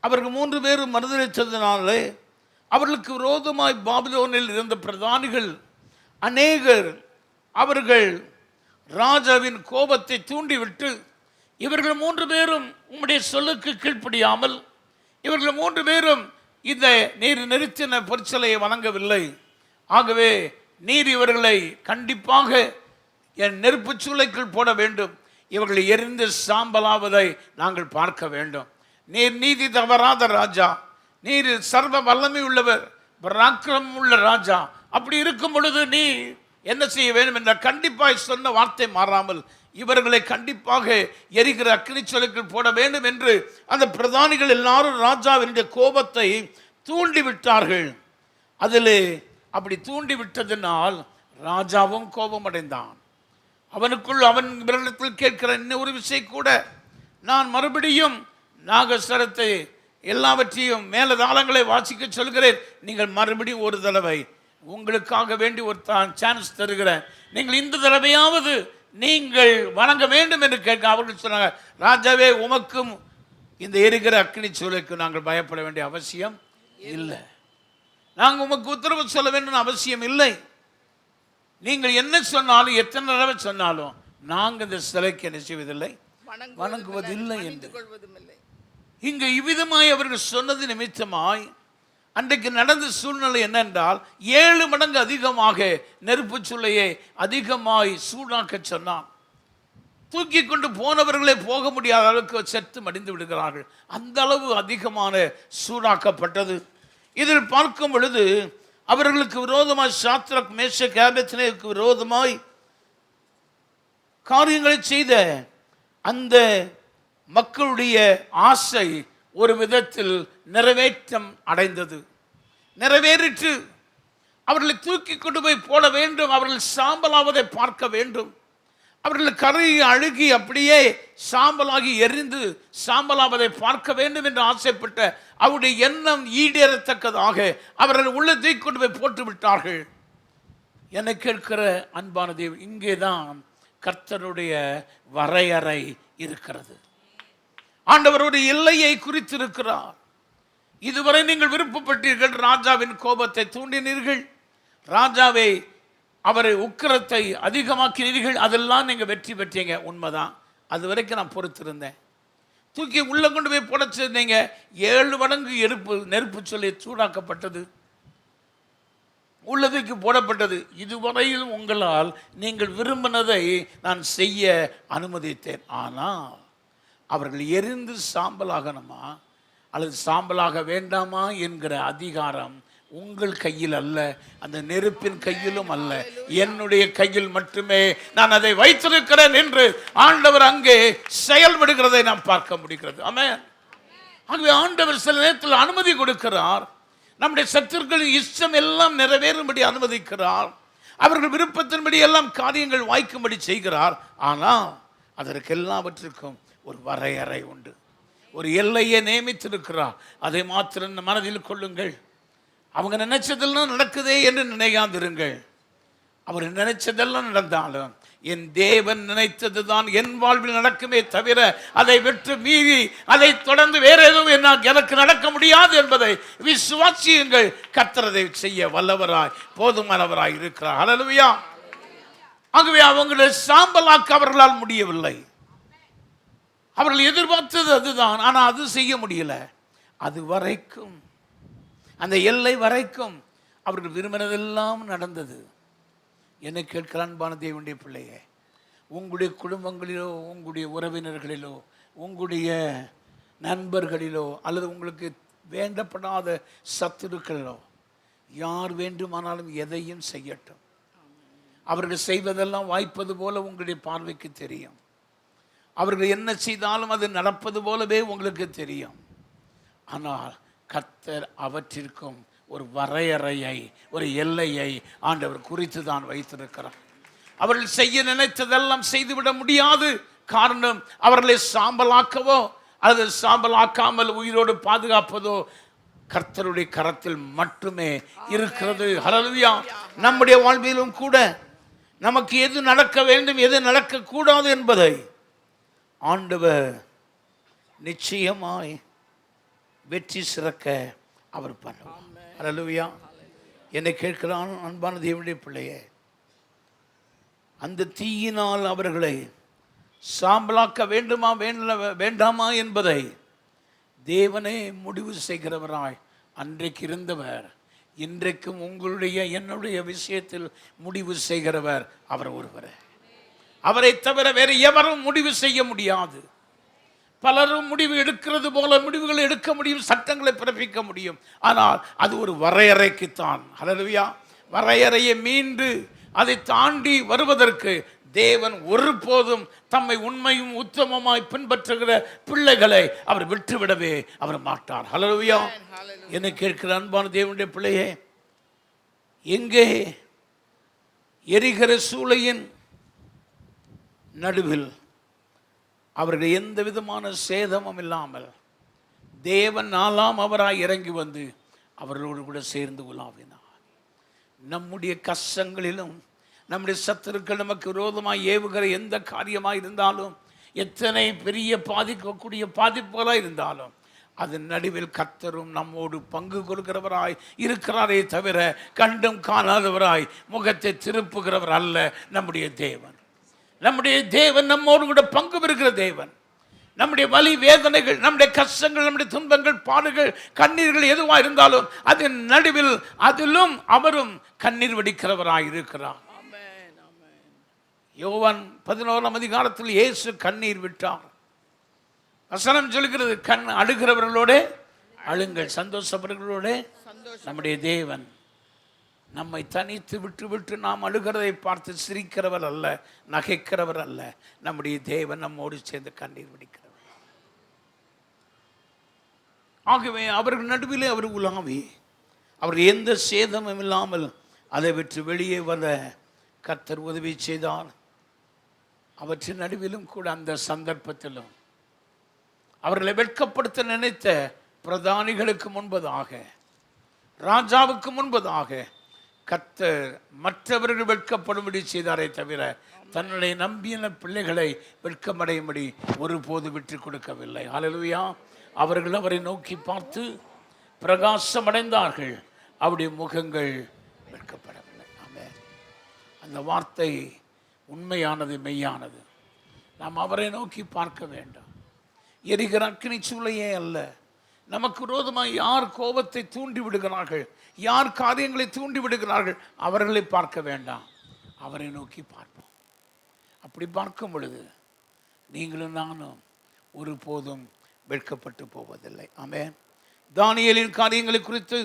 அவர்கள் 3 பேரும் மறுதலித்ததினாலே அவர்களுக்கு விரோதமாய் பாபிலோனில் இருந்த பிரதானிகள் அநேகர் அவர்கள் ராஜாவின் கோபத்தை தூண்டிவிட்டு, இவர்கள் 3 பேரும் உம்முடைய சொல்லுக்கு கீழ்ப்படியாமல், இவர்கள் 3 பேரும் இந்த நீர் நிறுத்தின பொற்சிலையை வணங்கவில்லை, ஆகவே நீர் இவர்களை கண்டிப்பாக என் நெருப்பு சூளைக்குள் போட வேண்டும், இவர்களை எரிந்து சாம்பலாவதை நாங்கள் பார்க்க வேண்டும். நீர் நீதி தவறாத ராஜா, நீர் சர்வ வல்லமை உள்ளவர், பராக்கிரமம் உள்ள ராஜா. அப்படி இருக்கும் பொழுது நீ என்ன செய்ய வேண்டும் என்ற கண்டிப்பாய் சொன்ன வார்த்தை மாறாமல் இவர்களை கண்டிப்பாக எரிகிற அக்கினி சூளைக்குள் போட வேண்டும் என்று அந்த பிரதானிகள் எல்லாரும் ராஜாவினுடைய கோபத்தை தூண்டிவிட்டார்கள். அதில் அப்படி தூண்டிவிட்டதினால் ராஜாவும் கோபம் அடைந்தான். அவனுக்குள் அவன் விரலத்தில் கேட்கிற இன்னொரு விஷயம் கூட, நான் மறுபடியும் நாகஸ்வரத்தை எல்லாவற்றையும் மேலதாளங்களை வாசிக்க சொல்கிறேன், நீங்கள் மறுபடியும் ஒரு தடவை உங்களுக்காக வேண்டி ஒரு சான்ஸ் தருகிறேன், நீங்கள் இந்த தடவையாவது நீங்கள் வணங்க வேண்டும் என்று கேட்க. அவர்கள் சொன்னாங்க, ராஜாவே, உமக்கும் இந்த எரிகிற அக்கினி சூளைக்கு நாங்கள் பயப்பட வேண்டிய அவசியம் இல்லை, நாங்கள் உமக்கு உத்தரவு சொல்ல வேண்டும் அவசியம் இல்லை, நீங்கள் என்ன சொன்னாலும் எத்தனை தடவை சொன்னாலும் நாங்கள் இந்த சிலைக்கு என்ன செய்வதில்லை, வணங்குவதில்லை என்று. இங்கு இவ்விதமாய் அவர்கள் சொன்னது நிமித்தமாய் அன்றைக்கு நடந்த சூழ்நிலை என்னென்றால் 7 மடங்கு அதிகமாக நெருப்பு சூளையை அதிகமாய் சூடாக்க சொன்னான். தூக்கி கொண்டு போனவர்களே போக முடியாத அளவுக்கு செத்து மடிந்து விடுகிறார்கள். அந்த அளவு அதிகமான சூடாக்கப்பட்டது. இதில் பார்க்கும் பொழுது அவர்களுக்கு விரோதமாய் சாத்ராக், மேஷக், ஆபேத்நேகோவுக்கு விரோதமாய் காரியங்களை செய்த அந்த மக்களுடைய ஆசை ஒரு விதத்தில் நிறைவேற்றம் அடைந்தது, நிறைவேறிற்று. அவர்களை தூக்கி கொண்டு போய் போட வேண்டும், அவர்கள் சாம்பலாவதை பார்க்க வேண்டும், அவர்கள் கருகி அழுகி அப்படியே சாம்பலாகி எரிந்து சாம்பலாவதை பார்க்க வேண்டும் என்று ஆசைப்பட்ட அவருடைய எண்ணம் ஈடேறத்தக்கதாக அவர்கள் உள்ளத்தை கொண்டு போய் போட்டு விட்டார்கள். என்னை கேட்கிற அன்பான தேவன், இங்கேதான் கர்த்தருடைய வரையறை இருக்கிறது. ஆண்டவர் ஒரு எல்லையை குறித்திருக்கிறார். இதுவரை நீங்கள் விருப்பப்பட்டீர்கள், ராஜாவின் கோபத்தை தூண்டினீர்கள், ராஜாவை அவரை உக்கிரத்தை அதிகமாக்கினீர்கள், அதெல்லாம் நீங்கள் வெற்றி பெற்றீங்க, உண்மைதான். அது வரைக்கும் நான் பொறுத்திருந்தேன். தூக்கி உள்ள கொண்டு போய் புடைச்சிருந்தீங்க, 7 மடங்கு நெருப்பு சொல்லி சூடாக்கப்பட்டது, உள்ளதுக்கு போடப்பட்டது. இதுவரையில் உங்களால் நீங்கள் விரும்பினதை நான் செய்ய அனுமதித்தேன். ஆனால் அவர்கள் எரிந்து சாம்பலாகணுமா அல்லது சாம்பலாக வேண்டாமா என்கிற அதிகாரம் உங்கள் கையில் அல்ல, அந்த நெருப்பின் கையிலும் அல்ல, என்னுடைய கையில் மட்டுமே நான் அதை வைத்திருக்கிறேன் என்று ஆண்டவர் அங்கே செயல்படுகிறதை நாம் பார்க்க முடிகிறது. ஆமென். ஆகவே ஆண்டவர் சில நேரத்தில் அனுமதி கொடுக்கிறார், நம்முடைய சத்துருக்களின் இஷ்டம் எல்லாம் நிறைவேறும்படி அனுமதிக்கிறார், அவர்கள் விருப்பத்தின்படி எல்லாம் காரியங்கள் வாய்க்கும்படி செய்கிறார். ஆனால் அதற்கு எல்லாவற்றுக்கும் ஒரு வரையறை உண்டு, ஒரு எல்லையை நியமித்திருக்கிறார். அதை மாத்திரம் மனதில் கொள்ளுங்கள். அவங்க நினைச்சதெல்லாம் நடக்குதே என்று நினைக்காதிருங்கள். அவர் நினைச்சதெல்லாம் நடந்தாலும் என் தேவன் நினைத்தது தான் என் வாழ்வில் நடக்குமே தவிர அதை விட்டு மீறி அதை தொடர்ந்து வேற எதுவும் எனக்கு நடக்க முடியாது என்பதை விசுவாசியுங்கள். கர்த்தர் அதை செய்ய வல்லவராய் போதுமானவராய் இருக்கிறார். ஹல்லேலூயா. ஆகவே அவங்களை சாம்பலாக்க அவர்களால் முடியவில்லை. அவர்கள் எதிர்பார்த்தது அதுதான், ஆனால் அது செய்ய முடியல. அது வரைக்கும், அந்த எல்லை வரைக்கும் அவர்கள் விரும்பினதெல்லாம் நடந்தது. என்னை கேட்கிற அன்பான தேவனுடைய பிள்ளையே, உங்களுடைய குடும்பங்களிலோ, உங்களுடைய உறவினர்களிலோ, உங்களுடைய நண்பர்களிலோ, அல்லது உங்களுக்கு வேண்டப்படாத சத்துருக்களிலோ யார் வேண்டுமானாலும் எதையும் செய்யட்டும். அவர்கள் செய்வதெல்லாம் வாய்ப்பது போல உங்களுடைய பார்வைக்கு தெரியும். அவர்கள் என்ன செய்தாலும் அது நடப்பது போலவே உங்களுக்கு தெரியும். ஆனால் கர்த்தர் அவற்றிற்கும் ஒரு வரையறையை, ஒரு எல்லையை ஆண்டவர் குறித்து தான் வைத்திருக்கிறார். அவர்கள் செய்ய நினைத்ததெல்லாம் செய்துவிட முடியாது. காரணம், அவர்களை சாம்பலாக்கவோ அல்லது சாம்பலாக்காமல் உயிரோடு பாதுகாப்பதோ கர்த்தருடைய கரத்தில் மட்டுமே இருக்கிறது. ஹல்லேலூயா. நம்முடைய வாழ்விலும் கூட நமக்கு எது நடக்க வேண்டும், எது நடக்கக்கூடாது என்பதை ஆண்டவர் நிச்சயமாய் வெற்றி சிறக்க அவர் பண்ணுவார். ஹல்லேலூயா. என்னை கேட்கிறான் அன்பான தேவனுடைய பிள்ளையே, அந்த தீயினால் அவர்களை சாம்பலாக்க வேண்டுமா வேண்டாமா என்பதை தேவனே முடிவு செய்கிறவராய் அன்றைக்கு இருந்தவர் இன்றைக்கும் உங்களுடைய என்னுடைய விஷயத்தில் முடிவு செய்கிறவர் அவர் ஒருவர். அவரை தவிர வேறு எவரும் முடிவு செய்ய முடியாது. பலரும் முடிவு எடுக்கிறது போல முடிவுகளை எடுக்க முடியும், சட்டங்களை பிறப்பிக்க முடியும். ஆனால் அது ஒரு வரையறைக்குத்தான். ஹல்லேலூயா. வரையறையை மீண்டு அதை தாண்டி வருவதற்கு தேவன் ஒருபோதும் தம்மை உண்மையும் உத்தமமாய் பின்பற்றுகிற பிள்ளைகளை அவர் விட்டுவிடவே அவர் மாட்டார். ஹல்லேலூயா. என்னை கேட்கிற அன்பான தேவனுடைய பிள்ளையே, எங்கே எரிகிற சூளையின் நடுவில் அவர்கள் எந்த விதமான சேதமும் இல்லாமல் தேவன் நாலாம் அவராய் இறங்கி வந்து அவர்களோடு கூட சேர்ந்து உலாவினார். நம்முடைய கஷ்டங்களிலும் நம்முடைய சத்துருக்கள் நமக்கு விரோதமாக ஏவுகிற எந்த காரியமாக இருந்தாலும், எத்தனை பெரிய பாதிக்கக்கூடிய பாதிப்புகளாக இருந்தாலும், அதன் நடுவில் கர்த்தரும் நம்மோடு பங்கு கொள்கிறவராய் இருக்கிறாரே தவிர கண்டும் காணாதவராய் முகத்தை திருப்புகிறவர் அல்ல நம்முடைய தேவன். நம்முடைய தேவன் நம்மோடு கூட பங்கு பெறுகிற தேவன். நம்முடைய வலி வேதனைகள், நம்முடைய கஷ்டங்கள், நம்முடைய துன்பங்கள், பாடுகள், கண்ணீர்கள் எதுவாக இருந்தாலும் அதன் நடுவில் அதிலும் அவரும் கண்ணீர் வடிக்கிறவராய் இருக்கிறார். யோவான் 11ஆம் அதிகாரத்தில் இயேசு கண்ணீர் விட்டார். வசனம் சொல்கிறது, கண் அழுகிறவர்களோட அழுங்கள், சந்தோஷப்படுகிறவர்களோட. நம்முடைய தேவன் நம்மை தனித்து விட்டு விட்டு நாம் அழுகிறதை பார்த்து சிரிக்கிறவர் அல்ல, நகைக்கிறவர் அல்ல. நம்முடைய தேவன் நம்மோடு சேர்ந்து கண்ணீர் வடிக்கிறவர். ஆகவே அவர்கள் நடுவிலே அவர் உலாவி அவர் எந்த சேதமும் இல்லாமல் அதை விட்டு வெளியே வர கர்த்தர் உதவி செய்தார். அவற்றின் நடுவிலும் கூட அந்த சந்தர்ப்பத்திலும் அவர்களை வெட்கப்படுத்த நினைத்த பிரதானிகளுக்கு முன்பதாக, ராஜாவுக்கு முன்பதாக கர்த்தர் மற்றவர்கள் வெட்கப்படும்படி செய்தாரே தவிர தன்னுடைய நம்பின பிள்ளைகளை வெட்கமடையும்படி ஒருபோது விட்டு கொடுக்கவில்லை. ஹல்லேலூயா. அவர்கள் அவரை நோக்கி பார்த்து பிரகாசம் அடைந்தார்கள், அவருடைய முகங்கள் வெட்கப்படவில்லை. ஆமென். அந்த வார்த்தை உண்மையானது, மெய்யானது. நாம் அவரை நோக்கி பார்க்க வேண்டும். எரிகிற அக்கினி சூளையே அல்ல. நமக்கு விரோதமாக யார் கோபத்தை தூண்டி விடுகிறார்கள், யார் காரியங்களை தூண்டி விடுகிறார்கள், அவர்களை பார்க்க வேண்டாம், அவரை நோக்கி பார்ப்போம். அப்படி பார்க்கும் பொழுது நீங்களும் நானும் ஒருபோதும் வெட்கப்பட்டு போவதில்லை. ஆமென். தானியேலின் காரியங்களை குறித்து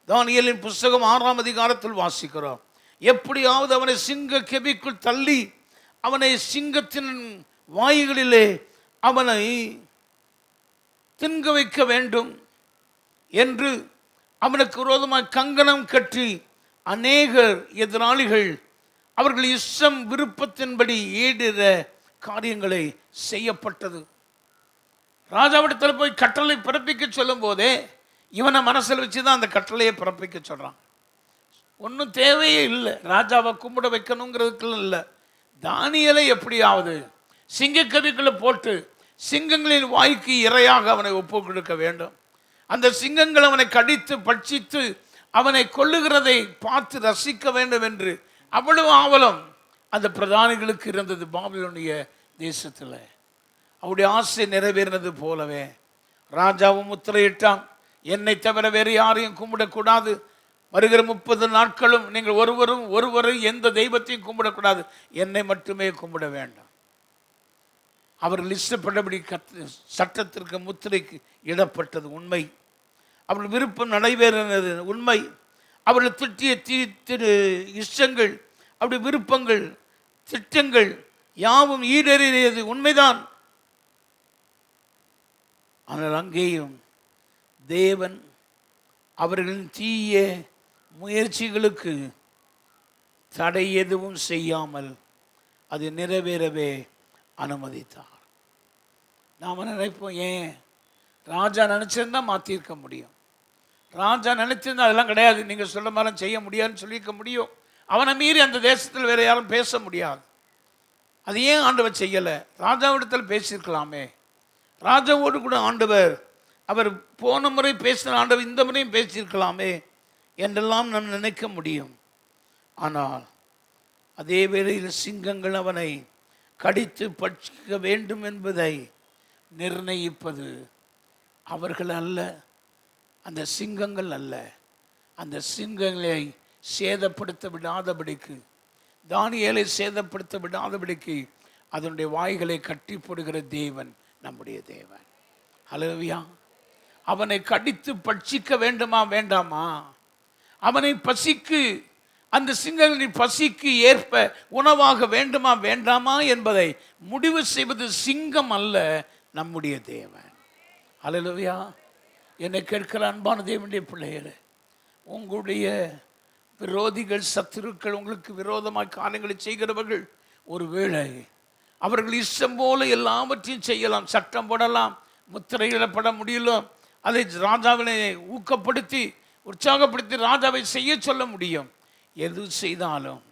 தானியேலின் புஸ்தகம் 6ஆம் அதிகாரத்தில் வாசிக்கிறோம். எப்படியாவது அவனை சிங்க கெபிக்குள் தள்ளி அவனை சிங்கத்தின் வாய்களிலே அவனை தின்க வைக்க வேண்டும் என்று அவனுக்கு விரோதமாக கங்கணம் கட்டி அநேகர் எதிராளிகள் அவர்கள் இஷ்டம் விருப்பத்தின்படி ஏடுற காரியங்களை செய்யப்பட்டது. ராஜாவிடத்தில் போய் கட்டளை பிறப்பிக்க சொல்லும் போதே இவனை மனசில் வச்சு தான் அந்த கட்டளையை பிறப்பிக்க சொல்கிறான். ஒன்றும் தேவையே இல்லை, ராஜாவை கும்பிட வைக்கணுங்கிறதுக்குள்ள இல்லை. தானியேலை எப்படியாவது சிங்கக்கவிக்குள்ளே போட்டு சிங்கங்களின் வாய்க்கு இரையாக அவனை ஒப்பு கொடுக்க வேண்டும். அந்த சிங்கங்கள் அவனை கடித்து பட்சித்து அவனை கொல்லுகிறதை பார்த்து ரசிக்க வேண்டும் என்று அவ்வளவு ஆவலம் அந்த பிரதானிகளுக்கு இருந்தது. பாபிலோனிய தேசத்தில் அவருடைய ஆசை நிறைவேறினது போலவே ராஜாவும் முத்திரையிட்டான், என்னை தவிர வேறு யாரையும் கும்பிடக்கூடாது, வருகிற 30 நாட்களும் நீங்கள் ஒருவரும் எந்த தெய்வத்தையும் கும்பிடக்கூடாது, என்னை மட்டுமே கும்பிட வேண்டும். அவர்கள் இஷ்டப்பட்டபடி சட்டத்திற்கு முத்திரைக்கு இடப்பட்டது உண்மை. அவர்கள் விருப்பம் நடைபெறினது உண்மை. அவர்கள் திட்டிய இஷ்டங்கள், அவருடைய விருப்பங்கள், திட்டங்கள் யாவும் ஈடேறியது உண்மைதான். ஆனால் அங்கேயும் தேவன் அவர்களின் தீய முயற்சிகளுக்கு தடை எதுவும் செய்யாமல் அது நிறைவேறவே அனுமதித்தார். நாம் நினைப்போம், ஏன் ராஜா நினைச்சிருந்தா மாற்றிருக்க முடியும், ராஜா நினைச்சிருந்தா அதெல்லாம் கிடையாது, நீங்கள் சொல்ல மாதிரி செய்ய முடியாதுன்னு சொல்லியிருக்க முடியும். அவனை மீறி அந்த தேசத்தில் வேற யாரும் பேச முடியாது. அது ஏன் ஆண்டவர் செய்யலை? ராஜாவிடத்தில் பேசியிருக்கலாமே. ராஜாவோடு கூட ஆண்டவர், அவர் போன முறை பேசின ஆண்டவர் இந்த முறையும் பேசியிருக்கலாமே என்றெல்லாம் நாம் நினைக்க முடியும். ஆனால் அதே வேளையில் சிங்கங்கள் அவனை கடித்து பட்சிக்க வேண்டும் என்பதை நிர்ணயிப்பது அவர்கள் அல்ல, அந்த சிங்கங்கள் அல்ல. அந்த சிங்கங்களை சேதப்படுத்த விடாதபடிக்கு, தானியேலை சேதப்படுத்த விடாதபடிக்கு அதனுடைய வாய்களை கட்டி போடுகிற தேவன் நம்முடைய தேவன். ஹல்லேலூயா. அவனை கடித்து பட்சிக்க வேண்டுமா வேண்டாமா? அவனை பசிக்கு, அந்த சிங்கங்களின் பசிக்கு ஏற்ப உணவாக வேண்டுமா வேண்டாமா என்பதை முடிவு செய்வது சிங்கம் அல்ல, நம்முடைய தேவன். ஹல்லேலூயா. என்னை கேட்கிற அன்பான தேவனுடைய பிள்ளைகளே, உங்களுடைய விரோதிகள், சத்துருக்கள், உங்களுக்கு விரோதமாக காரியங்களை செய்கிறவர்கள் ஒருவேளை அவர்கள் இஷ்டம் போல எல்லாவற்றையும் செய்யலாம், சட்டம் போடலாம், முத்திரையிடப்பட முடியலாம், அதை ராஜாவினை ஊக்கப்படுத்தி உற்சாகப்படுத்தி ராஜாவை செய்ய சொல்ல முடியும். எது செய்தாலும்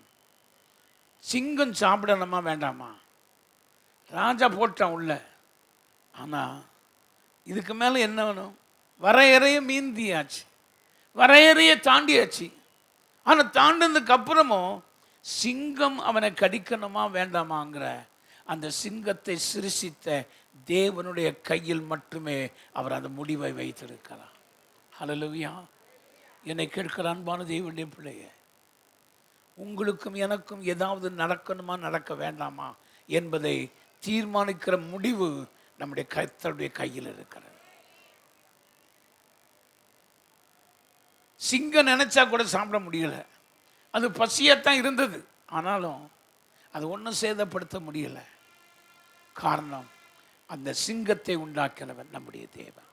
சிங்கம் சாப்பிடணுமா வேண்டாமா? ராஜா போட்டான் உள்ள. ஆனால் இதுக்கு மேலே என்ன வேணும்? வரையறைய மீந்தியாச்சு, வரையறைய தாண்டியாச்சு. ஆனால் தாண்டினதுக்கு அப்புறமும் சிங்கம் அவனை கடிக்கணுமா வேண்டாமாங்கிற அந்த சிங்கத்தை சிருஷித்த தேவனுடைய கையில் மட்டுமே அவர் அந்த முடிவை வைத்திருக்கிறார். ஹல்லேலூயா. என்னை கேட்கிற அன்பான தேவனுடைய பிள்ளையே, உங்களுக்கும் எனக்கும் ஏதாவது நடக்கணுமா நடக்க வேண்டாமா என்பதை தீர்மானிக்கிற முடிவு நம்முடைய கர்த்தருடைய கையில் இருக்கிறது. சிங்கம் நினைச்சா கூட சாப்பிட முடியல, அது பசியத்தான் இருந்தது, ஆனாலும் அது ஒன்றும் சேதப்படுத்த முடியல. காரணம், அந்த சிங்கத்தை உண்டாக்கிறவன் நம்முடைய தேவன்.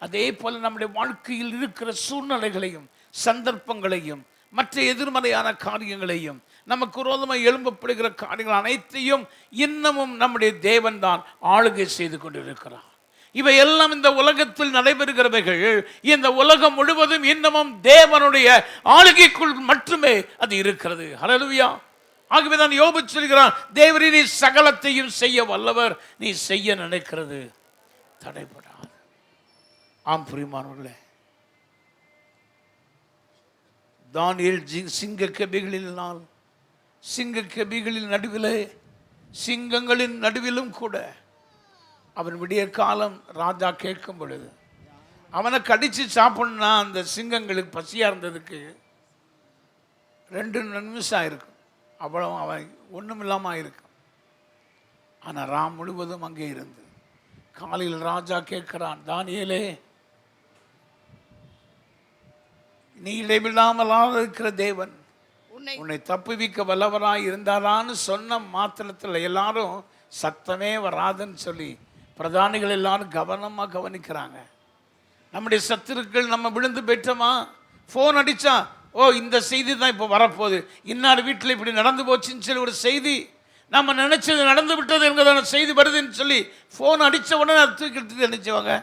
அதே போல நம்முடைய வாழ்க்கையில் இருக்கிற சூழ்நிலைகளையும் சந்தர்ப்பங்களையும் மற்ற எதிர்மறையான காரியங்களையும் நமக்கு விரோதமாக எழும்பப்படுகிற காரியங்கள் அனைத்தையும் இன்னமும் நம்முடைய தேவன் தான் ஆளுகை செய்து கொண்டிருக்கிறார். இவை எல்லாம் இந்த உலகத்தில் நடைபெறுகிறவைகள், இந்த உலகம் முழுவதும் இன்னமும் தேவனுடைய ஆளுகைக்குள் மட்டுமே அது இருக்கிறது. ஹல்லேலூயா. ஆகவே தான் யோபு சொல்கிறான், தேவரே நீ சகலத்தையும் செய்ய வல்லவர், நீ செய்ய நினைக்கிறது தடைபடாது. ஆம் பிரியமானவர்களே, தானியேல் சிங்கக்கபிகளினால், சிங்கக்கபிகளின் நடுவிலே, சிங்கங்களின் நடுவிலும் கூட அவன் விடிய காலம் ராஜா கேட்கும் பொழுது அவனை கடித்து சாப்பிட்னா அந்த சிங்கங்களுக்கு பசியாக இருந்ததுக்கு 2 நிமிஷம் இருக்கும், அவ்வளோ அவன் ஒன்றும் இல்லாமல் இருக்கும். ஆனால் ராம் முழுவதும் அங்கே இருந்து காலையில் ராஜா கேட்கிறான், தானியேலே நீ இடைவிடாமலாக இருக்கிற தேவன், உன்னை தப்புவிக்க வல்லவராய் இருந்தாரான்னு சொன்ன மாத்திரத்தில் எல்லாரும் சத்தமே வராதுன்னு சொல்லி பிரதானிகள் எல்லாரும் கவனமாக கவனிக்கிறாங்க. நம்முடைய சத்துருக்கள் நம்ம விழுந்து பெற்றோமா, ஃபோன் அடித்தா, ஓ இந்த செய்தி தான் இப்போ வரப்போகுது, இன்னார் வீட்டில் இப்படி நடந்து போச்சுன்னு சொல்லி ஒரு செய்தி நம்ம நினைச்சது நடந்து விட்டது என்கிறதான செய்தி வருதுன்னு சொல்லி ஃபோன் அடித்த உடனே அதை தூக்கிட்டு நினைச்சவங்க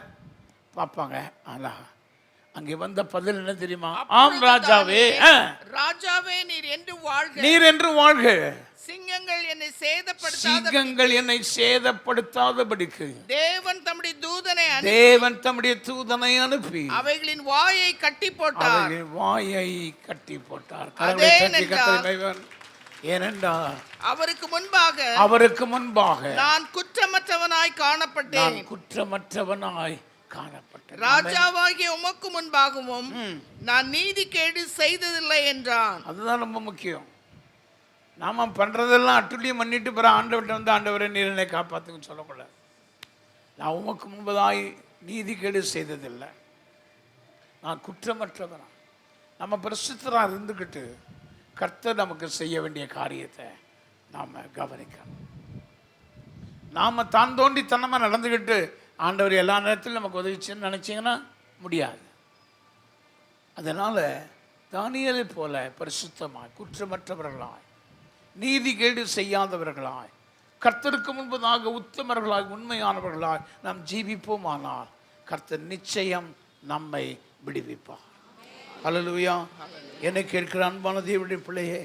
பார்ப்பாங்க. ஆனால் அங்கே வந்த பதில் என்ன தெரியுமா? ஆம் ராஜாவே, ராஜாவே, நீர் என்று வாழ்க, நீர் என்று வாழ்க. சிங்கங்கள் என்னை சேதப்படுத்தாதபடிக்கு தேவன் தம்முடைய தூதனை அனுப்பி அவைகளின் வாயை கட்டி போட்டார். ஏனென்றால் அவருக்கு முன்பாக நான் குற்றமற்றவனாய் காணப்பட்டேன். ராஜாவாகிய உமக்கு முன்பாகவும் நான் நீதிகேடு செய்ததில்லை என்றான். அதுதான் ரொம்ப முக்கியம். நாம பண்றதெல்லாம் அட்டுழியம் பண்ணிட்டு பிற ஆண்டவர்கிட்ட வந்து ஆண்டவரை நீர் என்னை காப்பாத்துன்னு சொல்லக்கூடாது. நான் உமக்கு முன்பதாய் நீதிகேடு செய்ததில்லை, நான் குற்றமற்றவனா. நம்ம பரிசுத்தராக இருந்துக்கிட்டு கர்த்தர் நமக்கு செய்ய வேண்டிய காரியத்தை நாம் கவனிக்கணும். நாம் தான் தோண்டி தன்னமாக நடந்துக்கிட்டு ஆண்டவர் எல்லா நேரத்திலும் நமக்கு உதவிச்சுன்னு நினச்சிங்கன்னா முடியாது. அதனால் தானியேலை போல பரிசுத்தமாய், குற்றமற்றவர்களாய், நீதிகேடு செய்யாதவர்களாய், கர்த்தருக்கு முன்பதாக உத்தமர்களாய், உண்மையானவர்களாய் நாம் ஜீவிப்போமானால் கர்த்தர் நிச்சயம் நம்மை விடுவிப்பார். அல்லேலூயா. என்னை கேட்கிற அன்பான தேவனுடைய பிள்ளையே,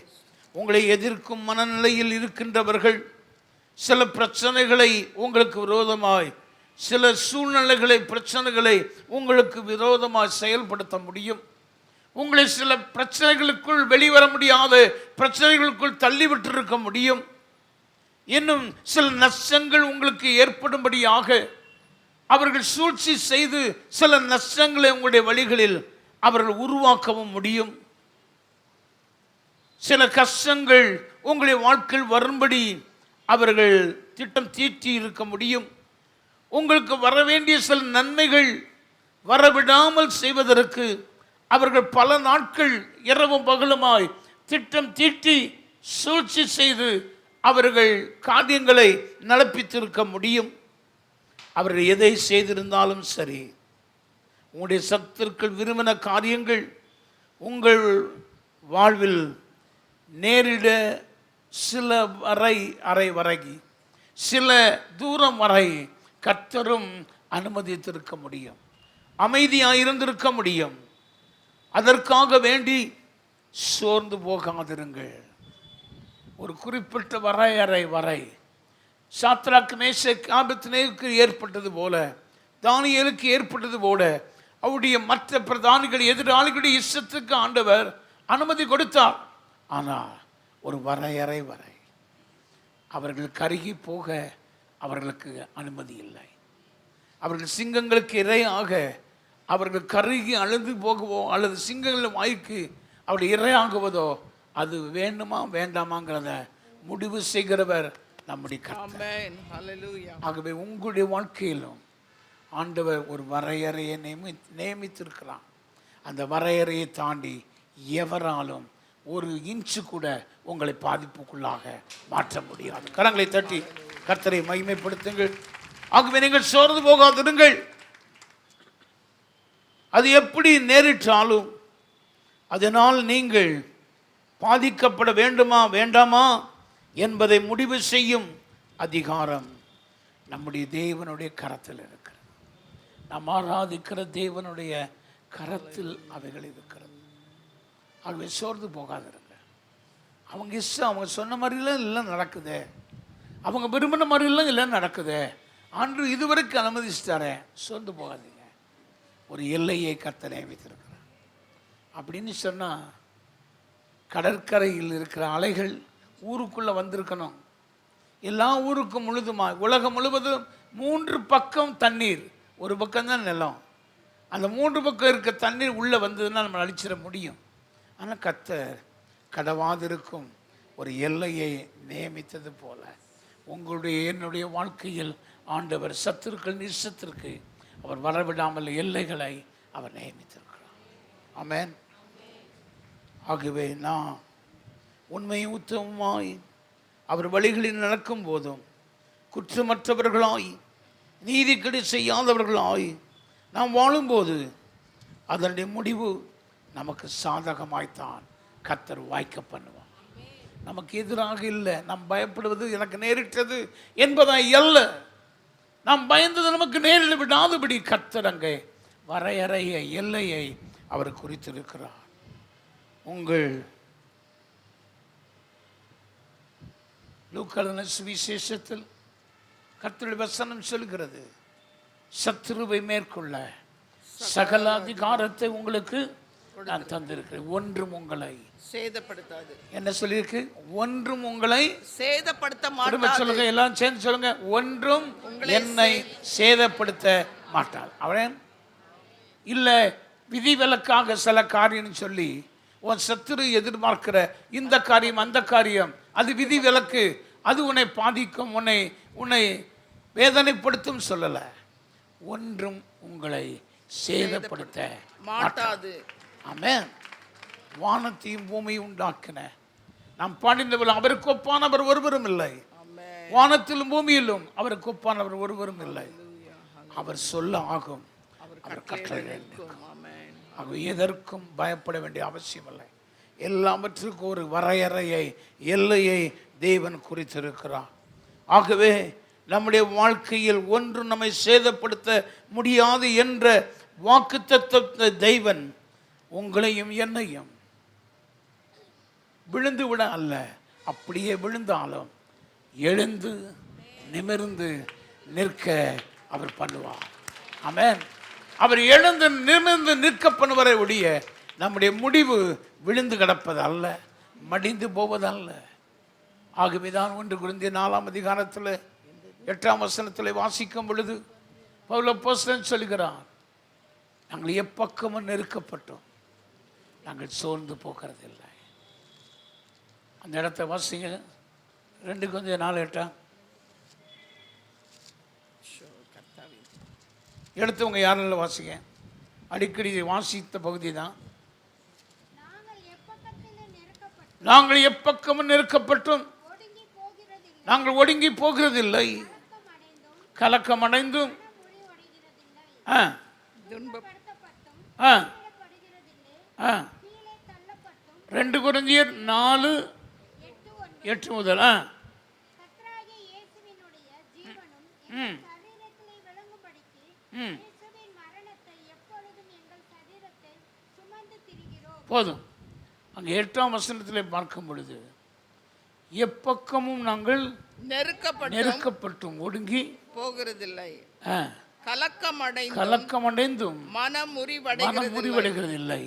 உங்களை எதிர்க்கும் மனநிலையில் இருக்கின்றவர்கள் சில பிரச்சனைகளை உங்களுக்கு விரோதமாய், சில சூழ்நிலைகளை, பிரச்சனைகளை உங்களுக்கு விரோதமாய் செயல்படுத்த முடியும். உங்களை சில பிரச்சனைகளுக்குள் வெளிவர முடியாத பிரச்சனைகளுக்குள் தள்ளிவிட்டிருக்க முடியும். இன்னும் சில நஷ்டங்கள் உங்களுக்கு ஏற்படும்படியாக அவர்கள் சூழ்ச்சி செய்து சில நஷ்டங்களை உங்களுடைய வழிகளில் அவர்கள் உருவாக்கவும் முடியும். சில கஷ்டங்கள் உங்களுடைய வாழ்க்கையில் வரும்படி அவர்கள் திட்டம் தீட்டி இருக்க முடியும். உங்களுக்கு வர வேண்டிய சில நன்மைகள் வரவிடாமல் செய்வதற்கு அவர்கள் பல நாட்கள் இரவும் பகலுமாய் திட்டம் தீட்டி சூழ்ச்சி செய்து அவர்கள் காரியங்களை நடப்பித்திருக்க முடியும். அவர்கள் எதை செய்திருந்தாலும் சரி, உங்களுடைய சத்துருக்கள் விரும்பின காரியங்கள் உங்கள் வாழ்வில் நேரிட சில அறை வரை சில தூரம் வரை கர்த்தரும் அனுமதித்திருக்க முடியும், அமைதியாக இருந்திருக்க முடியும். அதற்காக வேண்டி சோர்ந்து போகாதிருங்கள். ஒரு குறிப்பிட்ட வரையறை வரை சாத்ராக், மேஷக், ஆபேத்நேகோவுக்கு ஏற்பட்டது போல, தானியேலுக்கு ஏற்பட்டது போல, அவருடைய மற்ற பிரதானிகள் எதிராளிகளுடைய இஷ்டத்துக்கு ஆண்டவர் அனுமதி கொடுத்தார். ஆனால் ஒரு வரையறை வரை அவர்கள் கருகி போக அவர்களுக்கு அனுமதி இல்லை. அவர்கள் சிங்கங்களுக்கு இரையாக அவர்கள் கருகி அழுது போகவோ அல்லது சிங்கங்களின் வாய்க்கு அவர்கள் இரையாகுவதோ அது வேண்டுமா வேண்டாமாங்கிறத முடிவு செய்கிறவர் நம்முடைய கர்த்தர். ஆகவே உங்களுடைய வாழ்க்கையிலும் ஆண்டவர் ஒரு வரையறையை நியமித்திருக்கிறான். அந்த வரையறையை தாண்டி எவராலும் ஒரு இன்ச்சு கூட உங்களை பாதிப்புக்குள்ளாக மாற்ற முடியாது. கரங்களை தட்டி கர்த்தரை மகிமைப்படுத்துங்கள். ஆகவே நீங்கள் சோர்ந்து போகாதிருங்கள். அது எப்படி நேரிட்டாலும் அதனால் நீங்கள் பாதிக்கப்பட வேண்டுமா வேண்டாமா என்பதை முடிவு செய்யும் அதிகாரம் நம்முடைய தேவனுடைய கரத்தில் இருக்கிறது. நாம் ஆராதிக்கிற தேவனுடைய கரத்தில் அவைகள் இருக்கிறது. ஆகவே சோர்ந்து போகாதிருங்க. அவங்க இஷ்டம், அவங்க சொன்ன மாதிரிலாம் இல்லை நடக்குது, அவங்க விரும்பின மாதிரிலாம் இல்லை நடக்குது, ஆண்டு இதுவரைக்கும் அனுமதிச்சிட்டாரே, சோர்ந்து போகாதீங்க. ஒரு எல்லையை கர்த்தர் நியமித்திருக்கிறார். அப்படின்னு சொன்னால் கடற்கரையில் இருக்கிற அலைகள் ஊருக்குள்ளே வந்திருக்கணும். எல்லா ஊருக்கும் முழுதுமா, உலகம் முழுவதும் 3 பக்கம் தண்ணீர், ஒரு பக்கம்தான் நிலம். அந்த 3 பக்கம் இருக்க தண்ணீர் உள்ளே வந்ததுன்னா நம்ம அழிச்சிட முடியும். ஆனால் கர்த்தர் கடவாதிருக்கும் ஒரு எல்லையை நியமித்தது போல உங்களுடைய என்னுடைய வாழ்க்கையில் ஆண்டவர் சத்துருக்கள் நிச்சத்திற்கு அவர் வரவிடாமல் எல்லைகளை அவர் நியமித்திருக்கிறார். ஆமென். ஆகவே நான் உண்மையும் உத்தமமாய் அவர் வழிகளில் நடக்கும் போதும் குற்றமற்றவர்களாய் நீதிக்கேடு செய்யாதவர்களாய் நாம் வாழும்போது அதனுடைய முடிவு நமக்கு சாதகமாய்த்தான் கர்த்தர் வாய்க்க பண்ணுவார். நமக்கு எதிராக இல்லை. நாம் பயப்படுவது எனக்கு நேரிட்டது என்பதாய் அல்ல. நாம் பயந்தது நமக்கு நேரில் விடாதபடி கர்த்தர் அங்கே வரையறையை, எல்லையை அவர் குறித்திருக்கிறார். உங்கள் லூக்கா சுவிசேஷத்தில் கர்த்தருடைய வசனம் சொல்கிறது, சத்துருவை மேற்கொள்ள சகல அதிகாரத்தை உங்களுக்கு நான் தந்திருக்கிறேன், ஒன்றும் உங்களை சேதப்படுத்தாது. என்ன சொல்லியிருக்கு? ஒன்றும் உங்களை சேதப்படுத்த திரும்ப மாட்டாது. சொல்லுங்க, எல்லாம் சேர்ந்து சொல்லுங்க, ஒன்றும் என்னை சேதப்படுத்த மாட்டார். அவன் இல்ல விதிவிலக்காக சில காரியம் சொல்லி உன் சத்துரு எதிர்பார்க்கிற இந்த காரியம் அந்த காரியம் அது விதிவிலக்கு, அது உன்னை பாதிக்கும், உன்னை வேதனைப்படுத்தும் சொல்லல. ஒன்றும் உங்களை சேதப்படுத்த மாட்டாது. ஆமென். வானத்தையும் பூமியும் உண்டாக்கின நாம் பாடினவர் அவருக்கு ஒப்பானவர் ஒருவரும் இல்லை. வானத்திலும் பூமியிலும் அவருக்கு ஒப்பானவர் ஒருவரும் இல்லை. அவர் சொல்ல ஆகும், அவர் கட்டளை. எதற்கும் பயப்பட வேண்டிய அவசியம் இல்லை. எல்லாவற்றுக்கும் ஒரு வரையறையை, எல்லையை தேவன் குறித்திருக்கிறார். ஆகவே நம்முடைய வாழ்க்கையில் ஒன்றும் நம்மை சேதப்படுத்த முடியாது என்ற வாக்குத்தத்தத்தை தேவன் உங்களையும் என்னையும் விழுந்து விட அல்ல, அப்படியே விழுந்தாலும் எழுந்து நிமிர்ந்து நிற்க அவர் பண்ணுவார். ஆமென். அவர் எழுந்து நிமிர்ந்து நிற்க பண்ணுவதை ஒழிய நம்முடைய முடிவு விழுந்து கிடப்பது அல்ல, மடிந்து போவது அல்ல. ஆகவேதான் 1 கொரிந்தியர் 4ஆம் அதிகாரத்தில் 8ஆம் வசனத்தில் வாசிக்கும் பொழுது பவுல் அப்போஸ்தலன் சொல்கிறார், நாங்கள் எப்பக்கமும் நெருக்கப்பட்டோம், நாங்கள் சோர்ந்து போகிறதில்லை. அந்த இடத்தை வாசிங்க. 2 கொரிந்தியர் 4:8 எடுத்தவங்க யாரும் வாசிங்க. அடிக்கடி வாசித்த பகுதி தான். நாங்கள் எப்பக்கமும் நெருக்கப்பட்டும் நாங்கள் ஒடுங்கி போகிறதில்லை, கலக்கம் அடைந்தும் 2 கொரிந்தியர் 4:8 முதல் போதும். அங்கே 8ஆம் வசனத்தில் பார்க்கும் பொழுது எப்பக்கமும் நாங்கள் நெருக்கப்பட்டும் ஒடுங்கி போகிறதில்லை, கலக்கம் அடைந்தும் மனம் முறிவடைகிறதில்லை.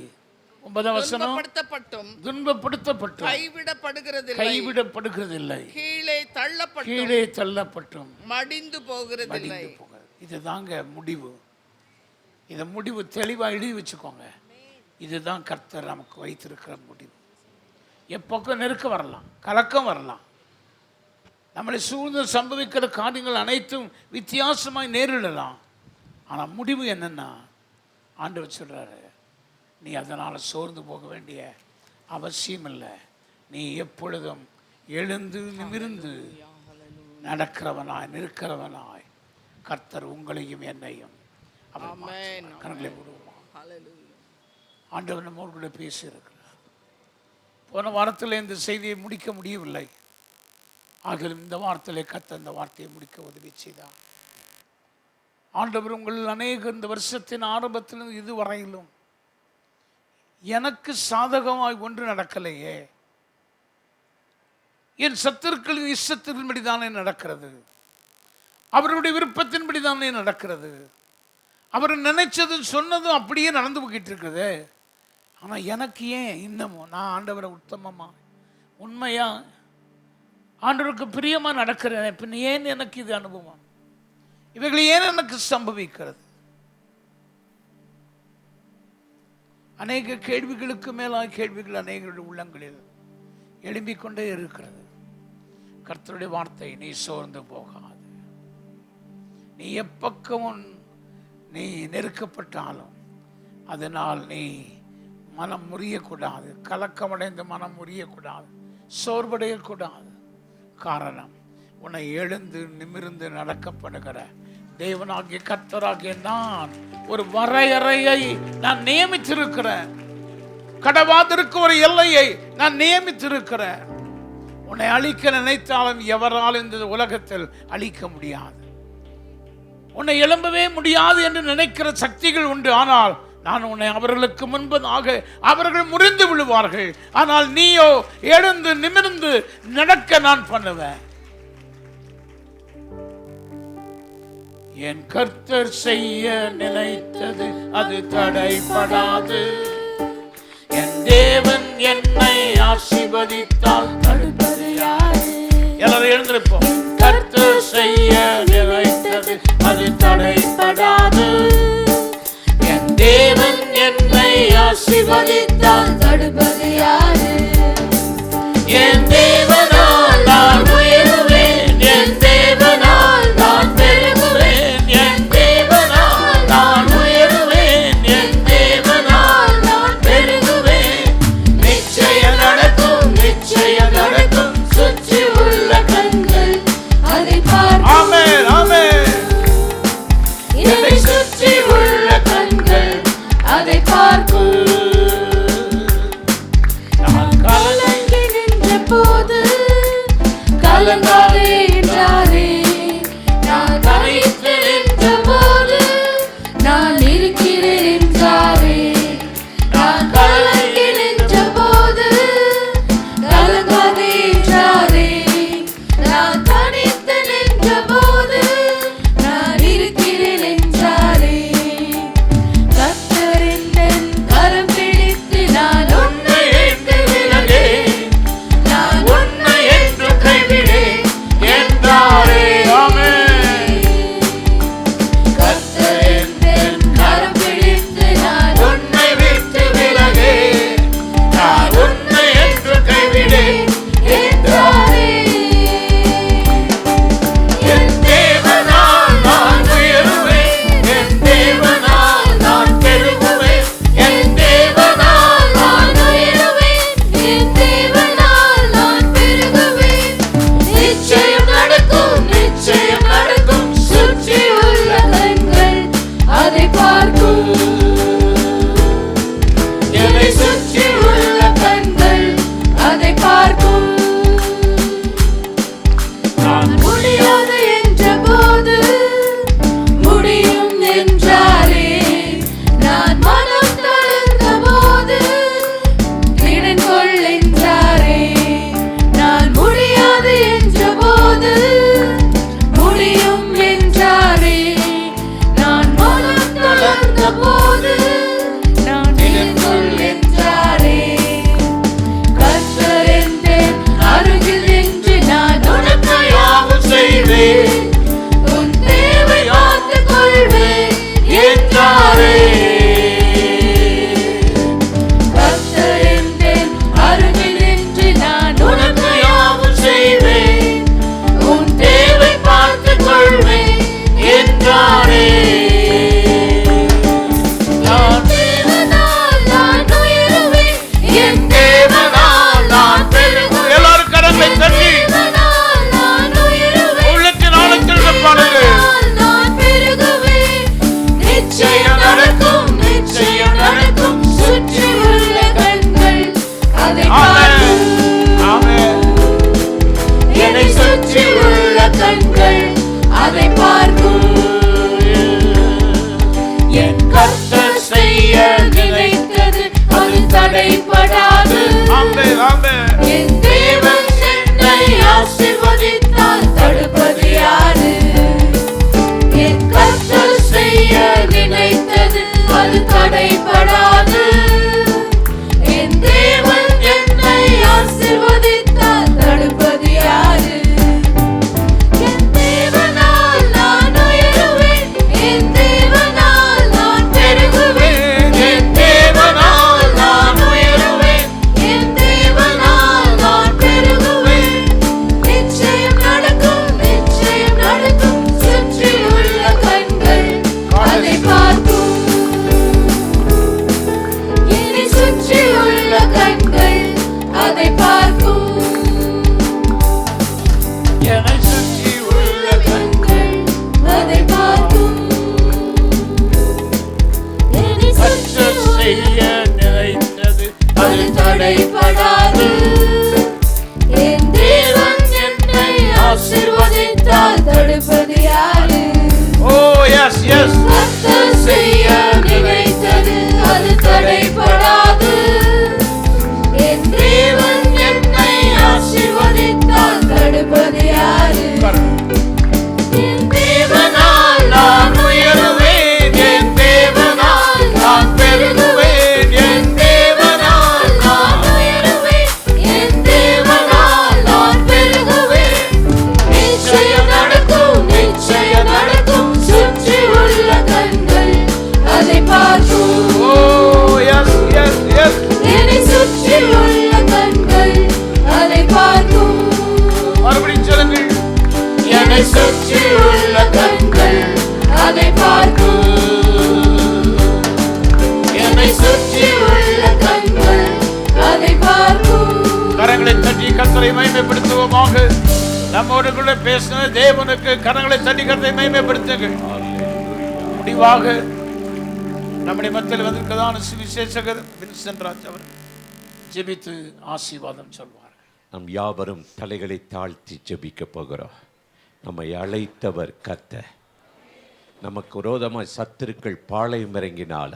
9ஆம் வசனம், துன்பப்படுத்தப்பட்டும் கைவிடப்படுகிறதில்லை, கீழே தள்ளப்பட்டும் மடிந்து போகிறதில்லை. இதுதாங்க முடிவு. இந்த முடிவு தெளிவாக எழுதி வச்சுக்கோங்க. இதுதான் கர்த்தர் நமக்கு வைத்திருக்கிற முடிவு. எப்பக்கம் நெருக்க வரலாம், கலக்கம் வரலாம், நம்மளை சூழ்ந்து சம்பவிக்கிற காரியங்கள் அனைத்தும் வித்தியாசமாய் நேரிடலாம். ஆனால் முடிவு என்னன்னா, ஆண்டவர் சொல்றாரு, நீ அதனால் சோர்ந்து போக வேண்டிய அவசியம் இல்லை. நீ எப்பொழுதும் எழுந்து நிமிர்ந்து நடக்கிறவனாய் நிற்கிறவனாய் கர்த்தர் உங்களையும் என்னையும் கரங்களை விடுவான். ஆண்டவர் நம்மோடு பேசியிருக்கிறார். போன வாரத்தில் இந்த செய்தியை முடிக்க முடியவில்லை. ஆகிலும் இந்த வாரத்திலே கர்த்தர் இந்த வார்த்தையை முடிக்க உதவி செய்தார். ஆண்டவர் உங்கள் அநேக இந்த வருஷத்தின் ஆரம்பத்திலிருந்து இதுவரையிலும் எனக்கு சாதகமாய் ஒன்று நடக்கலையே, என் சத்துருக்களின் இஷ்டத்தின்படி தானே நடக்கிறது, அவருடைய விருப்பத்தின்படி தானே நடக்கிறது, அவர் நினைச்சதும் சொன்னதும் அப்படியே நடந்து போய்கிட்டு இருக்குது. ஆனால் எனக்கு ஏன் இன்னமும் நான் ஆண்டவரை உத்தமமா உண்மையா ஆண்டவருக்கு பிரியமா நடக்கிறேன், பின் ஏன் எனக்கு இது அனுபவம், இவைகள் ஏன் எனக்கு சம்பவிக்கிறது? அநேக கேள்விகளுக்கு மேலாக கேள்விகள் அநேகருடைய உள்ளங்களில் எழும்பிக் கொண்டே இருக்கிறது. கர்த்தருடைய வார்த்தை, நீ சோர்ந்து போகாது. நீ எப்பக்கமும் நீ நெருக்கப்பட்டாலும் அதனால் நீ மனம் முறியக்கூடாது, கலக்கமடைந்து மனம் முறியக்கூடாது, சோர்வடையக்கூடாது. காரணம், உன்னை எழுந்து நிமிர்ந்து நடக்கப்படுகிற தேவனாகிய கர்த்தராகிய நான் ஒரு வரையறையை நான் நியமித்திருக்கிறேன். கடவாதிற்கு ஒரு எல்லையை நான் நியமித்திருக்கிறேன். உன்னை அழிக்க நினைத்தாலும் எவராலும் இந்த உலகத்தில் அழிக்க முடியாது. உன்னை எழும்பவே முடியாது என்று நினைக்கிற சக்திகள் உண்டு. ஆனால் நான் உன்னை அவர்களுக்கு முன்பதாக அவர்கள் முறிந்து விழுவார்கள். ஆனால் நீயோ எழுந்து நிமிர்ந்து நடக்க நான் பண்ணுவேன். என் கர்த்தர் செய்ய நினைத்தது அது தடைபடாது. என் தேவன் என்னை ஆசீர்வதித்தால் தடுப்பது யாரு? எல்லாரும் எழுந்திருப்போம். கர்த்தர் செய்ய நினைத்தது அது தடைபடாது. என் தேவன் என்னை ஆசீர்வதித்தால் தடுப்பது யாரு? என் தேவனால் நான் உயருவேன். என் தேவனால் நான் பெருகுவேன். என் தேவனால் நான் உயருவேன். என் தேவனால் நான் பெருகுவேன். நிச்சயம் நடக்கும், நிச்சயம் நடக்கும். சுற்றி உள்ள கண்கள் அதை பார்க்கும். ஆமென், ஆமென். என்னை சுற்றி உள்ள கண்கள் அதை பார்க்கும். நான் கலங்கி நின்ற போது கலங்காதே என்றாரே. நான் தனித்து நின்ற போது நான் இருக்கிறேன் என்றாரே. நான் கலங்கி நின்ற போது கலங்காதே என்றாரே. நான் தனித்து நின்ற போது நான் இருக்கிறேன் என்றாரே. கர்த்தர் என் கரம் பிடித்து நான் உன்னை என்று விலகேன். நான் உன்னை என்று கைவிடேன் என்றாரே. ஆமென். கர்த்தர் என் கரம் பிடித்து நான் உன்னை விட்டு விலகேன். நான் உன்னை என்று கைவிடேன் என்றாரே. என் தேவனால் நான் உயருவேன். என் தேவனால் நான் பெருகுவேன். என் தேவனால் நான் உயருவேன். என் தேவனால் நான் பெருகுவேன். நிச்சயம் நடக்கும், நிச்சயம் நடக்கும். சுற்றி உள்ள கண்கள் அதை பார்க்கும். என்னை சுற்றி உள்ள கண்கள் அதை பார்க்கும். நான் முடியாது என்ற போது முடியும் என்றாரே. நான் மனம் தளர்ந்த போது திடன் கொள் என்றாரே. நான் முடியாது என்ற போது முடியும் என்றாரே. நான் மனம் தளர்ந்த போது நான் திடன் கொள் என்றாரே. கர்த்தர் என் அருகில் நின்று நான் உனக்கு யாவும் செய்வேன். கர்த்தரை மகிமைப்படுத்துவோமாக. நம்மோடு கூட பேசின தேவனுக்கு கரங்களை தட்டி கர்த்தரை மகிமைப்படுத்துங்கள். முடிவாக நம்முடைய மத்தியில் வந்திருக்கிறதான சுவிசேஷகர் வின்சென்ட் ராஜ் அவர் ஜெபித்து ஆசீர்வாதம் சொல்வார். நம் யாவரும் தலைகளை தாழ்த்தி ஜெபிக்க போகிறோம். நம்மை அழைத்தவர் கர்த்தர். நமக்கு விரோதமாக சத்துருக்கள் பாளையம் இறங்கினால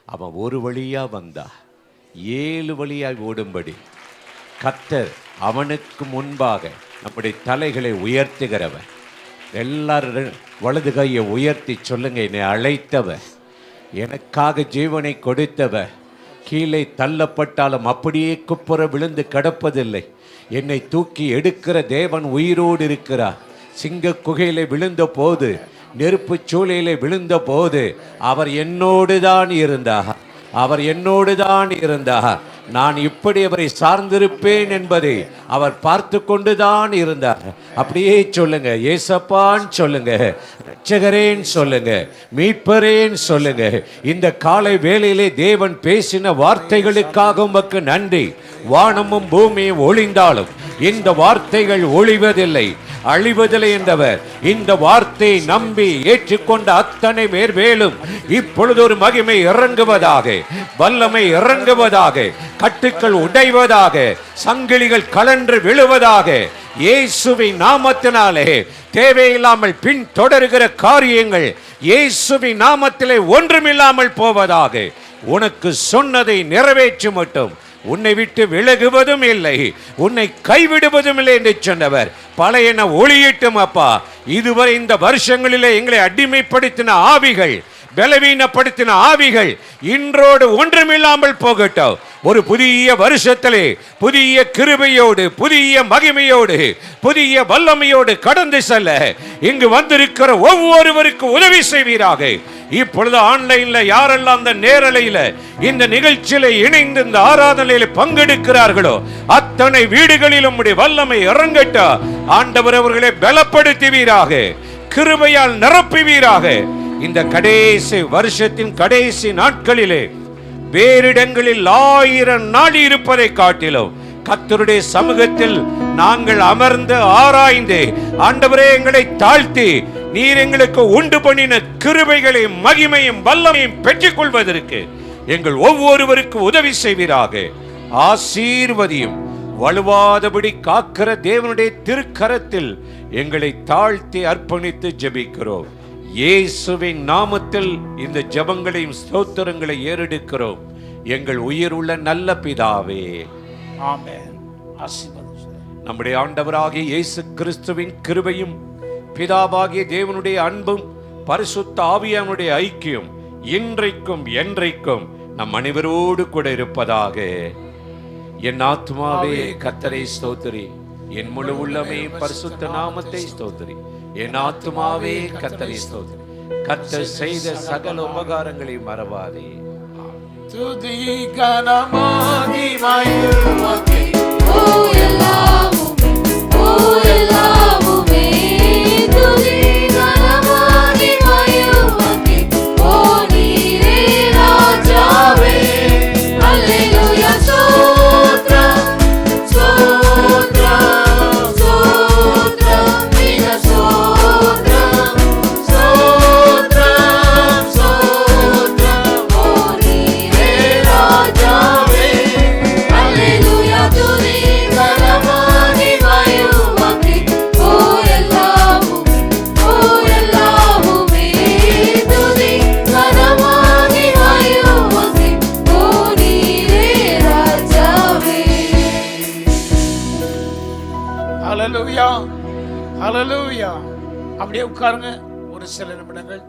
அவன் ஒரு வழியா வந்தா 7 வழியாய் ஓடும்படி கர்த்தர் அவனுக்கு முன்பாக நம்முடைய தலைகளை உயர்த்துகிறவர். எல்லாரும் வலது கையை உயர்த்தி சொல்லுங்க, என்னை அழைத்தவர், எனக்காக ஜீவனை கொடுத்தவர், கீழே தள்ளப்பட்டாலும் அப்படியே குப்புற விழுந்து கிடப்பதில்லை, என்னை தூக்கி எடுக்கிற தேவன் உயிரோடு இருக்கிறார். சிங்க குகையிலே விழுந்த போது, நெருப்பு சூளையிலே விழுந்த போது அவர் என்னோடு தான் இருந்தார். அவர் என்னோடு தான் இருந்தார். நான் இப்படி அவரை சார்ந்திருப்பேன் என்பதை அவர் பார்த்து கொண்டுதான் இருந்தார். அப்படியே சொல்லுங்க, ஏசப்பான்னு சொல்லுங்க, ரட்சகரேன்னு சொல்லுங்க, மீட்பரேன்னு சொல்லுங்க. இந்த காலை வேளையிலே தேவன் பேசின வார்த்தைகளுக்காக உமக்கு நன்றி. வானமும் பூமியும் ஒளிந்தாலும் இந்த வார்த்தைகள் ஒளிவதில்லை, அழிவதில்லை என்றவர். இந்த வார்த்தையை நம்பி ஏற்றுக்கொண்ட அத்தனை பேர் மேலும் இப்பொழுது ஒரு மகிமை இறங்குவதாக, வல்லமை இறங்குவதாக, கட்டுக்கள் உடைவதாக, சங்கிலிகள் கலன்று விழுவதாக. இயேசுவின் நாமத்தினாலே தேவையில்லாமல் பின் தொடர்கிற காரியங்கள் இயேசுவின் நாமத்திலே ஒன்றுமில்லாமல் போவதாக. உனக்கு சொன்னதை நிறைவேற்ற மட்டும் உன்னை விட்டு விலகுவதும் இல்லை, உன்னை கைவிடுவதும் இல்லை என்று சொன்னவர். பழையன ஒளியிட்டும் அப்பா. இதுவரை இந்த வருஷங்களிலே எங்களை அடிமைப்படுத்தின ஆவிகள், பலவீனப்படுத்தின ஆவிகள் இன்றோடு ஒன்றுமில்லாமல் போகட்டும். ஒரு புதிய வருஷத்திலே புதிய கிருபையோடு, புதிய மகிமையோடு, புதிய வல்லமையோடு கடந்து செல்ல இங்கு வந்திருக்கிற ஒவ்வொருவருக்கு உதவி செய்வீராக. இப்பொழுது ஆன்லைன்ல யாரெல்லாம் அந்த நேரலையில இந்த நிகழ்ச்சியில இணைந்து இந்த ஆராதனையில பங்கெடுக்கிறார்களோ அத்தனை வீடுகளிலும் உம்முடைய வல்லமை இறங்கட்டும். ஆண்டவர் அவர்களை பலப்படுத்துவீராக, கிருபையால் நிரப்புவீராக. இந்த கடைசி வருஷத்தின் கடைசி நாட்களிலே வேறிடங்களில் 1000 நாள் இருப்பதை காட்டிலும் கர்த்தருடைய சமூகத்தில் நாங்கள் அமர்ந்து ஆராய்ந்து, ஆண்டவரே எங்களை தாழ்த்தி நீர் எங்களுக்கு உண்டு பண்ணின கிருபைகளையும் மகிமையும் வல்லமையும் பெற்றுக் கொள்வதற்கு எங்கள் ஒவ்வொருவருக்கு உதவி செய்வீராக. ஆசீர்வதியும். வலுவாதபடி காக்கிற தேவனுடைய திருக்கரத்தில் எங்களை தாழ்த்தி அர்ப்பணித்து ஜெபிக்கிறோம். இயேசுவின் நாமத்தில் இந்த ஜெபங்களையும் ஸ்தோத்திரங்களை ஏறெடுக்கிறோம் எங்கள் உயிர் உள்ள நல்ல பிதாவே, ஆமென். ஆசீர்வாதம். நம்முடைய ஆண்டவராகிய இயேசு கிறிஸ்துவின் கிருபையும் பிதாவாகிய தேவனுடைய அன்பும் பரிசுத்த ஆவியானுடைய ஐக்கியம் இன்றைக்கும் என்றைக்கும் நம் அனைவரோடு கூட இருப்பதாக. என் ஆத்துமாவே கர்த்தரை ஸ்தோத்திரி, என் முழு உள்ளமே பரிசுத்த நாமத்தை ஸ்தோத்திரி. என் ஆத்துமாவே கர்த்தரை ஸ்தோத்திரி. கர்த்தர் செய்த சகல உபகாரங்களை மறவாதே. துதி கனமாகி மகிழ்வதே ஓ எல்லாமுமே, ஓ எல்லாமுமே, துதி கனமாகி மகிழ்வதே ஓ நீரே ராஜாவே. அல்லேலூயா. ஸ்தோத்ரம், ஸ்தோத்ரம், ஸ்தோத்ரம், மிக ஸ்தோத்ரம், ஸ்தோத்ரம், ஸ்தோத்ரம், ஓ நீரே ராஜாவே. அல்லேலூயா. துதி கனமாகி மகிழ்வதே ஓ எல்லாமுமே, ஓ எல்லாமுமே, துதி கனமாகி மகிழ்வதே ஓ நீரே ராஜாவே. ஹல்லேலூயா, ஹல்லேலூயா. அப்படியே உட்காருங்க ஒரு சில நிமிடங்கள்.